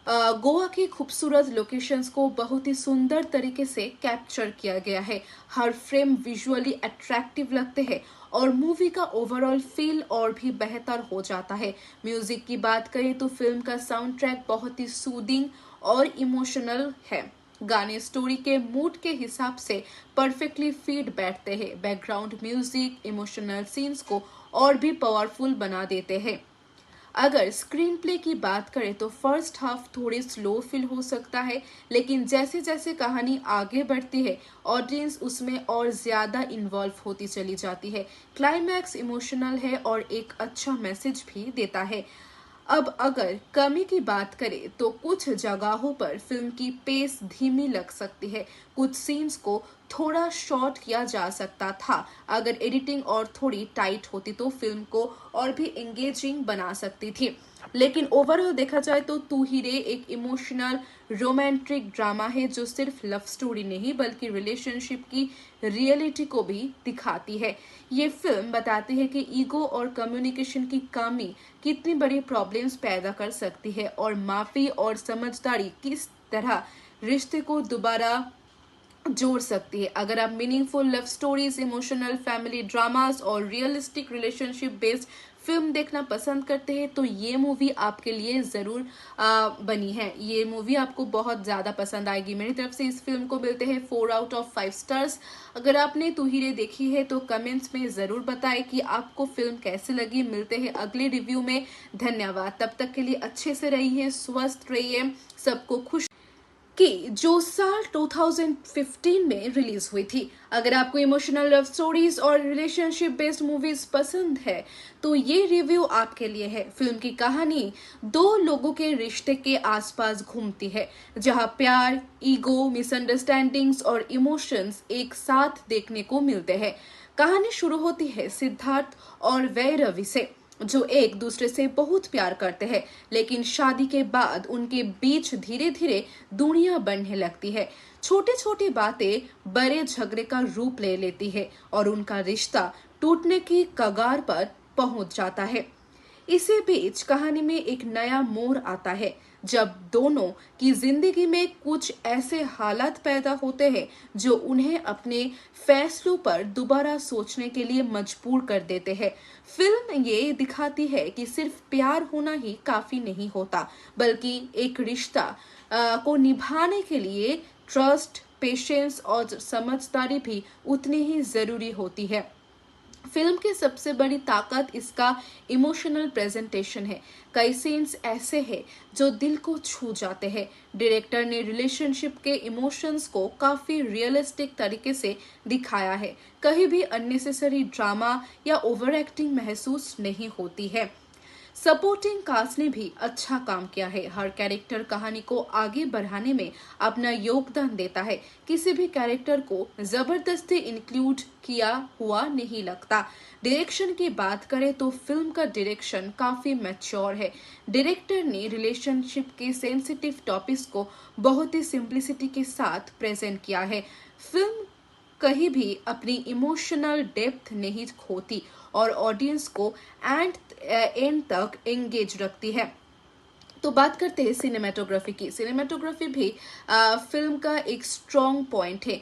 गोवा की खूबसूरत लोकेशंस को बहुत ही सुंदर तरीके से कैप्चर किया गया है। हर फ्रेम विजुअली अट्रैक्टिव लगते हैं और मूवी का ओवरऑल फील और भी बेहतर हो जाता है। म्यूजिक की बात करें तो फिल्म का साउंड ट्रैक बहुत ही सूदिंग और इमोशनल है। गाने स्टोरी के मूड के हिसाब से परफेक्टली फिट बैठते हैं। बैकग्राउंड म्यूजिक इमोशनल सीन्स को और भी पावरफुल बना देते हैं। अगर स्क्रीन प्ले की बात करें तो फर्स्ट हाफ थोड़ी स्लो फील हो सकता है, लेकिन जैसे जैसे कहानी आगे बढ़ती है ऑडियंस उसमें और ज्यादा इन्वॉल्व होती चली जाती है। क्लाइमैक्स इमोशनल है और एक अच्छा मैसेज भी देता है। अब अगर कमी की बात करें तो कुछ जगहों पर फिल्म की पेस धीमी लग सकती है, कुछ सीन्स को थोड़ा शॉर्ट किया जा सकता था। अगर एडिटिंग और थोड़ी टाइट होती तो फिल्म को और भी एंगेजिंग बना सकती थी। लेकिन ओवरऑल देखा जाए तो तू ही रे एक इमोशनल रोमांटिक ड्रामा है जो सिर्फ लव स्टोरी नहीं बल्कि रिलेशनशिप की रियलिटी को भी दिखाती है। ये फिल्म बताती है कि ईगो और कम्युनिकेशन की कमी कितनी बड़ी प्रॉब्लम्स पैदा कर सकती है और माफी और समझदारी किस तरह रिश्ते को दोबारा जोड़ सकती है। अगर आप meaningful love stories, emotional family dramas और रियलिस्टिक रिलेशनशिप बेस्ड फिल्म देखना पसंद करते हैं तो ये मूवी आपके लिए जरूर बनी है। ये मूवी आपको बहुत ज्यादा पसंद आएगी। मेरी तरफ से इस फिल्म को मिलते हैं 4 आउट ऑफ 5 स्टार्स। अगर आपने तू ही रे देखी है तो कमेंट्स में जरूर बताएं कि आपको फिल्म कैसी लगी। मिलते हैं अगले रिव्यू में। धन्यवाद। तब तक के लिए अच्छे से रहिए, स्वस्थ रहिए, सबको खुश कि जो साल 2015 में रिलीज हुई थी। अगर आपको इमोशनल लव स्टोरीज और रिलेशनशिप बेस्ड मूवीज पसंद है तो ये रिव्यू आपके लिए है। फिल्म की कहानी दो लोगों के रिश्ते के आसपास घूमती है, जहां प्यार, ईगो, मिसअंडरस्टैंडिंग्स और इमोशंस एक साथ देखने को मिलते हैं। कहानी शुरू होती है सिद्धार्थ और वैरवी से, जो एक दूसरे से बहुत प्यार करते हैं, लेकिन शादी के बाद उनके बीच धीरे धीरे दूरियां बढ़ने लगती है। छोटी छोटी बातें बड़े झगड़े का रूप ले लेती है और उनका रिश्ता टूटने की कगार पर पहुंच जाता है। इसी बीच कहानी में एक नया मोड़ आता है जब दोनों की जिंदगी में कुछ ऐसे हालात पैदा होते हैं जो उन्हें अपने फैसलों पर दोबारा सोचने के लिए मजबूर कर देते हैं। फिल्म ये दिखाती है कि सिर्फ प्यार होना ही काफी नहीं होता, बल्कि एक रिश्ता को निभाने के लिए ट्रस्ट, पेशेंस और समझदारी भी उतनी ही जरूरी होती है। फिल्म की सबसे बड़ी ताकत इसका इमोशनल प्रेजेंटेशन है। कई सीन्स ऐसे हैं जो दिल को छू जाते हैं। डायरेक्टर ने रिलेशनशिप के इमोशंस को काफी रियलिस्टिक तरीके से दिखाया है। कहीं भी अननेसेसरी ड्रामा या ओवर एक्टिंग महसूस नहीं होती है। सपोर्टिंग कास्ट ने भी अच्छा काम किया है। हर कैरेक्टर कहानी को आगे बढ़ाने में अपना योगदान देता है। किसी भी कैरेक्टर को जबरदस्ती इंक्लूड किया हुआ नहीं लगता। डायरेक्शन की बात करें तो फिल्म का डायरेक्शन काफी मैच्योर है। डायरेक्टर ने रिलेशनशिप के सेंसिटिव टॉपिक्स को बहुत ही सिंप्लिसिटी के साथ प्रेजेंट किया है। फिल्म कहीं भी अपनी इमोशनल डेप्थ नहीं खोती और ऑडियंस को एंड तक एंगेज रखती है। तो बात करते हैं सिनेमेटोग्राफी की। सिनेमेटोग्राफी भी फिल्म का एक स्ट्रॉन्ग पॉइंट है।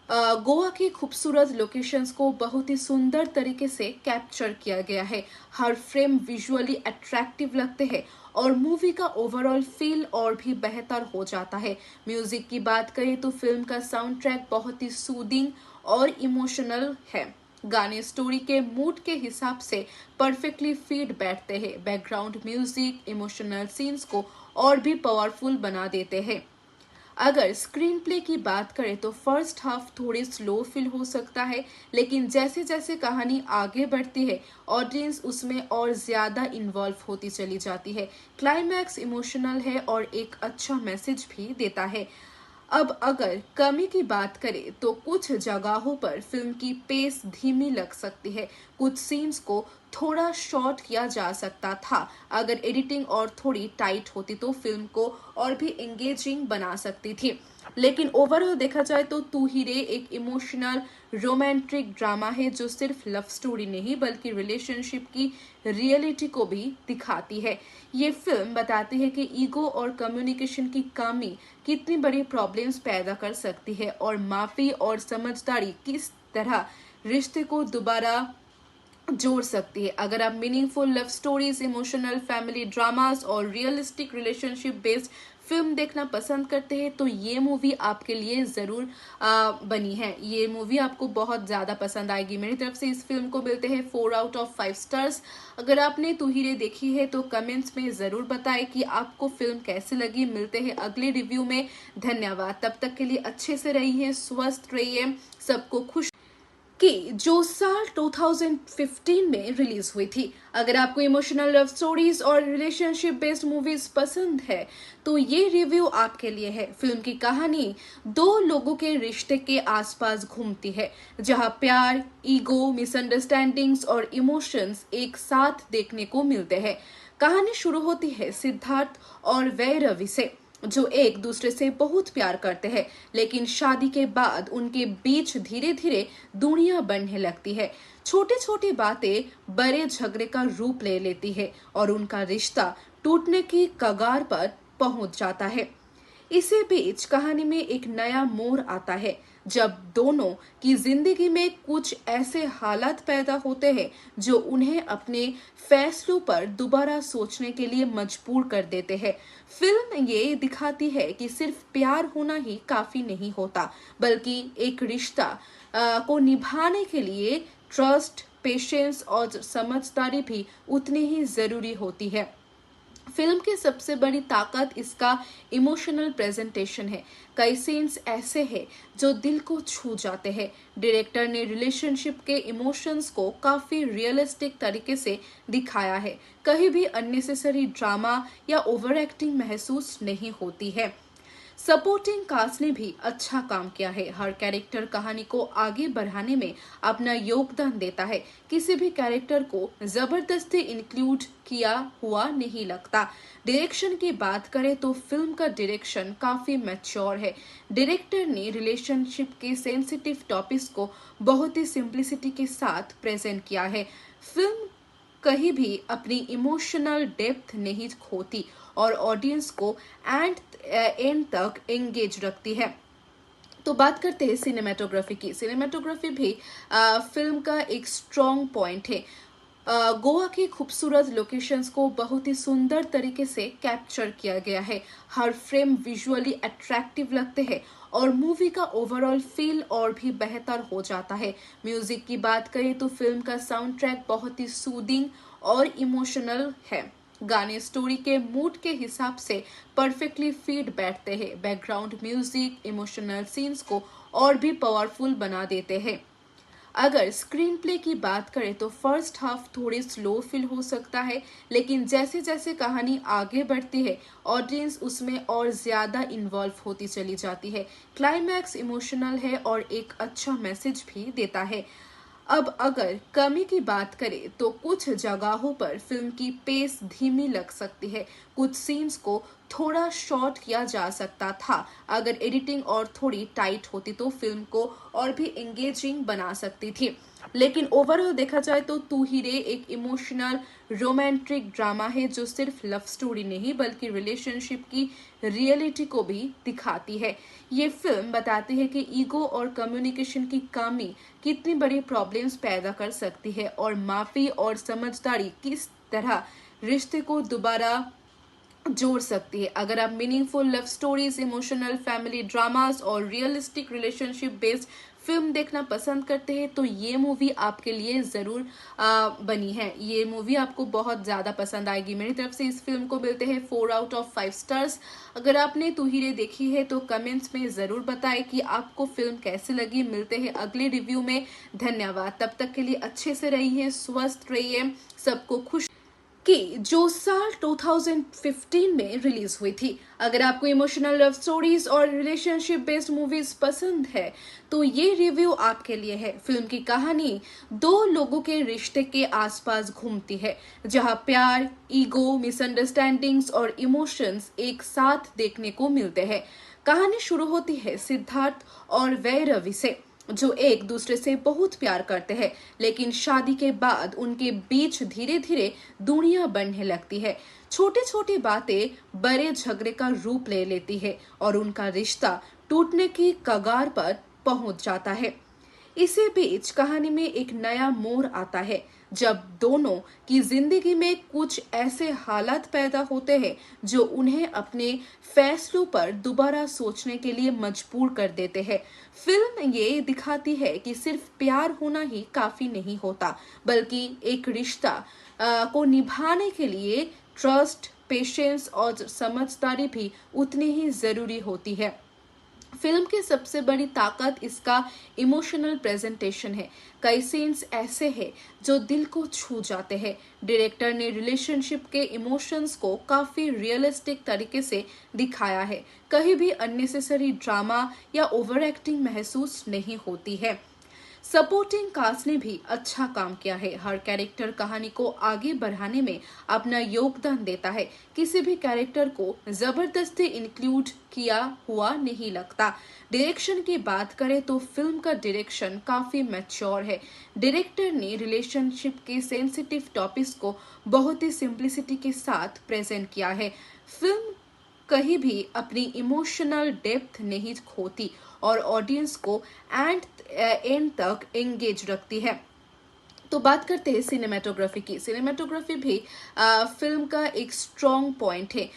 गोवा की खूबसूरत लोकेशंस को बहुत ही सुंदर तरीके से कैप्चर किया गया है। हर फ्रेम विजुअली अट्रैक्टिव लगते हैं और मूवी का ओवरऑल फील और भी बेहतर हो जाता है। म्यूजिक की बात करें तो फिल्म का साउंड ट्रैक बहुत ही सूदिंग और इमोशनल है। गाने स्टोरी के मूड के हिसाब से परफेक्टली फिट बैठते हैं। बैकग्राउंड म्यूजिक इमोशनल सीन्स को और भी पावरफुल बना देते हैं। अगर स्क्रीन प्ले की बात करें तो फर्स्ट हाफ थोड़ी स्लो फील हो सकता है, लेकिन जैसे जैसे कहानी आगे बढ़ती है ऑडियंस उसमें और ज्यादा इन्वॉल्व होती चली जाती है। क्लाइमैक्स इमोशनल है और एक अच्छा मैसेज भी देता है। अब अगर कमी की बात करें तो कुछ जगहों पर फिल्म की पेस धीमी लग सकती है, कुछ सीन्स को थोड़ा शॉर्ट किया जा सकता था। अगर एडिटिंग और थोड़ी टाइट होती तो फिल्म को और भी एंगेजिंग बना सकती थी। लेकिन ओवरऑल देखा जाए तो तू ही रे एक इमोशनल रोमांटिक ड्रामा है जो सिर्फ लव स्टोरी नहीं बल्कि रिलेशनशिप की रियलिटी को भी दिखाती है। ये फिल्म बताती है कि ईगो और कम्युनिकेशन की कमी कितनी बड़ी प्रॉब्लम्स पैदा कर सकती है और माफी और समझदारी किस तरह रिश्ते को दोबारा जोड़ सकती है। अगर आप meaningful love stories, emotional family dramas और रियलिस्टिक रिलेशनशिप बेस्ड फिल्म देखना पसंद करते हैं तो ये मूवी आपके लिए जरूर बनी है। ये मूवी आपको बहुत ज्यादा पसंद आएगी। मेरी तरफ से इस फिल्म को मिलते हैं 4 आउट ऑफ 5 स्टार्स। अगर आपने तू ही रे देखी है तो कमेंट्स में जरूर बताएं कि आपको फिल्म कैसी लगी। मिलते हैं अगले रिव्यू में। धन्यवाद। तब तक के लिए अच्छे से रहिए, स्वस्थ रहिए, सबको खुश कि जो साल 2015 में रिलीज हुई थी। अगर आपको इमोशनल लव स्टोरीज और रिलेशनशिप बेस्ड मूवीज पसंद है तो ये रिव्यू आपके लिए है। फिल्म की कहानी दो लोगों के रिश्ते के आसपास घूमती है, जहां प्यार, ईगो, मिसअंडरस्टैंडिंग्स और इमोशंस एक साथ देखने को मिलते हैं। कहानी शुरू होती है सिद्धार्थ और वैरवी से, जो एक दूसरे से बहुत प्यार करते हैं, लेकिन शादी के बाद उनके बीच धीरे धीरे दूरियां बढ़ने लगती है। छोटी छोटी बातें बड़े झगड़े का रूप ले लेती है और उनका रिश्ता टूटने की कगार पर पहुंच जाता है। इसी बीच कहानी में एक नया मोड़ आता है, जब दोनों की जिंदगी में कुछ ऐसे हालात पैदा होते हैं जो उन्हें अपने फैसलों पर दोबारा सोचने के लिए मजबूर कर देते हैं। फिल्म ये दिखाती है कि सिर्फ प्यार होना ही काफी नहीं होता, बल्कि एक रिश्ता को निभाने के लिए ट्रस्ट, पेशेंस और समझदारी भी उतनी ही जरूरी होती है। फिल्म की सबसे बड़ी ताकत इसका इमोशनल प्रेजेंटेशन है। कई सीन्स ऐसे हैं जो दिल को छू जाते हैं। डायरेक्टर ने रिलेशनशिप के इमोशंस को काफी रियलिस्टिक तरीके से दिखाया है। कहीं भी अननेसेसरी ड्रामा या ओवर एक्टिंग महसूस नहीं होती है। सपोर्टिंग कास्ट ने भी अच्छा काम किया है। हर कैरेक्टर कहानी को आगे बढ़ाने में अपना योगदान देता है। किसी भी कैरेक्टर को जबरदस्ती इंक्लूड किया हुआ नहीं लगता। डायरेक्शन की बात करें तो फिल्म का डायरेक्शन काफी मैच्योर है। डायरेक्टर ने रिलेशनशिप के सेंसिटिव टॉपिक्स को बहुत ही सिंप्लिसिटी के साथ प्रेजेंट किया है। फिल्म कहीं भी अपनी इमोशनल डेप्थ नहीं खोती और ऑडियंस को एंड तक एंगेज रखती है। तो बात करते हैं सिनेमेटोग्राफी की। सिनेमेटोग्राफी भी फिल्म का एक स्ट्रॉन्ग पॉइंट है। गोवा की खूबसूरत लोकेशंस को बहुत ही सुंदर तरीके से कैप्चर किया गया है। हर फ्रेम विजुअली अट्रैक्टिव लगते हैं और मूवी का ओवरऑल फील और भी बेहतर हो जाता है। म्यूजिक की बात करें तो फिल्म का साउंड ट्रैक बहुत ही सूदिंग और इमोशनल है। गाने स्टोरी के मूड के हिसाब से परफेक्टली फिट बैठते हैं। बैकग्राउंड म्यूजिक इमोशनल सीन्स को और भी पावरफुल बना देते हैं। अगर स्क्रीन प्ले की बात करें तो फर्स्ट हाफ थोड़ी स्लो फील हो सकता है, लेकिन जैसे जैसे कहानी आगे बढ़ती है ऑडियंस उसमें और ज्यादा इन्वॉल्व होती चली जाती है। क्लाइमैक्स इमोशनल है और एक अच्छा मैसेज भी देता है। अब अगर कमी की बात करें तो कुछ जगहों पर फिल्म की पेस धीमी लग सकती है। कुछ सीन्स को थोड़ा शॉर्ट किया जा सकता था। अगर एडिटिंग और थोड़ी टाइट होती तो फिल्म को और भी एंगेजिंग बना सकती थी। लेकिन ओवरऑल देखा जाए तो तू ही रे एक इमोशनल रोमांटिक ड्रामा है, जो सिर्फ लव स्टोरी नहीं बल्कि रिलेशनशिप की रियलिटी को भी दिखाती है। ये फिल्म बताती है कि ईगो और कम्युनिकेशन की कमी कितनी बड़ी प्रॉब्लम्स पैदा कर सकती है और माफी और समझदारी किस तरह रिश्ते को दोबारा जोड़ सकती है। अगर आप meaningful love stories, emotional family dramas और रियलिस्टिक रिलेशनशिप बेस्ड फिल्म देखना पसंद करते हैं तो ये मूवी आपके लिए जरूर बनी है। ये मूवी आपको बहुत ज्यादा पसंद आएगी। मेरी तरफ से इस फिल्म को मिलते हैं 4 आउट ऑफ 5 स्टार्स। अगर आपने तू ही रे देखी है तो कमेंट्स में जरूर बताएं कि आपको फिल्म कैसी लगी। मिलते हैं अगले रिव्यू में। धन्यवाद। तब तक के लिए अच्छे से रहिए, स्वस्थ रहिए, सबको खुश कि जो साल 2015 में रिलीज हुई थी। अगर आपको इमोशनल लव स्टोरीज और रिलेशनशिप बेस्ड मूवीज पसंद है तो ये रिव्यू आपके लिए है। फिल्म की कहानी दो लोगों के रिश्ते के आसपास घूमती है, जहां प्यार, ईगो, मिसअंडरस्टैंडिंग्स और इमोशंस एक साथ देखने को मिलते हैं। कहानी शुरू होती है सिद्धार्थ और वैरवी से, जो एक दूसरे से बहुत प्यार करते हैं, लेकिन शादी के बाद उनके बीच धीरे धीरे दूरियां बढ़ने लगती है। छोटी छोटी बातें बड़े झगड़े का रूप ले लेती है और उनका रिश्ता टूटने की कगार पर पहुंच जाता है। इसी बीच कहानी में एक नया मोड़ आता है जब दोनों की जिंदगी में कुछ ऐसे हालात पैदा होते हैं जो उन्हें अपने फैसलों पर दोबारा सोचने के लिए मजबूर कर देते हैं। फिल्म ये दिखाती है कि सिर्फ प्यार होना ही काफी नहीं होता, बल्कि एक रिश्ता को निभाने के लिए ट्रस्ट, पेशेंस और समझदारी भी उतनी ही जरूरी होती है। फिल्म की सबसे बड़ी ताकत इसका इमोशनल प्रेजेंटेशन है। कई सीन्स ऐसे हैं जो दिल को छू जाते हैं। डायरेक्टर ने रिलेशनशिप के इमोशंस को काफी रियलिस्टिक तरीके से दिखाया है। कहीं भी अननेसेसरी ड्रामा या ओवर एक्टिंग महसूस नहीं होती है। सपोर्टिंग कास्ट ने भी अच्छा काम किया है। हर कैरेक्टर कहानी को आगे बढ़ाने में अपना योगदान देता है। किसी भी कैरेक्टर को जबरदस्ती इंक्लूड किया हुआ नहीं लगता। डायरेक्शन की बात करें तो फिल्म का डायरेक्शन काफी मैच्योर है। डायरेक्टर ने रिलेशनशिप के सेंसिटिव टॉपिक्स को बहुत ही सिंप्लिसिटी के साथ प्रेजेंट किया है। फिल्म कहीं भी अपनी इमोशनल डेप्थ नहीं खोती और ऑडियंस को एंड तक एंगेज रखती है। तो बात करते हैं सिनेमेटोग्राफी की। सिनेमेटोग्राफी भी फिल्म का एक स्ट्रॉन्ग पॉइंट है।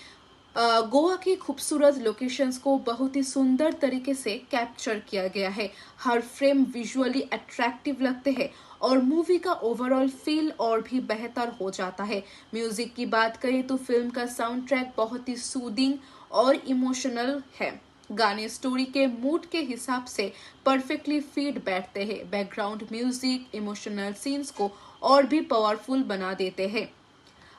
गोवा की खूबसूरत लोकेशंस को बहुत ही सुंदर तरीके से कैप्चर किया गया है। हर फ्रेम विजुअली अट्रैक्टिव लगते हैं और मूवी का ओवरऑल फील और भी बेहतर हो जाता है। म्यूजिक की बात करें तो फिल्म का साउंड ट्रैक बहुत ही सूदिंग और इमोशनल है। गाने स्टोरी के मूड के हिसाब से परफेक्टली फिट बैठते हैं। बैकग्राउंड म्यूजिक इमोशनल सीन्स को और भी पावरफुल बना देते हैं।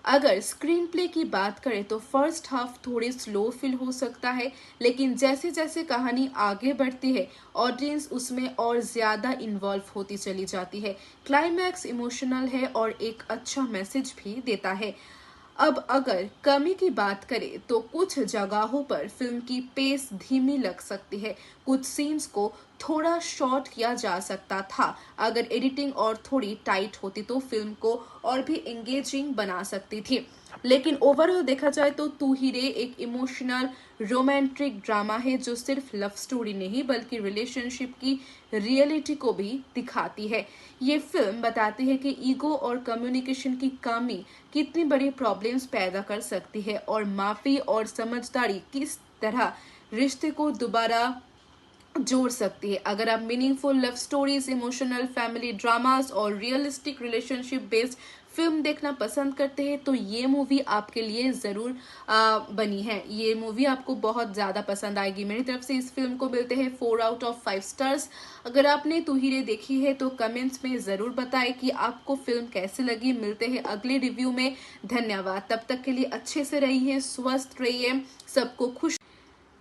अगर स्क्रीन प्ले की बात करें तो फर्स्ट हाफ थोड़ी स्लो फील हो सकता है, लेकिन जैसे जैसे कहानी आगे बढ़ती है ऑडियंस उसमें और ज्यादा इन्वॉल्व होती चली जाती है। क्लाइमैक्स इमोशनल है और एक अच्छा मैसेज भी देता है। अब अगर कमी की बात करें तो कुछ जगहों पर फिल्म की पेस धीमी लग सकती है। कुछ सीन्स को थोड़ा शॉर्ट किया जा सकता था। अगर एडिटिंग और थोड़ी टाइट होती तो फिल्म को और भी एंगेजिंग बना सकती थी। लेकिन ओवरऑल देखा जाए तो तू ही रे एक इमोशनल रोमांटिक ड्रामा है जो सिर्फ लव स्टोरी नहीं बल्कि रिलेशनशिप की रियलिटी को भी दिखाती है। ये फिल्म बताती है कि ईगो और कम्युनिकेशन की कमी कितनी बड़ी प्रॉब्लम्स पैदा कर सकती है और माफी और समझदारी किस तरह रिश्ते को दोबारा जोड़ सकती है। अगर आप meaningful love stories, emotional family dramas और रियलिस्टिक रिलेशनशिप बेस्ड फिल्म देखना पसंद करते हैं तो ये मूवी आपके लिए जरूर बनी है। ये मूवी आपको बहुत ज्यादा पसंद आएगी। मेरी तरफ से इस फिल्म को मिलते हैं 4 आउट ऑफ 5 स्टार्स। अगर आपने तू ही रे देखी है तो कमेंट्स में जरूर बताएं कि आपको फिल्म कैसी लगी। मिलते हैं अगले रिव्यू में। धन्यवाद। तब तक के लिए अच्छे से रहिए, स्वस्थ रहिए, सबको खुश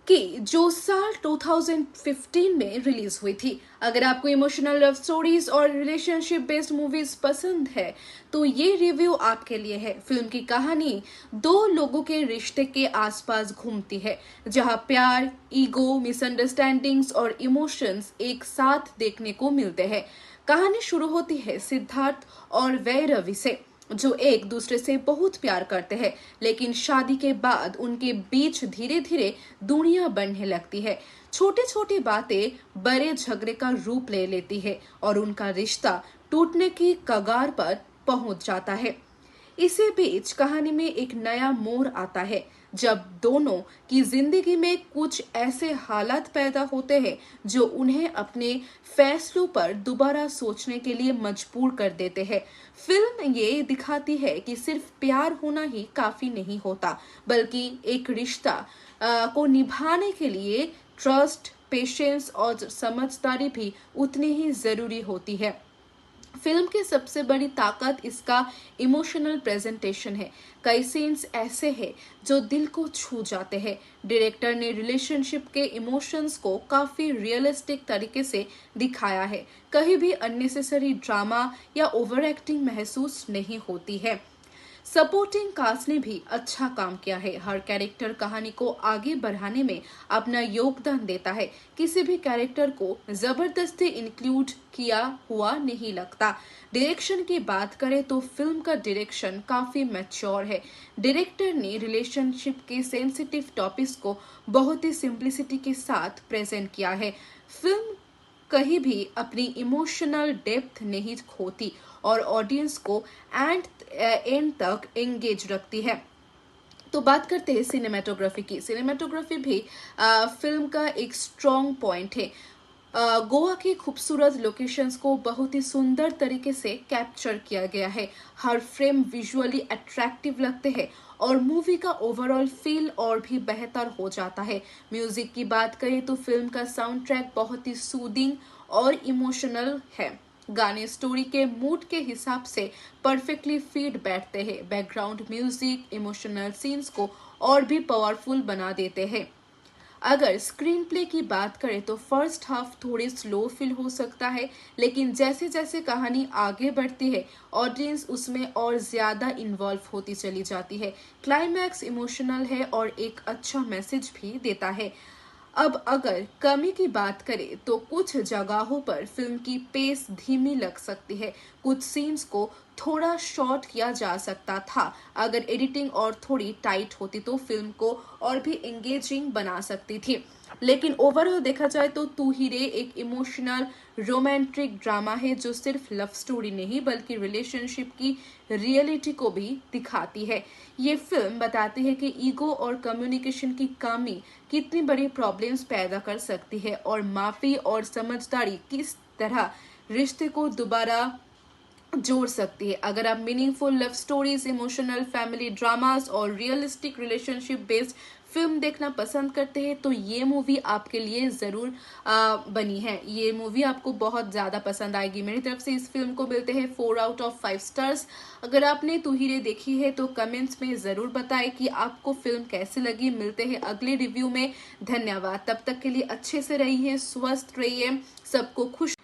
कि जो साल 2015 में रिलीज हुई थी। अगर आपको इमोशनल लव स्टोरीज और रिलेशनशिप बेस्ड मूवीज पसंद है तो ये रिव्यू आपके लिए है। फिल्म की कहानी दो लोगों के रिश्ते के आसपास घूमती है, जहां प्यार, ईगो, मिसअंडरस्टैंडिंग्स और इमोशंस एक साथ देखने को मिलते हैं। कहानी शुरू होती है सिद्धार्थ और वैरवी से, जो एक दूसरे से बहुत प्यार करते हैं, लेकिन शादी के बाद उनके बीच धीरे धीरे दूरियां बढ़ने लगती है। छोटी छोटी बातें बड़े झगड़े का रूप ले लेती है और उनका रिश्ता टूटने की कगार पर पहुंच जाता है। इसी बीच कहानी में एक नया मोड़ आता है जब दोनों की जिंदगी में कुछ ऐसे हालात पैदा होते हैं जो उन्हें अपने फैसलों पर दोबारा सोचने के लिए मजबूर कर देते हैं। फिल्म ये दिखाती है कि सिर्फ प्यार होना ही काफी नहीं होता, बल्कि एक रिश्ता को निभाने के लिए ट्रस्ट, पेशेंस और समझदारी भी उतनी ही जरूरी होती है। फिल्म की सबसे बड़ी ताकत इसका इमोशनल प्रेजेंटेशन है। कई सीन्स ऐसे हैं जो दिल को छू जाते हैं। डायरेक्टर ने रिलेशनशिप के इमोशंस को काफी रियलिस्टिक तरीके से दिखाया है। कहीं भी अननेसेसरी ड्रामा या ओवर एक्टिंग महसूस नहीं होती है। सपोर्टिंग कास्ट ने भी अच्छा काम किया है। हर कैरेक्टर कहानी को आगे बढ़ाने में अपना योगदान देता है। किसी भी कैरेक्टर को जबरदस्ती इंक्लूड किया हुआ नहीं लगता। डायरेक्शन की बात करें तो फिल्म का डायरेक्शन काफी मैच्योर है। डायरेक्टर ने रिलेशनशिप के सेंसिटिव टॉपिक्स को बहुत ही सिंप्लिसिटी के साथ प्रेजेंट किया है। फिल्म कहीं भी अपनी इमोशनल डेप्थ नहीं खोती और ऑडियंस को एंड तक एंगेज रखती है। तो बात करते हैं सिनेमेटोग्राफी की। सिनेमेटोग्राफी भी फिल्म का एक स्ट्रॉन्ग पॉइंट है। गोवा की खूबसूरत लोकेशंस को बहुत ही सुंदर तरीके से कैप्चर किया गया है। हर फ्रेम विजुअली अट्रैक्टिव लगते हैं और मूवी का ओवरऑल फील और भी बेहतर हो जाता है। म्यूजिक की बात करें तो फिल्म का साउंड ट्रैक बहुत ही सूदिंग और इमोशनल है। गाने स्टोरी के मूड के हिसाब से परफेक्टली फिट बैठते हैं। बैकग्राउंड म्यूजिक इमोशनल सीन्स को और भी पावरफुल बना देते हैं। अगर स्क्रीन प्ले की बात करें तो फर्स्ट हाफ थोड़ी स्लो फील हो सकता है, लेकिन जैसे जैसे कहानी आगे बढ़ती है ऑडियंस उसमें और ज्यादा इन्वॉल्व होती चली जाती है। क्लाइमैक्स इमोशनल है और एक अच्छा मैसेज भी देता है। अब अगर कमी की बात करें तो कुछ जगहों पर फिल्म की पेस धीमी लग सकती है। कुछ सीन्स को थोड़ा शॉर्ट किया जा सकता था। अगर एडिटिंग और थोड़ी टाइट होती तो फिल्म को और भी एंगेजिंग बना सकती थी। लेकिन ओवरऑल देखा जाए तो तू ही रे एक इमोशनल रोमांटिक ड्रामा है जो सिर्फ लव स्टोरी नहीं बल्कि रिलेशनशिप की रियलिटी को भी दिखाती है। ये फिल्म बताती है कि ईगो और कम्युनिकेशन की कमी कितनी बड़ी प्रॉब्लम्स पैदा कर सकती है और माफी और समझदारी किस तरह रिश्ते को दोबारा जोड़ सकती है। अगर आप meaningful love stories, emotional family dramas और रियलिस्टिक रिलेशनशिप बेस्ड फिल्म देखना पसंद करते हैं तो ये मूवी आपके लिए जरूर बनी है। ये मूवी आपको बहुत ज्यादा पसंद आएगी। मेरी तरफ से इस फिल्म को मिलते हैं 4 आउट ऑफ 5 स्टार्स। अगर आपने तू ही रे देखी है तो कमेंट्स में जरूर बताएं कि आपको फिल्म कैसी लगी। मिलते हैं अगले रिव्यू में। धन्यवाद। तब तक के लिए अच्छे से रहिए, स्वस्थ रहिए, सबको खुश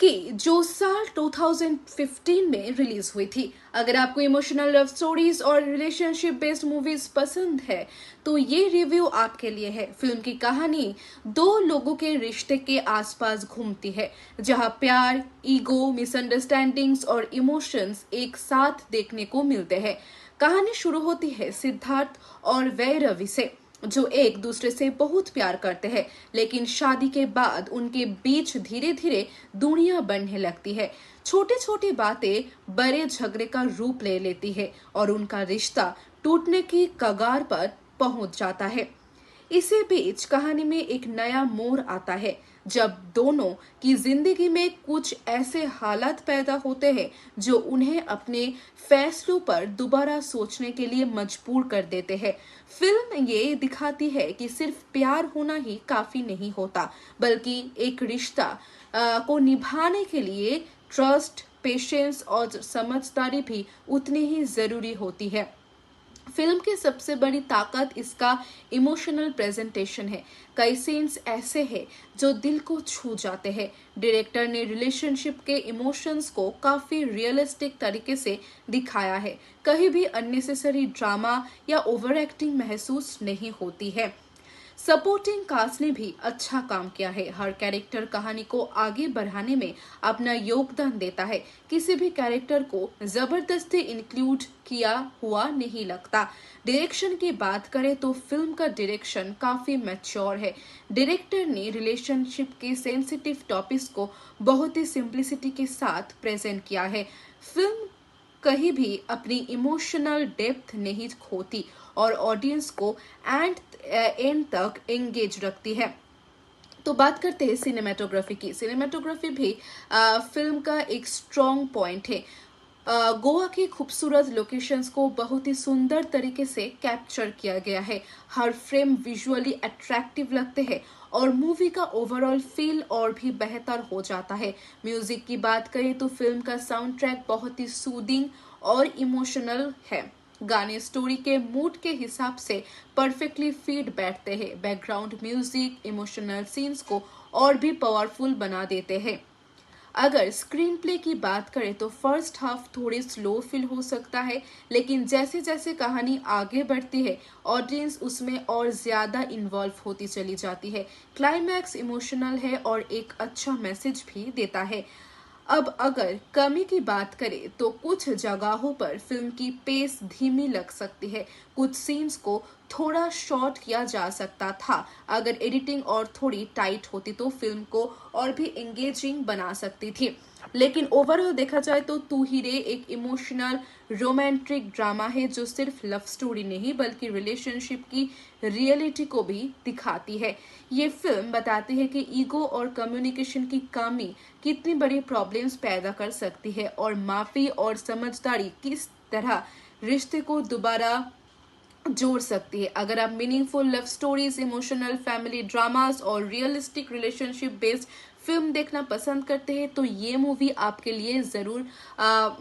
कि जो साल 2015 में रिलीज हुई थी। अगर आपको इमोशनल लव स्टोरीज और रिलेशनशिप बेस्ड मूवीज पसंद है तो ये रिव्यू आपके लिए है। फिल्म की कहानी 2 लोगों के रिश्ते के आसपास घूमती है, जहां प्यार, ईगो, मिसअंडरस्टैंडिंग्स और इमोशंस एक साथ देखने को मिलते हैं। कहानी शुरू होती है सिद्धार्थ और वैरवी से, जो एक दूसरे से बहुत प्यार करते हैं, लेकिन शादी के बाद उनके बीच धीरे धीरे दूरियां बढ़ने लगती है। छोटी छोटी बातें बड़े झगड़े का रूप ले लेती है और उनका रिश्ता टूटने की कगार पर पहुंच जाता है। इसी बीच कहानी में एक नया मोड़ आता है जब दोनों की जिंदगी में कुछ ऐसे हालात पैदा होते हैं जो उन्हें अपने फैसलों पर दोबारा सोचने के लिए मजबूर कर देते हैं। फिल्म ये दिखाती है कि सिर्फ प्यार होना ही काफी नहीं होता, बल्कि एक रिश्ता को निभाने के लिए ट्रस्ट, पेशेंस और समझदारी भी उतनी ही जरूरी होती है। फिल्म की सबसे बड़ी ताकत इसका इमोशनल प्रेजेंटेशन है। कई सीन्स ऐसे हैं जो दिल को छू जाते हैं। डायरेक्टर ने रिलेशनशिप के इमोशंस को काफी रियलिस्टिक तरीके से दिखाया है। कहीं भी अननेसेसरी ड्रामा या ओवर एक्टिंग महसूस नहीं होती है। सपोर्टिंग कास्ट ने भी अच्छा काम किया है। हर कैरेक्टर कहानी को आगे बढ़ाने में अपना योगदान देता है। किसी भी कैरेक्टर को जबरदस्ती इंक्लूड किया हुआ नहीं लगता। डायरेक्शन की बात करें तो फिल्म का डायरेक्शन काफी मैच्योर है। डायरेक्टर ने रिलेशनशिप के सेंसिटिव टॉपिक्स को बहुत ही सिंप्लिसिटी के साथ प्रेजेंट किया है। फिल्म कहीं भी अपनी इमोशनल डेप्थ नहीं खोती और ऑडियंस को एंड तक एंगेज रखती है। तो बात करते हैं सिनेमेटोग्राफी की। सिनेमेटोग्राफी भी फिल्म का एक स्ट्रॉन्ग पॉइंट है। गोवा की खूबसूरत लोकेशंस को बहुत ही सुंदर तरीके से कैप्चर किया गया है। हर फ्रेम विजुअली अट्रैक्टिव लगते हैं और मूवी का ओवरऑल फील और भी बेहतर हो जाता है। म्यूजिक की बात करें तो फिल्म का साउंड ट्रैक बहुत ही सूदिंग और इमोशनल है। गाने स्टोरी के मूड के हिसाब से परफेक्टली फिट बैठते हैं। बैकग्राउंड म्यूजिक इमोशनल सीन्स को और भी पावरफुल बना देते हैं। अगर स्क्रीन प्ले की बात करें तो फर्स्ट हाफ थोड़ी स्लो फील हो सकता है, लेकिन जैसे जैसे कहानी आगे बढ़ती है ऑडियंस उसमें और ज्यादा इन्वॉल्व होती चली जाती है। क्लाइमैक्स इमोशनल है और एक अच्छा मैसेज भी देता है। अब अगर कमी की बात करें तो कुछ जगहों पर फिल्म की पेस धीमी लग सकती है। कुछ सीन्स को थोड़ा शॉर्ट किया जा सकता था। अगर एडिटिंग और थोड़ी टाइट होती तो फिल्म को और भी एंगेजिंग बना सकती थी। लेकिन ओवरऑल देखा जाए तो तू ही रे एक इमोशनल रोमांटिक ड्रामा है जो सिर्फ लव स्टोरी नहीं बल्कि रिलेशनशिप की रियलिटी को भी दिखाती है। ये फिल्म बताती है कि ईगो और कम्युनिकेशन की कमी कितनी बड़ी प्रॉब्लम्स पैदा कर सकती है और माफी और समझदारी किस तरह रिश्ते को दोबारा जोड़ सकती है। अगर आप meaningful love stories, emotional family dramas और रियलिस्टिक रिलेशनशिप बेस्ड फिल्म देखना पसंद करते हैं तो ये मूवी आपके लिए जरूर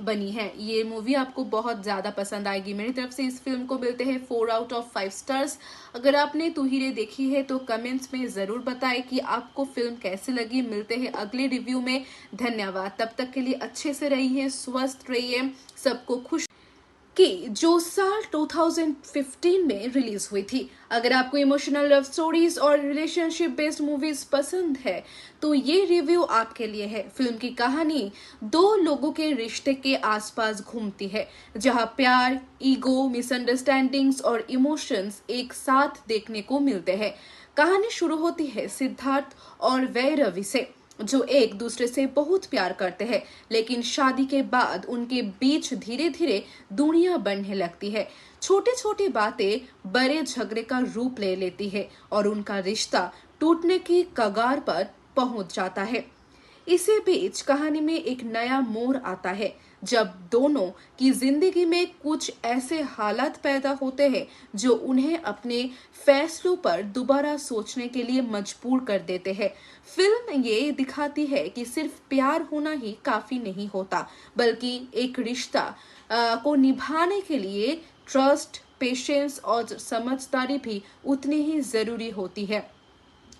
बनी है। ये मूवी आपको बहुत ज्यादा पसंद आएगी। मेरी तरफ से इस फिल्म को मिलते हैं 4 आउट ऑफ 5 स्टार्स। अगर आपने तू ही रे देखी है तो कमेंट्स में जरूर बताएं कि आपको फिल्म कैसी लगी। मिलते हैं अगले रिव्यू में। धन्यवाद। तब तक के लिए अच्छे से रहिए, स्वस्थ रहिए, सबको खुश कि जो साल 2015 में रिलीज हुई थी। अगर आपको इमोशनल लव स्टोरीज और रिलेशनशिप बेस्ड मूवीज पसंद है तो ये रिव्यू आपके लिए है। फिल्म की कहानी दो लोगों के रिश्ते के आसपास घूमती है जहां प्यार, ईगो, मिसअंडरस्टैंडिंग्स और इमोशंस एक साथ देखने को मिलते हैं। कहानी शुरू होती है सिद्धार्थ और वैरवी से जो एक दूसरे से बहुत प्यार करते हैं, लेकिन शादी के बाद उनके बीच धीरे धीरे दूरियां बढ़ने लगती है। छोटी छोटी बातें बड़े झगड़े का रूप ले लेती है और उनका रिश्ता टूटने की कगार पर पहुंच जाता है। इसी बीच कहानी में एक नया मोड़ आता है जब दोनों की जिंदगी में कुछ ऐसे हालात पैदा होते हैं जो उन्हें अपने फैसलों पर दोबारा सोचने के लिए मजबूर कर देते हैं। फिल्म ये दिखाती है कि सिर्फ प्यार होना ही काफी नहीं होता, बल्कि एक रिश्ता को निभाने के लिए ट्रस्ट, पेशेंस और समझदारी भी उतनी ही जरूरी होती है।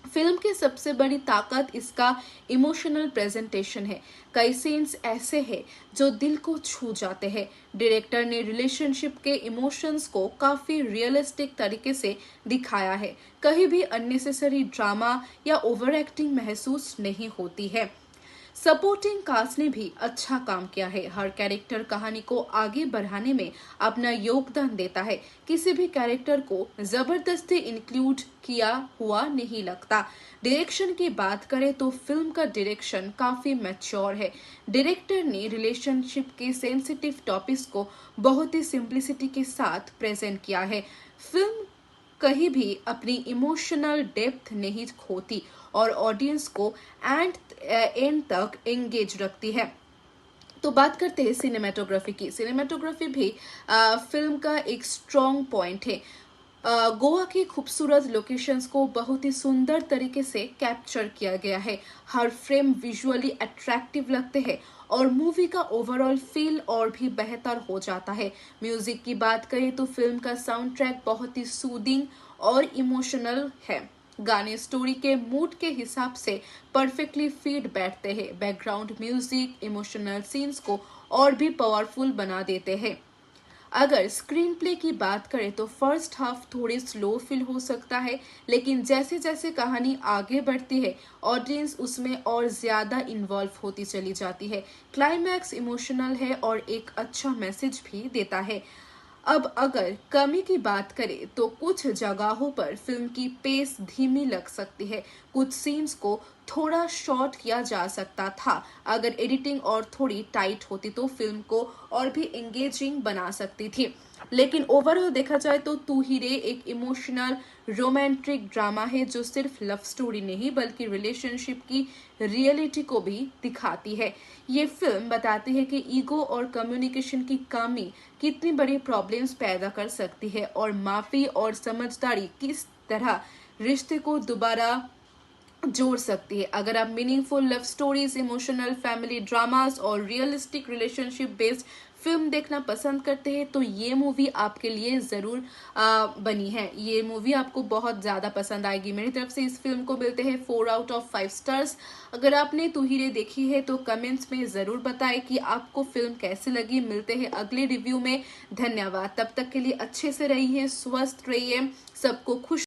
फिल्म की सबसे बड़ी ताकत इसका इमोशनल प्रेजेंटेशन है। कई सीन्स ऐसे हैं जो दिल को छू जाते हैं। डायरेक्टर ने रिलेशनशिप के इमोशंस को काफी रियलिस्टिक तरीके से दिखाया है। कहीं भी अननेसेसरी ड्रामा या ओवर एक्टिंग महसूस नहीं होती है। सपोर्टिंग कास्ट ने भी अच्छा काम किया है। हर कैरेक्टर कहानी को आगे बढ़ाने में अपना योगदान देता है। किसी भी कैरेक्टर को जबरदस्ती इंक्लूड किया हुआ नहीं लगता। डायरेक्शन की बात करें तो फिल्म का डायरेक्शन काफी मैच्योर है। डायरेक्टर ने रिलेशनशिप के सेंसिटिव टॉपिक्स को बहुत ही सिंप्लिसिटी के साथ प्रेजेंट किया है। फिल्म कहीं भी अपनी इमोशनल डेप्थ नहीं खोती और ऑडियंस को एंड तक एंगेज रखती है। तो बात करते हैं सिनेमेटोग्राफी की। सिनेमेटोग्राफी भी फिल्म का एक स्ट्रॉन्ग पॉइंट है। गोवा की खूबसूरत लोकेशंस को बहुत ही सुंदर तरीके से कैप्चर किया गया है। हर फ्रेम विजुअली अट्रैक्टिव लगते हैं और मूवी का ओवरऑल फील और भी बेहतर हो जाता है। म्यूजिक की बात करें तो फिल्म का साउंड ट्रैक बहुत ही सूदिंग और इमोशनल है। गाने स्टोरी के मूड के हिसाब से परफेक्टली फिट बैठते हैं। बैकग्राउंड म्यूजिक इमोशनल सीन्स को और भी पावरफुल बना देते हैं। अगर स्क्रीन प्ले की बात करें तो फर्स्ट हाफ थोड़ी स्लो फील हो सकता है, लेकिन जैसे जैसे कहानी आगे बढ़ती है ऑडियंस उसमें और ज्यादा इन्वॉल्व होती चली जाती है। क्लाइमैक्स इमोशनल है और एक अच्छा मैसेज भी देता है। अब अगर कमी की बात करें तो कुछ जगहों पर फिल्म की पेस धीमी लग सकती है। कुछ सीन्स को थोड़ा शॉर्ट किया जा सकता था। अगर एडिटिंग और थोड़ी टाइट होती तो फिल्म को और भी एंगेजिंग बना सकती थी। लेकिन ओवरऑल देखा जाए तो तू ही रे एक इमोशनल रोमांटिक ड्रामा है जो सिर्फ लव स्टोरी नहीं बल्कि रिलेशनशिप की रियलिटी को भी दिखाती है। ये फिल्म बताती है कि ईगो और कम्युनिकेशन की कमी कितनी बड़ी प्रॉब्लम्स पैदा कर सकती है और माफी और समझदारी किस तरह रिश्ते को दोबारा जोड़ सकती है। अगर आप meaningful love stories, emotional family dramas और रियलिस्टिक रिलेशनशिप बेस्ड फिल्म देखना पसंद करते हैं तो ये मूवी आपके लिए जरूर बनी है। ये मूवी आपको बहुत ज्यादा पसंद आएगी। मेरी तरफ से इस फिल्म को मिलते हैं 4 आउट ऑफ 5 स्टार्स। अगर आपने तू ही रे देखी है तो कमेंट्स में जरूर बताएं कि आपको फिल्म कैसी लगी। मिलते हैं अगले रिव्यू में। धन्यवाद। तब तक के लिए अच्छे से रहिए, स्वस्थ रहिए, सबको खुश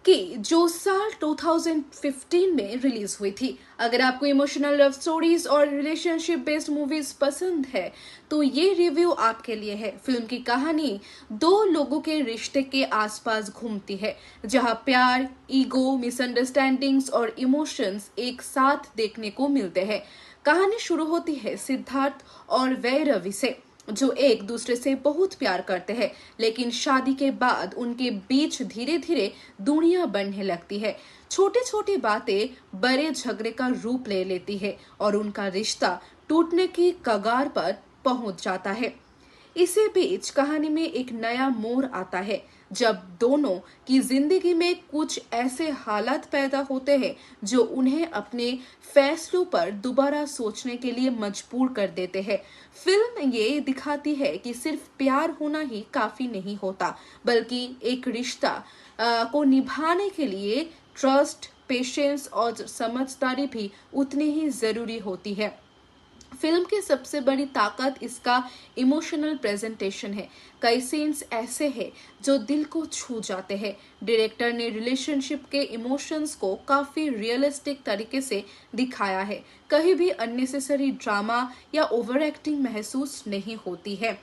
कि जो साल 2015 में रिलीज हुई थी। अगर आपको इमोशनल लव स्टोरीज और रिलेशनशिप बेस्ड मूवीज पसंद है तो ये रिव्यू आपके लिए है। फिल्म की कहानी दो लोगों के रिश्ते के आसपास घूमती है, जहां प्यार, ईगो, मिसअंडरस्टैंडिंग्स और इमोशंस एक साथ देखने को मिलते हैं। कहानी शुरू होती है सिद्धार्थ और वैरवी से, जो एक दूसरे से बहुत प्यार करते हैं, लेकिन शादी के बाद उनके बीच धीरे धीरे दूरियां बढ़ने लगती है। छोटी छोटी बातें बड़े झगड़े का रूप ले लेती है और उनका रिश्ता टूटने की कगार पर पहुंच जाता है। इसी बीच कहानी में एक नया मोड़ आता है, जब दोनों की जिंदगी में कुछ ऐसे हालात पैदा होते हैं जो उन्हें अपने फैसलों पर दोबारा सोचने के लिए मजबूर कर देते हैं। फिल्म ये दिखाती है कि सिर्फ प्यार होना ही काफी नहीं होता, बल्कि एक रिश्ता को निभाने के लिए ट्रस्ट, पेशेंस और समझदारी भी उतनी ही जरूरी होती है। फिल्म की सबसे बड़ी ताकत इसका इमोशनल प्रेजेंटेशन है। कई सीन्स ऐसे हैं जो दिल को छू जाते हैं। डायरेक्टर ने रिलेशनशिप के इमोशंस को काफी रियलिस्टिक तरीके से दिखाया है। कहीं भी अननेसेसरी ड्रामा या ओवर एक्टिंग महसूस नहीं होती है।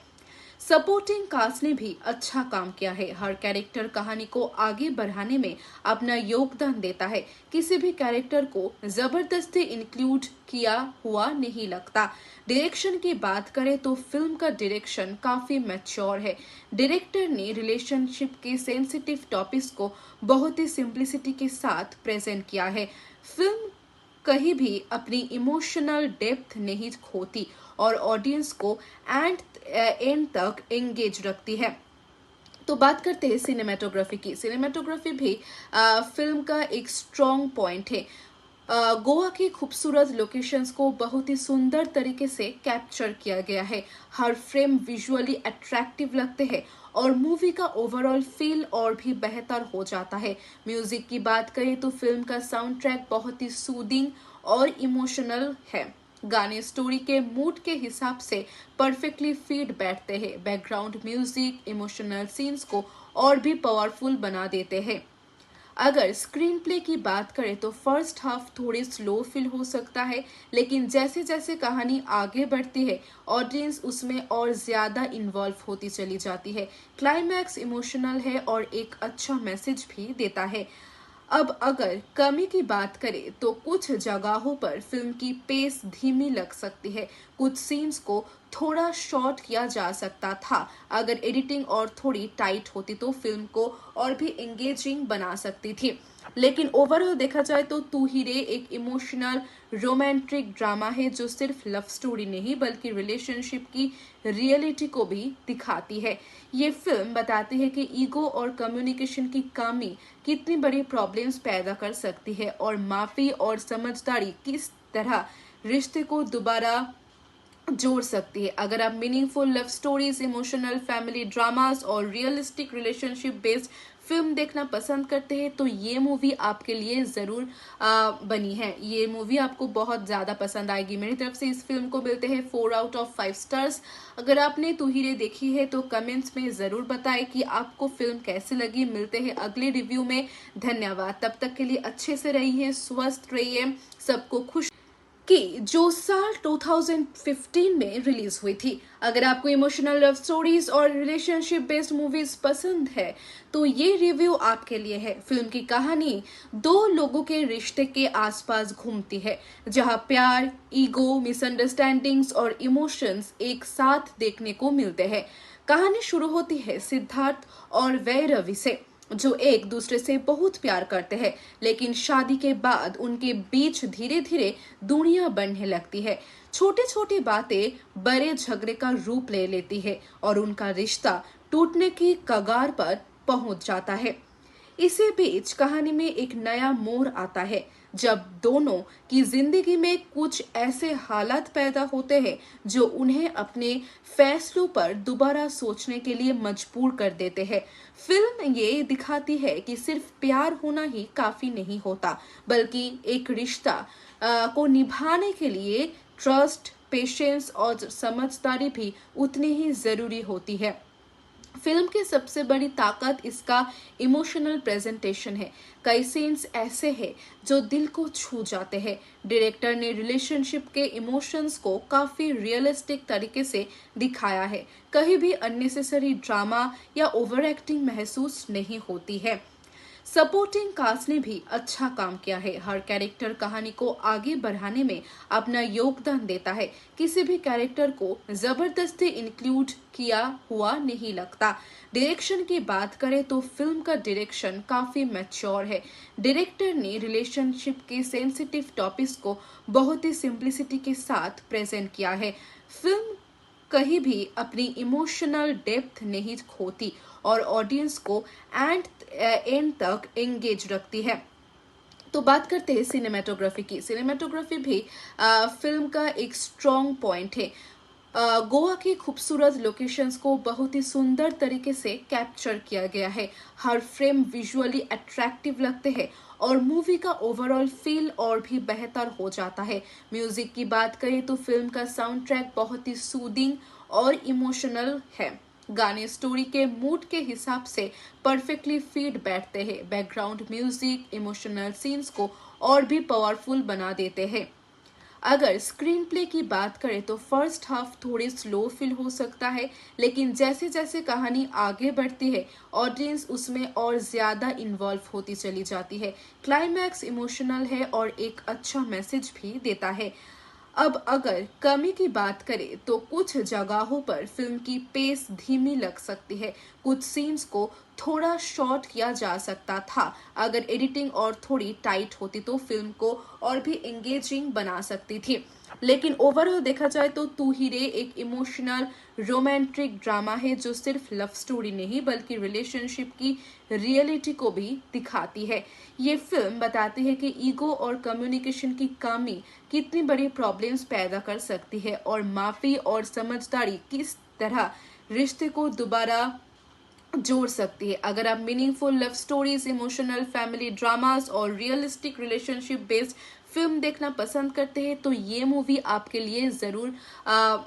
सपोर्टिंग कास्ट ने भी अच्छा काम किया है। हर कैरेक्टर कहानी को आगे बढ़ाने में अपना योगदान देता है। किसी भी कैरेक्टर को जबरदस्ती इंक्लूड किया हुआ नहीं लगता। डायरेक्शन की बात करें तो फिल्म का डायरेक्शन काफी मैच्योर है। डायरेक्टर ने रिलेशनशिप के सेंसिटिव टॉपिक्स को बहुत ही सिंप्लिसिटी के साथ प्रेजेंट किया है। फिल्म कहीं भी अपनी इमोशनल डेप्थ नहीं खोती और ऑडियंस को एंड तक एंगेज रखती है। तो बात करते हैं सिनेमेटोग्राफी की। सिनेमेटोग्राफी भी फिल्म का एक स्ट्रॉन्ग पॉइंट है। गोवा की खूबसूरत लोकेशंस को बहुत ही सुंदर तरीके से कैप्चर किया गया है। हर फ्रेम विजुअली अट्रैक्टिव लगते हैं और मूवी का ओवरऑल फील और भी बेहतर हो जाता है। म्यूजिक की बात करें तो फिल्म का साउंड ट्रैक बहुत ही सूदिंग और इमोशनल है। गाने स्टोरी के मूड के हिसाब से परफेक्टली फिट बैठते हैं। बैकग्राउंड म्यूजिक इमोशनल सीन्स को और भी पावरफुल बना देते हैं। अगर स्क्रीन प्ले की बात करें तो फर्स्ट हाफ थोड़ी स्लो फील हो सकता है, लेकिन जैसे जैसे कहानी आगे बढ़ती है ऑडियंस उसमें और ज्यादा इन्वॉल्व होती चली जाती है। क्लाइमैक्स इमोशनल है और एक अच्छा मैसेज भी देता है। अब अगर कमी की बात करें तो कुछ जगहों पर फिल्म की पेस धीमी लग सकती है। कुछ सीन्स को थोड़ा शॉर्ट किया जा सकता था। अगर एडिटिंग और थोड़ी टाइट होती तो फिल्म को और भी एंगेजिंग बना सकती थी। लेकिन ओवरऑल देखा जाए तो तू ही रे एक इमोशनल रोमांटिक ड्रामा है जो सिर्फ लव स्टोरी नहीं बल्कि रिलेशनशिप की रियलिटी को भी दिखाती है। ये फिल्म बताती है कि ईगो और कम्युनिकेशन की कमी कितनी बड़ी प्रॉब्लम्स पैदा कर सकती है और माफी और समझदारी किस तरह रिश्ते को दोबारा जोड़ सकती है। अगर आप meaningful love stories, emotional family dramas और रियलिस्टिक रिलेशनशिप बेस्ड फिल्म देखना पसंद करते हैं तो ये मूवी आपके लिए जरूर बनी है। ये मूवी आपको बहुत ज्यादा पसंद आएगी। मेरी तरफ से इस फिल्म को मिलते हैं 4 आउट ऑफ 5 स्टार्स। अगर आपने तू ही रे देखी है तो कमेंट्स में जरूर बताएं कि आपको फिल्म कैसी लगी। मिलते हैं अगले रिव्यू में। धन्यवाद। तब तक के लिए अच्छे से रहिए, स्वस्थ रहिए, सबको खुश कि जो साल 2015 में रिलीज हुई थी। अगर आपको इमोशनल लव स्टोरीज और रिलेशनशिप बेस्ड मूवीज पसंद है तो ये रिव्यू आपके लिए है। फिल्म की कहानी दो लोगों के रिश्ते के आसपास घूमती है, जहां प्यार, ईगो, मिसअंडरस्टैंडिंग्स और इमोशंस एक साथ देखने को मिलते हैं। कहानी शुरू होती है सिद्धार्थ और वैरवी से, जो एक दूसरे से बहुत प्यार करते हैं, लेकिन शादी के बाद उनके बीच धीरे धीरे दूरियां बढ़ने लगती है। छोटी छोटी बातें बड़े झगड़े का रूप ले लेती है और उनका रिश्ता टूटने की कगार पर पहुंच जाता है। इसी बीच कहानी में एक नया मोड़ आता है, जब दोनों की जिंदगी में कुछ ऐसे हालात पैदा होते हैं जो उन्हें अपने फैसलों पर दोबारा सोचने के लिए मजबूर कर देते हैं। फिल्म ये दिखाती है कि सिर्फ प्यार होना ही काफी नहीं होता, बल्कि एक रिश्ता को निभाने के लिए ट्रस्ट, पेशेंस और समझदारी भी उतनी ही जरूरी होती है। फिल्म की सबसे बड़ी ताकत इसका इमोशनल प्रेजेंटेशन है। कई सीन्स ऐसे हैं जो दिल को छू जाते हैं। डायरेक्टर ने रिलेशनशिप के इमोशंस को काफी रियलिस्टिक तरीके से दिखाया है। कहीं भी अननेसेसरी ड्रामा या ओवर एक्टिंग महसूस नहीं होती है। सपोर्टिंग कास्ट ने भी अच्छा काम किया है। हर कैरेक्टर कहानी को आगे बढ़ाने में अपना योगदान देता है। किसी भी कैरेक्टर को जबरदस्ती इंक्लूड किया हुआ नहीं लगता। डायरेक्शन की बात करें तो फिल्म का डायरेक्शन काफी मैच्योर है। डायरेक्टर ने रिलेशनशिप के सेंसिटिव टॉपिक्स को बहुत ही सिंप्लिसिटी के साथ प्रेजेंट किया है। फिल्म कहीं भी अपनी इमोशनल डेप्थ नहीं खोती और ऑडियंस को एंड तक एंगेज रखती है। तो बात करते हैं सिनेमेटोग्राफी की। सिनेमेटोग्राफी भी फिल्म का एक स्ट्रॉन्ग पॉइंट है। गोवा के खूबसूरत लोकेशंस को बहुत ही सुंदर तरीके से कैप्चर किया गया है। हर फ्रेम विजुअली अट्रैक्टिव लगते हैं और मूवी का ओवरऑल फील और भी बेहतर हो जाता है। म्यूजिक की बात करें तो फिल्म का साउंड ट्रैक बहुत ही सूदिंग और इमोशनल है। गाने स्टोरी के मूड के हिसाब से परफेक्टली फिट बैठते हैं। बैकग्राउंड म्यूजिक इमोशनल सीन्स को और भी पावरफुल बना देते हैं। अगर स्क्रीन प्ले की बात करें तो फर्स्ट हाफ थोड़ी स्लो फील हो सकता है, लेकिन जैसे जैसे कहानी आगे बढ़ती है ऑडियंस उसमें और ज्यादा इन्वॉल्व होती चली जाती है। क्लाइमैक्स इमोशनल है और एक अच्छा मैसेज भी देता है। अब अगर कमी की बात करें तो कुछ जगहों पर फिल्म की पेस धीमी लग सकती है। कुछ सीन्स को थोड़ा शॉर्ट किया जा सकता था। अगर एडिटिंग और थोड़ी टाइट होती तो फिल्म को और भी एंगेजिंग बना सकती थी। लेकिन ओवरऑल देखा जाए तो तू ही रे एक इमोशनल रोमांटिक ड्रामा है जो सिर्फ लव स्टोरी नहीं बल्कि रिलेशनशिप की रियलिटी को भी दिखाती है। ये फिल्म बताती है कि ईगो और कम्युनिकेशन की कमी कितनी बड़ी प्रॉब्लम्स पैदा कर सकती है और माफी और समझदारी किस तरह रिश्ते को दोबारा जोड़ सकती है। अगर आप meaningful love stories, emotional family dramas और रियलिस्टिक रिलेशनशिप बेस्ड फिल्म देखना पसंद करते हैं तो ये मूवी आपके लिए जरूर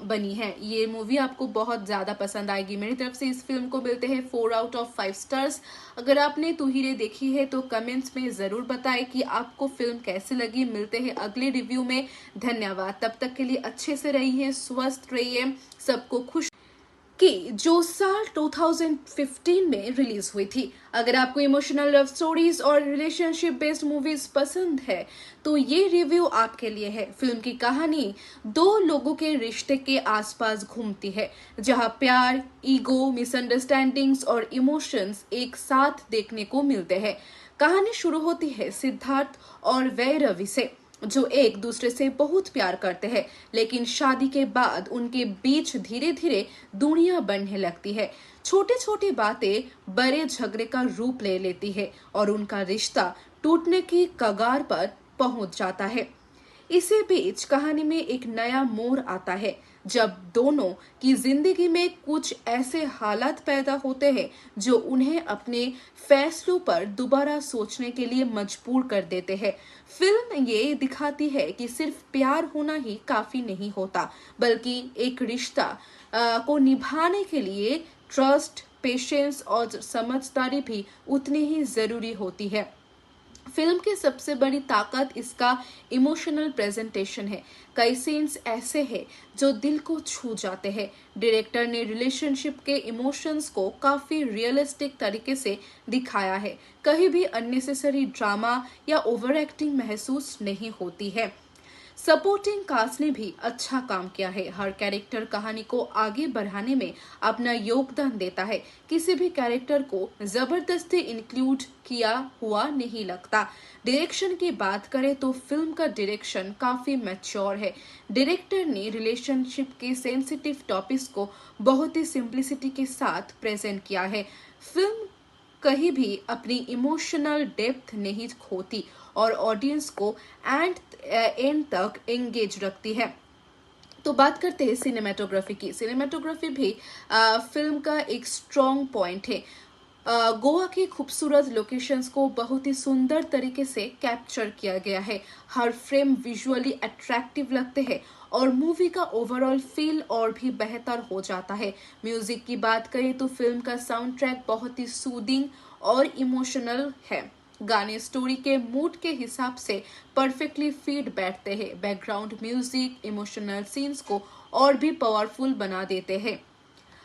बनी है। ये मूवी आपको बहुत ज्यादा पसंद आएगी। मेरी तरफ से इस फिल्म को मिलते हैं 4 आउट ऑफ 5 स्टार्स। अगर आपने तू ही रे देखी है तो कमेंट्स में जरूर बताएं कि आपको फिल्म कैसी लगी। मिलते हैं अगले रिव्यू में। धन्यवाद। तब तक के लिए अच्छे से रहिए, स्वस्थ रहिए, सबको खुश कि जो साल 2015 में रिलीज हुई थी। अगर आपको इमोशनल लव स्टोरीज और रिलेशनशिप बेस्ड मूवीज पसंद है तो ये रिव्यू आपके लिए है। फिल्म की कहानी दो लोगों के रिश्ते के आसपास घूमती है, जहां प्यार, ईगो, मिसअंडरस्टैंडिंग्स और इमोशंस एक साथ देखने को मिलते हैं। कहानी शुरू होती है सिद्धार्थ और वैरवी से, जो एक दूसरे से बहुत प्यार करते हैं, लेकिन शादी के बाद उनके बीच धीरे धीरे दूरियां बढ़ने लगती है। छोटी छोटी बातें बड़े झगड़े का रूप ले लेती है और उनका रिश्ता टूटने की कगार पर पहुंच जाता है। इसी बीच कहानी में एक नया मोड़ आता है जब दोनों की जिंदगी में कुछ ऐसे हालात पैदा होते हैं जो उन्हें अपने फैसलों पर दोबारा सोचने के लिए मजबूर कर देते हैं। फिल्म ये दिखाती है कि सिर्फ प्यार होना ही काफी नहीं होता, बल्कि एक रिश्ता को निभाने के लिए ट्रस्ट, पेशेंस और समझदारी भी उतनी ही जरूरी होती है। फिल्म की सबसे बड़ी ताकत इसका इमोशनल प्रेजेंटेशन है। कई सीन्स ऐसे हैं जो दिल को छू जाते हैं। डायरेक्टर ने रिलेशनशिप के इमोशंस को काफी रियलिस्टिक तरीके से दिखाया है। कहीं भी अननेसेसरी ड्रामा या ओवर एक्टिंग महसूस नहीं होती है। सपोर्टिंग कास्ट ने भी अच्छा काम किया है। हर कैरेक्टर कहानी को आगे बढ़ाने में अपना योगदान देता है। किसी भी कैरेक्टर को जबरदस्ती इंक्लूड किया हुआ नहीं लगता। डायरेक्शन की बात करें तो फिल्म का डायरेक्शन काफी मैच्योर है। डायरेक्टर ने रिलेशनशिप के सेंसिटिव टॉपिक्स को बहुत ही सिंप्लिसिटी के साथ प्रेजेंट किया है। फिल्म कहीं भी अपनी इमोशनल डेप्थ नहीं खोती और ऑडियंस को एंड तक एंगेज रखती है। तो बात करते हैं सिनेमेटोग्राफी की। सिनेमेटोग्राफी भी फिल्म का एक स्ट्रॉन्ग पॉइंट है। गोवा के खूबसूरत लोकेशंस को बहुत ही सुंदर तरीके से कैप्चर किया गया है। हर फ्रेम विजुअली अट्रैक्टिव लगते हैं और मूवी का ओवरऑल फील और भी बेहतर हो जाता है। म्यूजिक की बात करें तो फिल्म का साउंड ट्रैक बहुत ही सूदिंग और इमोशनल है। गाने स्टोरी के मूड के हिसाब से परफेक्टली फिट बैठते हैं। बैकग्राउंड म्यूजिक इमोशनल सीन्स को और भी पावरफुल बना देते हैं।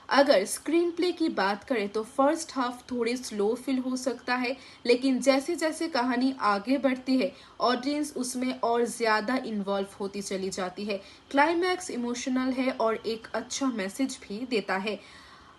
अगर स्क्रीन प्ले की बात करें तो फर्स्ट हाफ थोड़ी स्लो फील हो सकता है, लेकिन जैसे जैसे कहानी आगे बढ़ती है ऑडियंस उसमें और ज्यादा इन्वॉल्व होती चली जाती है। क्लाइमैक्स इमोशनल है और एक अच्छा मैसेज भी देता है।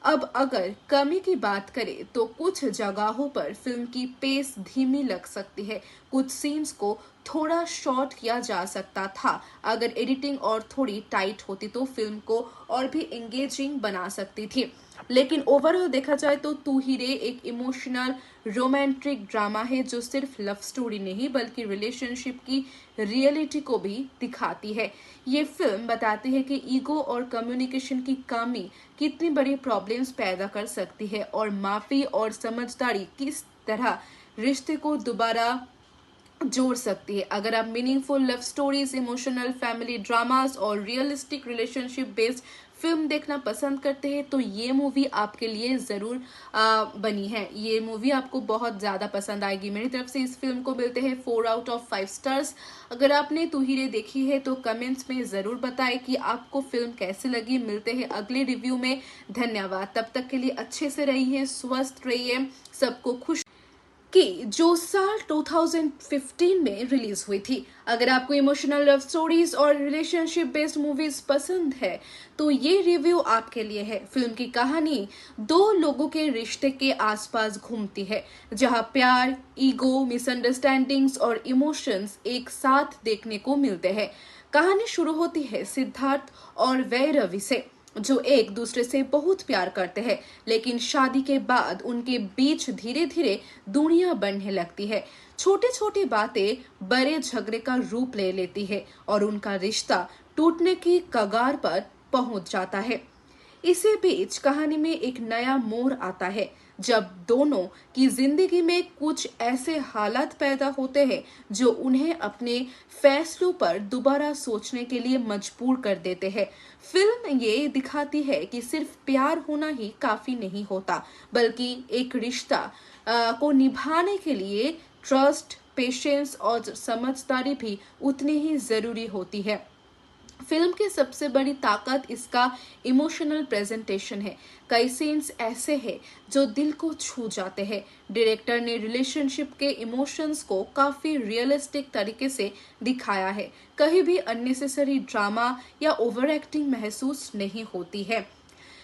अब अगर कमी की बात करें तो कुछ जगहों पर फिल्म की पेस धीमी लग सकती है। कुछ सीन्स को थोड़ा शॉर्ट किया जा सकता था। अगर एडिटिंग और थोड़ी टाइट होती तो फिल्म को और भी एंगेजिंग बना सकती थी। लेकिन ओवरऑल देखा जाए तो तू ही रे एक इमोशनल रोमांटिक ड्रामा है जो सिर्फ लव स्टोरी नहीं बल्कि रिलेशनशिप की रियलिटी को भी दिखाती है। ये फिल्म बताती है कि ईगो और कम्युनिकेशन की कमी कितनी बड़ी प्रॉब्लम्स पैदा कर सकती है और माफी और समझदारी किस तरह रिश्ते को दोबारा जोड़ सकती है। अगर आप meaningful love stories, emotional family dramas और रियलिस्टिक रिलेशनशिप बेस्ड फिल्म देखना पसंद करते हैं तो ये मूवी आपके लिए जरूर बनी है। ये मूवी आपको बहुत ज्यादा पसंद आएगी। मेरी तरफ से इस फिल्म को मिलते हैं 4 आउट ऑफ 5 स्टार्स। अगर आपने तू ही रे देखी है तो कमेंट्स में जरूर बताएं कि आपको फिल्म कैसी लगी। मिलते हैं अगले रिव्यू में। धन्यवाद। तब तक के लिए अच्छे से रहिए, स्वस्थ रहिए, सबको खुश कि जो साल 2015 में रिलीज हुई थी। अगर आपको इमोशनल लव स्टोरीज और रिलेशनशिप बेस्ड मूवीज पसंद है तो ये रिव्यू आपके लिए है। फिल्म की कहानी 2 लोगों के रिश्ते के आसपास घूमती है, जहां प्यार, ईगो, मिसअंडरस्टैंडिंग्स और इमोशंस एक साथ देखने को मिलते हैं। कहानी शुरू होती है सिद्धार्थ और वैरवी से, जो एक दूसरे से बहुत प्यार करते हैं, लेकिन शादी के बाद उनके बीच धीरे धीरे दूरियां बढ़ने लगती है। छोटी छोटी बातें बड़े झगड़े का रूप ले लेती है और उनका रिश्ता टूटने की कगार पर पहुंच जाता है। इसी बीच कहानी में एक नया मोड़ आता है जब दोनों की जिंदगी में कुछ ऐसे हालात पैदा होते हैं जो उन्हें अपने फैसलों पर दोबारा सोचने के लिए मजबूर कर देते हैं। फिल्म ये दिखाती है कि सिर्फ प्यार होना ही काफी नहीं होता, बल्कि एक रिश्ता को निभाने के लिए ट्रस्ट, पेशेंस और समझदारी भी उतनी ही जरूरी होती है। फिल्म की सबसे बड़ी ताकत इसका इमोशनल प्रेजेंटेशन है। कई सीन्स ऐसे हैं जो दिल को छू जाते हैं। डायरेक्टर ने रिलेशनशिप के इमोशंस को काफी रियलिस्टिक तरीके से दिखाया है। कहीं भी अननेसेसरी ड्रामा या ओवर एक्टिंग महसूस नहीं होती है।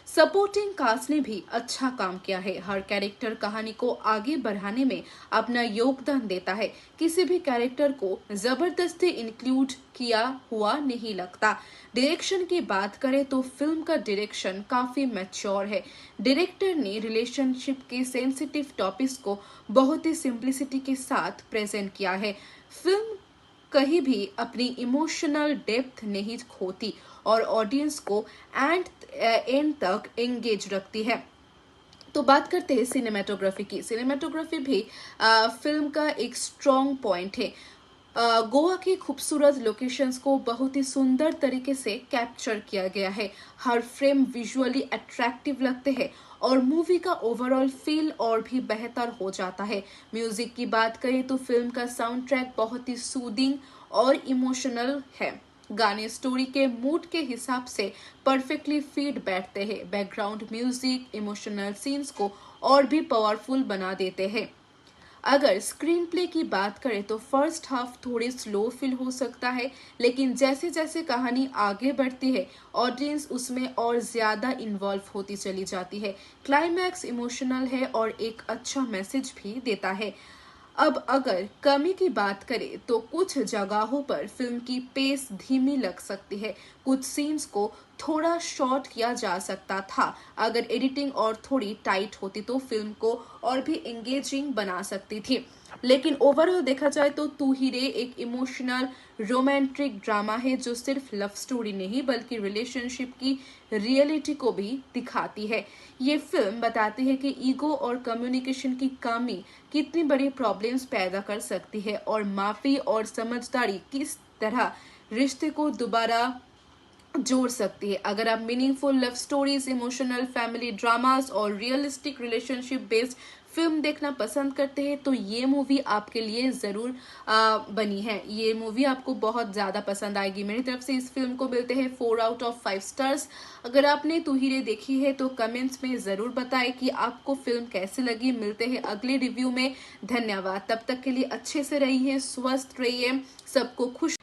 सपोर्टिंग कास्ट ने भी अच्छा काम किया है। हर कैरेक्टर कहानी को आगे बढ़ाने में अपना योगदान देता है। किसी भी कैरेक्टर को जबरदस्ती इंक्लूड किया हुआ नहीं लगता। डायरेक्शन की बात करें तो फिल्म का डायरेक्शन काफी मैच्योर है। डायरेक्टर ने रिलेशनशिप के सेंसिटिव टॉपिक्स को बहुत ही सिंप्लिसिटी के साथ प्रेजेंट किया है। फिल्म कहीं भी अपनी इमोशनल डेप्थ नहीं खोती और ऑडियंस को एंड तक एंगेज रखती है। तो बात करते हैं सिनेमेटोग्राफी की। सिनेमेटोग्राफी भी फिल्म का एक स्ट्रॉन्ग पॉइंट है। गोवा के खूबसूरत लोकेशंस को बहुत ही सुंदर तरीके से कैप्चर किया गया है। हर फ्रेम विजुअली अट्रैक्टिव लगते हैं और मूवी का ओवरऑल फील और भी बेहतर हो जाता है। म्यूजिक की बात करें तो फिल्म का साउंड ट्रैक बहुत ही सूदिंग और इमोशनल है। गाने स्टोरी के मूड के हिसाब से परफेक्टली फिट बैठते हैं। बैकग्राउंड म्यूजिक इमोशनल सीन्स को और भी पावरफुल बना देते हैं। अगर स्क्रीन प्ले की बात करें तो फर्स्ट हाफ थोड़ी स्लो फील हो सकता है, लेकिन जैसे जैसे कहानी आगे बढ़ती है ऑडियंस उसमें और ज्यादा इन्वॉल्व होती चली जाती है। क्लाइमैक्स इमोशनल है और एक अच्छा मैसेज भी देता है। अब अगर कमी की बात करें तो कुछ जगहों पर फिल्म की पेस धीमी लग सकती है। कुछ सीन्स को थोड़ा शॉर्ट किया जा सकता था। अगर एडिटिंग और थोड़ी टाइट होती तो फिल्म को और भी एंगेजिंग बना सकती थी। लेकिन ओवरऑल देखा जाए तो तू ही रे एक इमोशनल रोमांटिक ड्रामा है जो सिर्फ लव स्टोरी नहीं बल्कि रिलेशनशिप की रियलिटी को भी दिखाती है। ये फिल्म बताती है कि ईगो और कम्युनिकेशन की कमी कितनी बड़ी प्रॉब्लम्स पैदा कर सकती है और माफी और समझदारी किस तरह रिश्ते को दोबारा जोड़ सकती है। अगर आप meaningful love stories, emotional family dramas और रियलिस्टिक रिलेशनशिप बेस्ड फिल्म देखना पसंद करते हैं तो ये मूवी आपके लिए जरूर बनी है। ये मूवी आपको बहुत ज्यादा पसंद आएगी। मेरी तरफ से इस फिल्म को मिलते हैं 4 आउट ऑफ 5 स्टार्स। अगर आपने तू ही रे देखी है तो कमेंट्स में जरूर बताएं कि आपको फिल्म कैसी लगी। मिलते हैं अगले रिव्यू में। धन्यवाद। तब तक के लिए अच्छे से रहिए, स्वस्थ रहिए, सबको खुश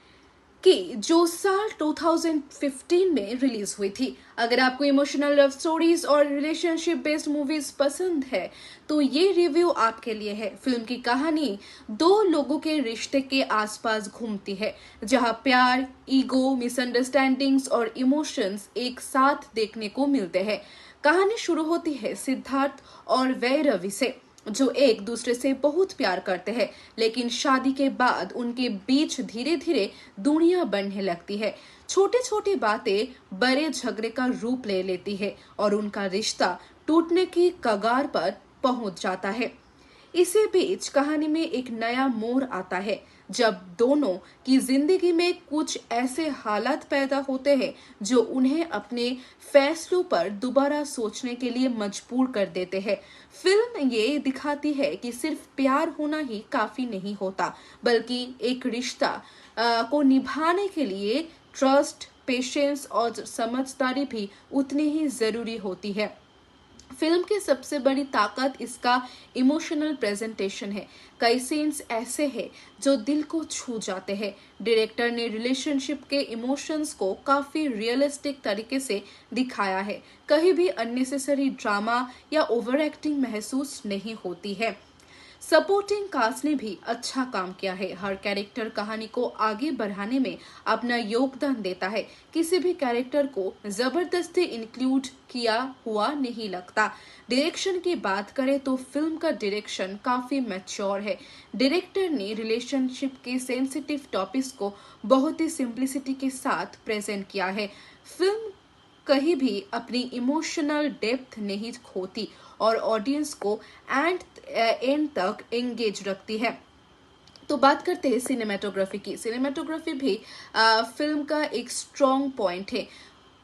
कि जो साल 2015 में रिलीज हुई थी। अगर आपको इमोशनल लव स्टोरीज और रिलेशनशिप बेस्ड मूवीज पसंद है तो ये रिव्यू आपके लिए है। फिल्म की कहानी दो लोगों के रिश्ते के आसपास घूमती है जहां प्यार, ईगो, मिसअंडरस्टैंडिंग्स और इमोशंस एक साथ देखने को मिलते हैं। कहानी शुरू होती है सिद्धार्थ और वैरवी से जो एक दूसरे से बहुत प्यार करते हैं, लेकिन शादी के बाद उनके बीच धीरे धीरे दूरियां बढ़ने लगती है। छोटी छोटी बातें बड़े झगड़े का रूप ले लेती है और उनका रिश्ता टूटने की कगार पर पहुंच जाता है। इसी बीच कहानी में एक नया मोड़ आता है जब दोनों की जिंदगी में कुछ ऐसे हालात पैदा होते हैं जो उन्हें अपने फैसलों पर दोबारा सोचने के लिए मजबूर कर देते हैं। फिल्म ये दिखाती है कि सिर्फ प्यार होना ही काफी नहीं होता, बल्कि एक रिश्ता को निभाने के लिए ट्रस्ट, पेशेंस और समझदारी भी उतनी ही जरूरी होती है। फिल्म की सबसे बड़ी ताकत इसका इमोशनल प्रेजेंटेशन है। कई सीन्स ऐसे हैं जो दिल को छू जाते हैं। डायरेक्टर ने रिलेशनशिप के इमोशंस को काफी रियलिस्टिक तरीके से दिखाया है। कहीं भी अननेसेसरी ड्रामा या ओवर एक्टिंग महसूस नहीं होती है। सपोर्टिंग कास्ट ने भी अच्छा काम किया है। हर कैरेक्टर कहानी को आगे बढ़ाने में अपना योगदान देता है। किसी भी कैरेक्टर को जबरदस्ती इंक्लूड किया हुआ नहीं लगता। डायरेक्शन की बात करें तो फिल्म का डायरेक्शन काफी मैच्योर है। डायरेक्टर ने रिलेशनशिप के सेंसिटिव टॉपिक्स को बहुत ही सिंप्लिसिटी के साथ प्रेजेंट किया है। फिल्म कहीं भी अपनी इमोशनल डेप्थ नहीं खोती और ऑडियंस को एंड तक एंगेज रखती है। तो बात करते हैं सिनेमेटोग्राफी की। सिनेमेटोग्राफी भी फिल्म का एक स्ट्रॉन्ग पॉइंट है।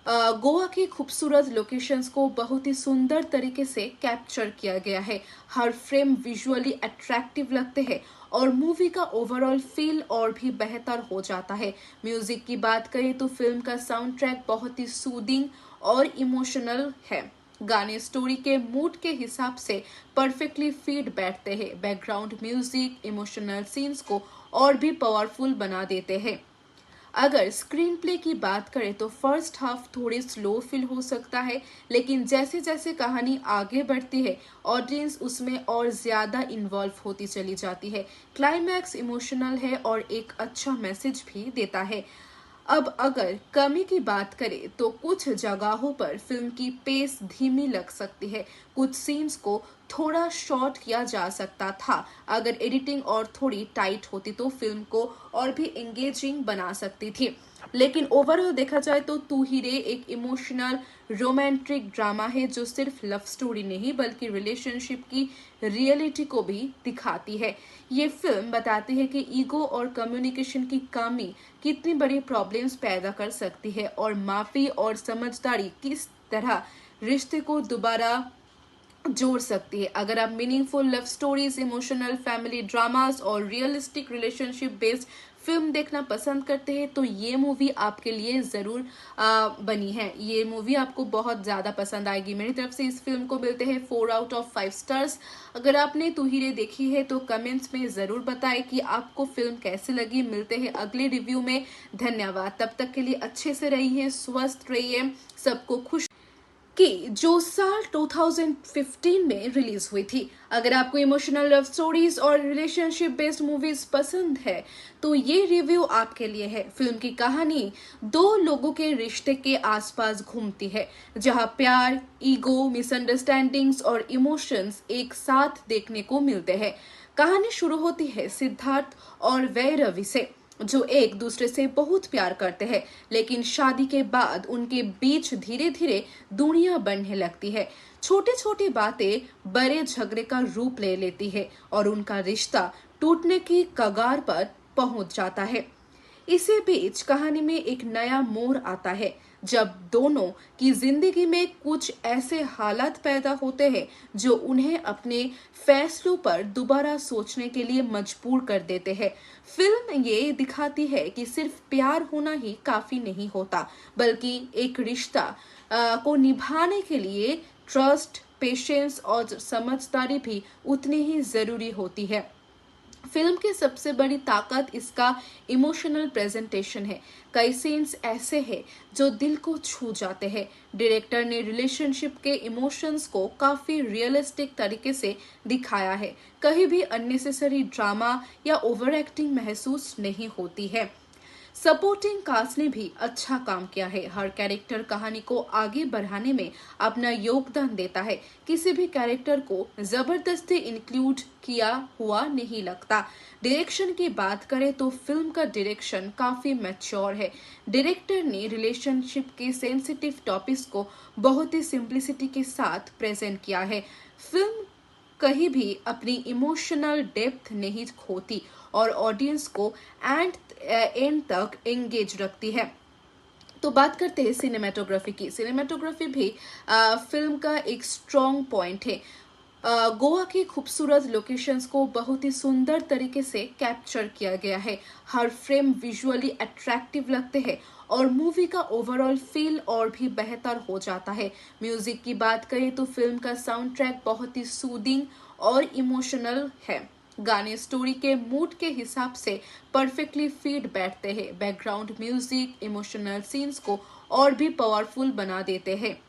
गोवा के खूबसूरत लोकेशंस को बहुत ही सुंदर तरीके से कैप्चर किया गया है। हर फ्रेम विजुअली अट्रैक्टिव लगते हैं और मूवी का ओवरऑल फील और भी बेहतर हो जाता है। म्यूजिक की बात करें तो फिल्म का साउंड ट्रैक बहुत ही सूदिंग और इमोशनल है। गाने स्टोरी के मूड के हिसाब से परफेक्टली फिट बैठते हैं। बैकग्राउंड म्यूजिक इमोशनल सीन्स को और भी पावरफुल बना देते हैं। अगर स्क्रीन प्ले की बात करें तो फर्स्ट हाफ थोड़ी स्लो फील हो सकता है, लेकिन जैसे जैसे कहानी आगे बढ़ती है ऑडियंस उसमें और ज्यादा इन्वॉल्व होती चली जाती है। क्लाइमैक्स इमोशनल है और एक अच्छा मैसेज भी देता है। अब अगर कमी की बात करें तो कुछ जगहों पर फिल्म की पेस धीमी लग सकती है। कुछ सीन्स को थोड़ा शॉर्ट किया जा सकता था। अगर एडिटिंग और थोड़ी टाइट होती तो फिल्म को और भी एंगेजिंग बना सकती थी। लेकिन ओवरऑल देखा जाए तो तू ही रे एक इमोशनल रोमांटिक ड्रामा है जो सिर्फ लव स्टोरी नहीं बल्कि रिलेशनशिप की रियलिटी को भी दिखाती है। ये फिल्म बताती है कि ईगो और कम्युनिकेशन की कमी कितनी बड़ी प्रॉब्लम्स पैदा कर सकती है और माफी और समझदारी किस तरह रिश्ते को दोबारा जोड़ सकती है। अगर आप meaningful love stories, emotional family dramas और रियलिस्टिक रिलेशनशिप बेस्ड फिल्म देखना पसंद करते हैं तो ये मूवी आपके लिए जरूर बनी है। ये मूवी आपको बहुत ज्यादा पसंद आएगी। मेरी तरफ से इस फिल्म को मिलते हैं 4 आउट ऑफ 5 स्टार्स। अगर आपने तू ही रे देखी है तो कमेंट्स में जरूर बताएं कि आपको फिल्म कैसी लगी। मिलते हैं अगले रिव्यू में। धन्यवाद। तब तक के लिए अच्छे से रहिए, स्वस्थ रहिए, सबको खुश कि जो साल 2015 में रिलीज हुई थी। अगर आपको इमोशनल लव स्टोरीज और रिलेशनशिप बेस्ड मूवीज पसंद है तो ये रिव्यू आपके लिए है। फिल्म की कहानी दो लोगों के रिश्ते के आसपास घूमती है जहां प्यार, ईगो, मिसअंडरस्टैंडिंग्स और इमोशंस एक साथ देखने को मिलते हैं। कहानी शुरू होती है सिद्धार्थ और वैरवी से, जो एक दूसरे से बहुत प्यार करते हैं, लेकिन शादी के बाद उनके बीच धीरे धीरे दूरियां बढ़ने लगती है। छोटी छोटी बातें बड़े झगड़े का रूप ले लेती है और उनका रिश्ता टूटने की कगार पर पहुंच जाता है। इसी बीच कहानी में एक नया मोड़ आता है जब दोनों की जिंदगी में कुछ ऐसे हालात पैदा होते हैं जो उन्हें अपने फैसलों पर दोबारा सोचने के लिए मजबूर कर देते हैं। फिल्म ये दिखाती है कि सिर्फ प्यार होना ही काफी नहीं होता, बल्कि एक रिश्ता को निभाने के लिए ट्रस्ट, पेशेंस और समझदारी भी उतनी ही जरूरी होती है। फिल्म की सबसे बड़ी ताकत इसका इमोशनल प्रेजेंटेशन है। कई सीन्स ऐसे हैं जो दिल को छू जाते हैं। डायरेक्टर ने रिलेशनशिप के इमोशंस को काफी रियलिस्टिक तरीके से दिखाया है। कहीं भी अननेसेसरी ड्रामा या ओवर एक्टिंग महसूस नहीं होती है। सपोर्टिंग कास्ट ने भी अच्छा काम किया है। हर कैरेक्टर कहानी को आगे बढ़ाने में अपना योगदान देता है। किसी भी कैरेक्टर को जबरदस्ती इंक्लूड किया हुआ नहीं लगता। डायरेक्शन की बात करें तो फिल्म का डायरेक्शन काफी मैच्योर है। डायरेक्टर ने रिलेशनशिप के सेंसिटिव टॉपिक्स को बहुत ही सिंप्लिसिटी के साथ प्रेजेंट किया है। फिल्म कहीं भी अपनी इमोशनल डेप्थ नहीं खोती और ऑडियंस को एंड तक एंगेज रखती है। तो बात करते हैं सिनेमेटोग्राफी की। सिनेमेटोग्राफी भी फिल्म का एक स्ट्रॉन्ग पॉइंट है। गोवा के खूबसूरत लोकेशंस को बहुत ही सुंदर तरीके से कैप्चर किया गया है। हर फ्रेम विजुअली अट्रैक्टिव लगते हैं और मूवी का ओवरऑल फील और भी बेहतर हो जाता है। म्यूजिक की बात करें तो फिल्म का साउंड ट्रैक बहुत ही सूदिंग और इमोशनल है। गाने स्टोरी के मूड के हिसाब से परफेक्टली फिट बैठते हैं। बैकग्राउंड म्यूजिक इमोशनल सीन्स को और भी पावरफुल बना देते हैं।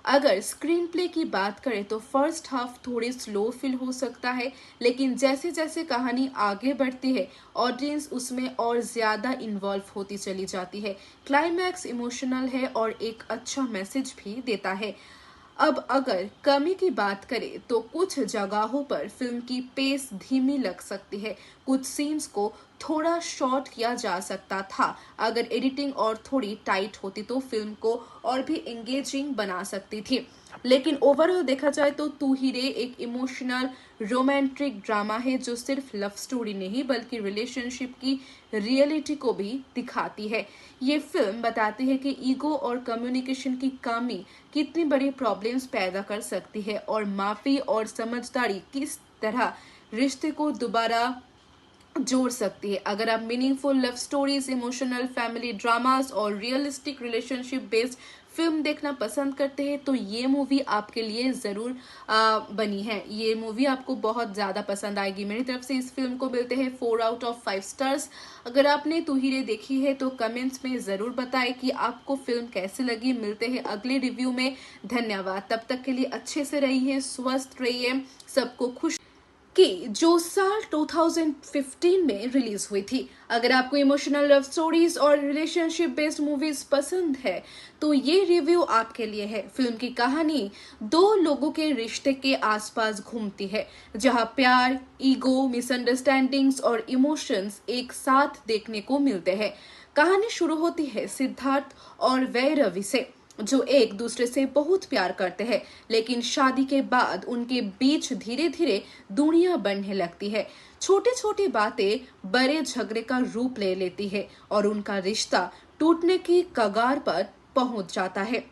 अगर स्क्रीन प्ले की बात करें तो फर्स्ट हाफ थोड़ी स्लो फील हो सकता है, लेकिन जैसे जैसे कहानी आगे बढ़ती है ऑडियंस उसमें और ज्यादा इन्वॉल्व होती चली जाती है। क्लाइमैक्स इमोशनल है और एक अच्छा मैसेज भी देता है। अब अगर कमी की बात करें तो कुछ जगहों पर फिल्म की पेस धीमी लग सकती है। कुछ सीन्स को थोड़ा शॉर्ट किया जा सकता था। अगर एडिटिंग और थोड़ी टाइट होती तो फिल्म को और भी एंगेजिंग बना सकती थी। लेकिन ओवरऑल देखा जाए तो तू ही रे एक इमोशनल रोमांटिक ड्रामा है जो सिर्फ लव स्टोरी नहीं बल्कि रिलेशनशिप की रियलिटी को भी दिखाती है। ये फिल्म बताती है कि ईगो और कम्युनिकेशन की कमी कितनी बड़ी प्रॉब्लम्स पैदा कर सकती है और माफी और समझदारी किस तरह रिश्ते को दोबारा जोड़ सकती है। अगर आप meaningful love stories, emotional family dramas और रियलिस्टिक रिलेशनशिप बेस्ड फिल्म देखना पसंद करते हैं तो ये मूवी आपके लिए जरूर बनी है। ये मूवी आपको बहुत ज्यादा पसंद आएगी। मेरी तरफ से इस फिल्म को मिलते हैं 4 आउट ऑफ 5 स्टार्स। अगर आपने तू ही रे देखी है तो कमेंट्स में जरूर बताएं कि आपको फिल्म कैसी लगी। मिलते हैं अगले रिव्यू में। धन्यवाद। तब तक के लिए अच्छे से रहिए, स्वस्थ रहिए, सबको खुश कि जो साल 2015 में रिलीज हुई थी। अगर आपको इमोशनल लव स्टोरीज और रिलेशनशिप बेस्ड मूवीज पसंद है तो ये रिव्यू आपके लिए है। फिल्म की कहानी 2 लोगों के रिश्ते के आसपास घूमती है, जहां प्यार, ईगो, मिसअंडरस्टैंडिंग्स और इमोशंस एक साथ देखने को मिलते हैं। कहानी शुरू होती है सिद्धार्थ और वैरवी से, जो एक दूसरे से बहुत प्यार करते हैं, लेकिन शादी के बाद उनके बीच धीरे धीरे दूरियां बढ़ने लगती है। छोटी छोटी बातें बड़े झगड़े का रूप ले लेती है और उनका रिश्ता टूटने की कगार पर पहुंच जाता है।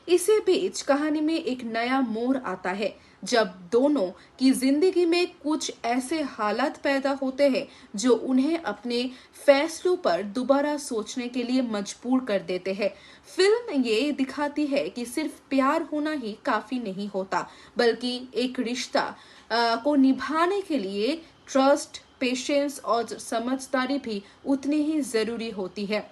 इसी बीच कहानी में एक नया मोड़ आता है जब दोनों की जिंदगी में कुछ ऐसे हालात पैदा होते हैं जो उन्हें अपने फैसलों पर दोबारा सोचने के लिए मजबूर कर देते हैं। फिल्म ये दिखाती है कि सिर्फ प्यार होना ही काफी नहीं होता, बल्कि एक रिश्ता को निभाने के लिए ट्रस्ट, पेशेंस और समझदारी भी उतनी ही जरूरी होती है।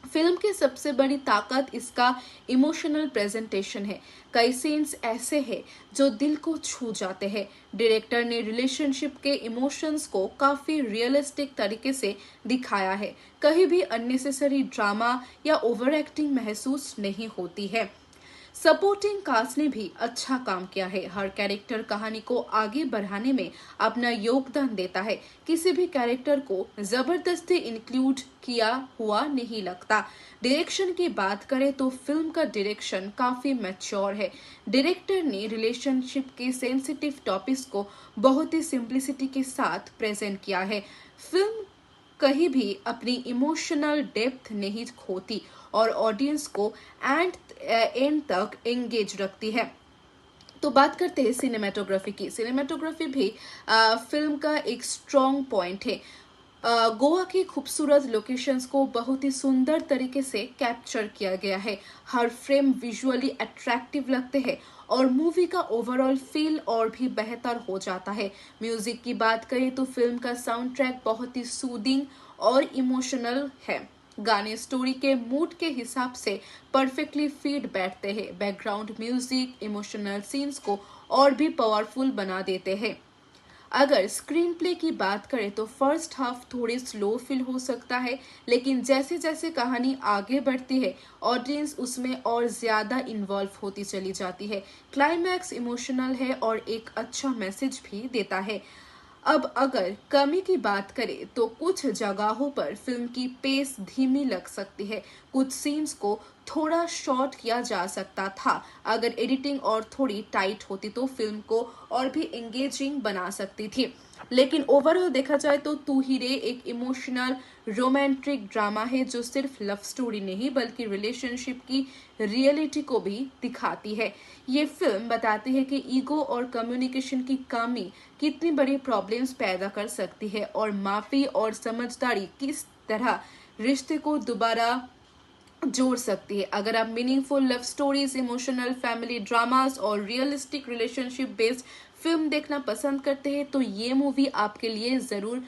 फिल्म की सबसे बड़ी ताकत इसका इमोशनल प्रेजेंटेशन है। कई सीन्स ऐसे हैं जो दिल को छू जाते हैं। डायरेक्टर ने रिलेशनशिप के इमोशंस को काफी रियलिस्टिक तरीके से दिखाया है। कहीं भी अननेसेसरी ड्रामा या ओवर एक्टिंग महसूस नहीं होती है। सपोर्टिंग कास्ट ने भी अच्छा काम किया है। हर कैरेक्टर कहानी को आगे बढ़ाने में अपना योगदान देता है। किसी भी कैरेक्टर को जबरदस्ती इंक्लूड किया हुआ नहीं लगता। डायरेक्शन की बात करें तो फिल्म का डायरेक्शन काफी मैच्योर है। डायरेक्टर ने रिलेशनशिप के सेंसिटिव टॉपिक्स को बहुत ही सिंप्लिसिटी के साथ प्रेजेंट किया है। फिल्म कहीं भी अपनी इमोशनल डेप्थ नहीं खोती और ऑडियंस को एंड तक एंगेज रखती है। तो बात करते हैं सिनेमेटोग्राफी की। सिनेमेटोग्राफी भी फिल्म का एक स्ट्रॉन्ग पॉइंट है। गोवा की खूबसूरत लोकेशंस को बहुत ही सुंदर तरीके से कैप्चर किया गया है। हर फ्रेम विजुअली अट्रैक्टिव लगते हैं और मूवी का ओवरऑल फील और भी बेहतर हो जाता है। म्यूजिक की बात करें तो फिल्म का साउंड ट्रैक बहुत ही सूदिंग और इमोशनल है। गाने स्टोरी के मूड के हिसाब से परफेक्टली फिट बैठते हैं। बैकग्राउंड म्यूजिक इमोशनल सीन्स को और भी पावरफुल बना देते हैं। अगर स्क्रीन प्ले की बात करें तो फर्स्ट हाफ थोड़ी स्लो फील हो सकता है, लेकिन जैसे जैसे कहानी आगे बढ़ती है ऑडियंस उसमें और ज्यादा इन्वॉल्व होती चली जाती है। क्लाइमैक्स इमोशनल है और एक अच्छा मैसेज भी देता है। अब अगर कमी की बात करें तो कुछ जगहों पर फिल्म की पेस धीमी लग सकती है। कुछ सीन्स को थोड़ा शॉर्ट किया जा सकता था। अगर एडिटिंग और थोड़ी टाइट होती तो फिल्म को और भी एंगेजिंग बना सकती थी। लेकिन ओवरऑल देखा जाए तो तू ही रे एक इमोशनल रोमांटिक ड्रामा है जो सिर्फ लव स्टोरी नहीं बल्कि रिलेशनशिप की रियलिटी को भी दिखाती है। ये फिल्म बताती है कि ईगो और कम्युनिकेशन की कमी कितनी बड़ी प्रॉब्लम्स पैदा कर सकती है और माफी और समझदारी किस तरह रिश्ते को दोबारा जोड़ सकती है। अगर आप meaningful love stories, emotional family dramas और रियलिस्टिक रिलेशनशिप बेस्ड फिल्म देखना पसंद करते हैं तो ये मूवी आपके लिए जरूर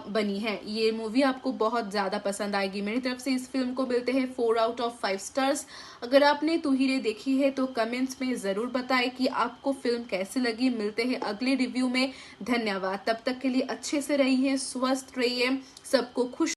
बनी है। ये मूवी आपको बहुत ज्यादा पसंद आएगी। मेरी तरफ से इस फिल्म को मिलते हैं 4 आउट ऑफ 5 स्टार्स। अगर आपने तू ही रे देखी है तो कमेंट्स में जरूर बताएं कि आपको फिल्म कैसी लगी। मिलते हैं अगले रिव्यू में। धन्यवाद। तब तक के लिए अच्छे से रहिए, स्वस्थ रहिए, सबको खुश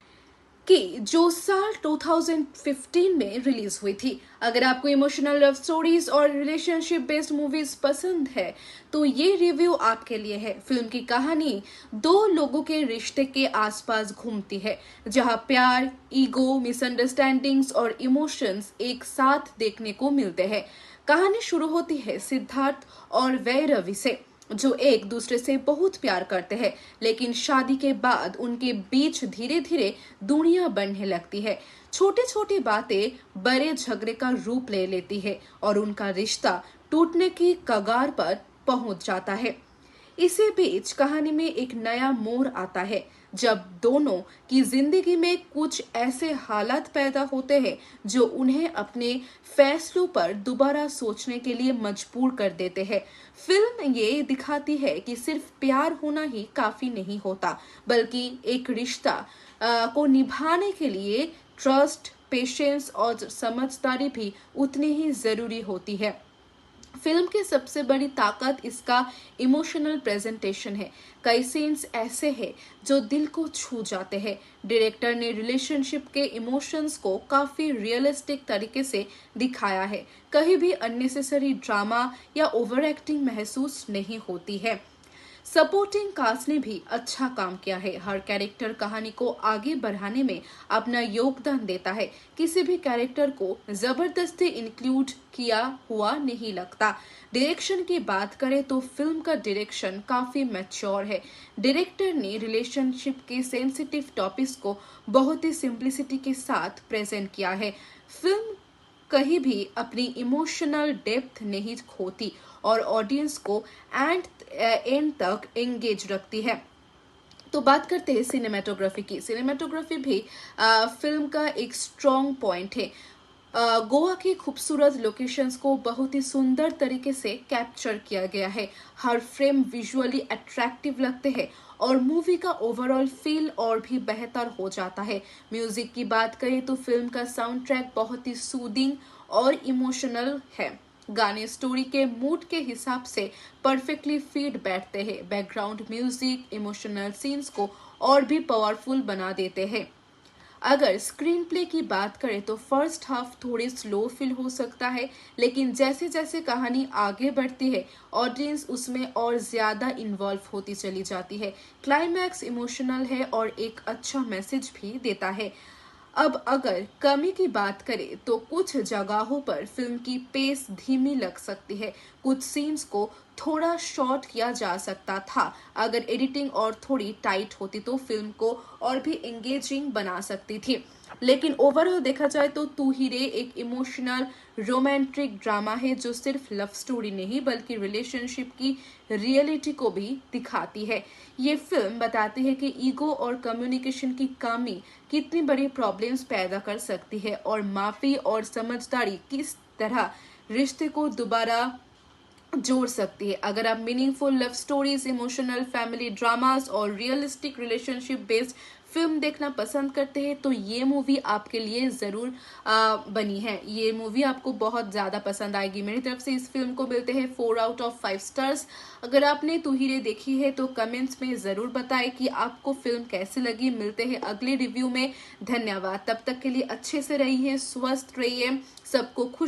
कि जो साल 2015 में रिलीज हुई थी। अगर आपको इमोशनल लव स्टोरीज और रिलेशनशिप बेस्ड मूवीज पसंद है तो ये रिव्यू आपके लिए है। फिल्म की कहानी दो लोगों के रिश्ते के आसपास घूमती है, जहां प्यार, ईगो, मिसअंडरस्टैंडिंग्स और इमोशंस एक साथ देखने को मिलते हैं। कहानी शुरू होती है सिद्धार्थ और वैरवी से, जो एक दूसरे से बहुत प्यार करते हैं, लेकिन शादी के बाद उनके बीच धीरे धीरे दूरियां बढ़ने लगती है। छोटी छोटी बातें बड़े झगड़े का रूप ले लेती है और उनका रिश्ता टूटने की कगार पर पहुंच जाता है। इसी बीच कहानी में एक नया मोड़ आता है जब दोनों की जिंदगी में कुछ ऐसे हालात पैदा होते हैं जो उन्हें अपने फैसलों पर दोबारा सोचने के लिए मजबूर कर देते हैं। फिल्म ये दिखाती है कि सिर्फ प्यार होना ही काफी नहीं होता, बल्कि एक रिश्ता को निभाने के लिए ट्रस्ट, पेशेंस और समझदारी भी उतनी ही जरूरी होती है। फिल्म की सबसे बड़ी ताकत इसका इमोशनल प्रेजेंटेशन है। कई सीन्स ऐसे हैं जो दिल को छू जाते हैं। डायरेक्टर ने रिलेशनशिप के इमोशंस को काफी रियलिस्टिक तरीके से दिखाया है। कहीं भी अननेसेसरी ड्रामा या ओवर एक्टिंग महसूस नहीं होती है। सपोर्टिंग कास्ट ने भी अच्छा काम किया है। हर कैरेक्टर कहानी को आगे बढ़ाने में अपना योगदान देता है। किसी भी कैरेक्टर को जबरदस्ती इंक्लूड किया हुआ नहीं लगता। डायरेक्शन की बात करें तो फिल्म का डायरेक्शन काफी मैच्योर है। डायरेक्टर ने रिलेशनशिप के सेंसिटिव टॉपिक्स को बहुत ही सिंप्लिसिटी के साथ प्रेजेंट किया है। फिल्म कहीं भी अपनी इमोशनल डेप्थ नहीं खोती और ऑडियंस को एंड तक एंगेज रखती है। तो बात करते हैं सिनेमेटोग्राफी की। सिनेमेटोग्राफी भी फिल्म का एक स्ट्रॉन्ग पॉइंट है। गोवा की खूबसूरत लोकेशंस को बहुत ही सुंदर तरीके से कैप्चर किया गया है। हर फ्रेम विजुअली अट्रैक्टिव लगते हैं और मूवी का ओवरऑल फील और भी बेहतर हो जाता है। म्यूजिक की बात करें तो फिल्म का साउंड ट्रैक बहुत ही सूदिंग और इमोशनल है। गाने स्टोरी के मूड के हिसाब से परफेक्टली फिट बैठते हैं। बैकग्राउंड म्यूजिक इमोशनल सीन्स को और भी पावरफुल बना देते हैं। अगर स्क्रीन प्ले की बात करें तो फर्स्ट हाफ थोड़ी स्लो फील हो सकता है, लेकिन जैसे जैसे कहानी आगे बढ़ती है ऑडियंस उसमें और ज्यादा इन्वॉल्व होती चली जाती है। क्लाइमैक्स इमोशनल है और एक अच्छा मैसेज भी देता है। अब अगर कमी की बात करें तो कुछ जगहों पर फिल्म की पेस धीमी लग सकती है। कुछ सीन्स को थोड़ा शॉर्ट किया जा सकता था। अगर एडिटिंग और थोड़ी टाइट होती तो फिल्म को और भी एंगेजिंग बना सकती थी। लेकिन ओवरऑल देखा जाए तो तू ही रे एक इमोशनल रोमांटिक ड्रामा है जो सिर्फ लव स्टोरी नहीं बल्कि रिलेशनशिप की रियलिटी को भी दिखाती है। ये फिल्म बताती है कि ईगो और कम्युनिकेशन की कमी कितनी बड़ी प्रॉब्लम्स पैदा कर सकती है और माफी और समझदारी किस तरह रिश्ते को दोबारा जोड़ सकती है। अगर आप meaningful love stories, emotional family dramas और रियलिस्टिक रिलेशनशिप बेस्ड फिल्म देखना पसंद करते हैं तो ये मूवी आपके लिए जरूर बनी है। ये मूवी आपको बहुत ज्यादा पसंद आएगी। मेरी तरफ से इस फिल्म को मिलते हैं 4 आउट ऑफ 5 स्टार्स। अगर आपने तू ही रे देखी है तो कमेंट्स में जरूर बताएं कि आपको फिल्म कैसी लगी। मिलते हैं अगले रिव्यू में। धन्यवाद। तब तक के लिए अच्छे से रहिए, स्वस्थ रहिए, सबको खुश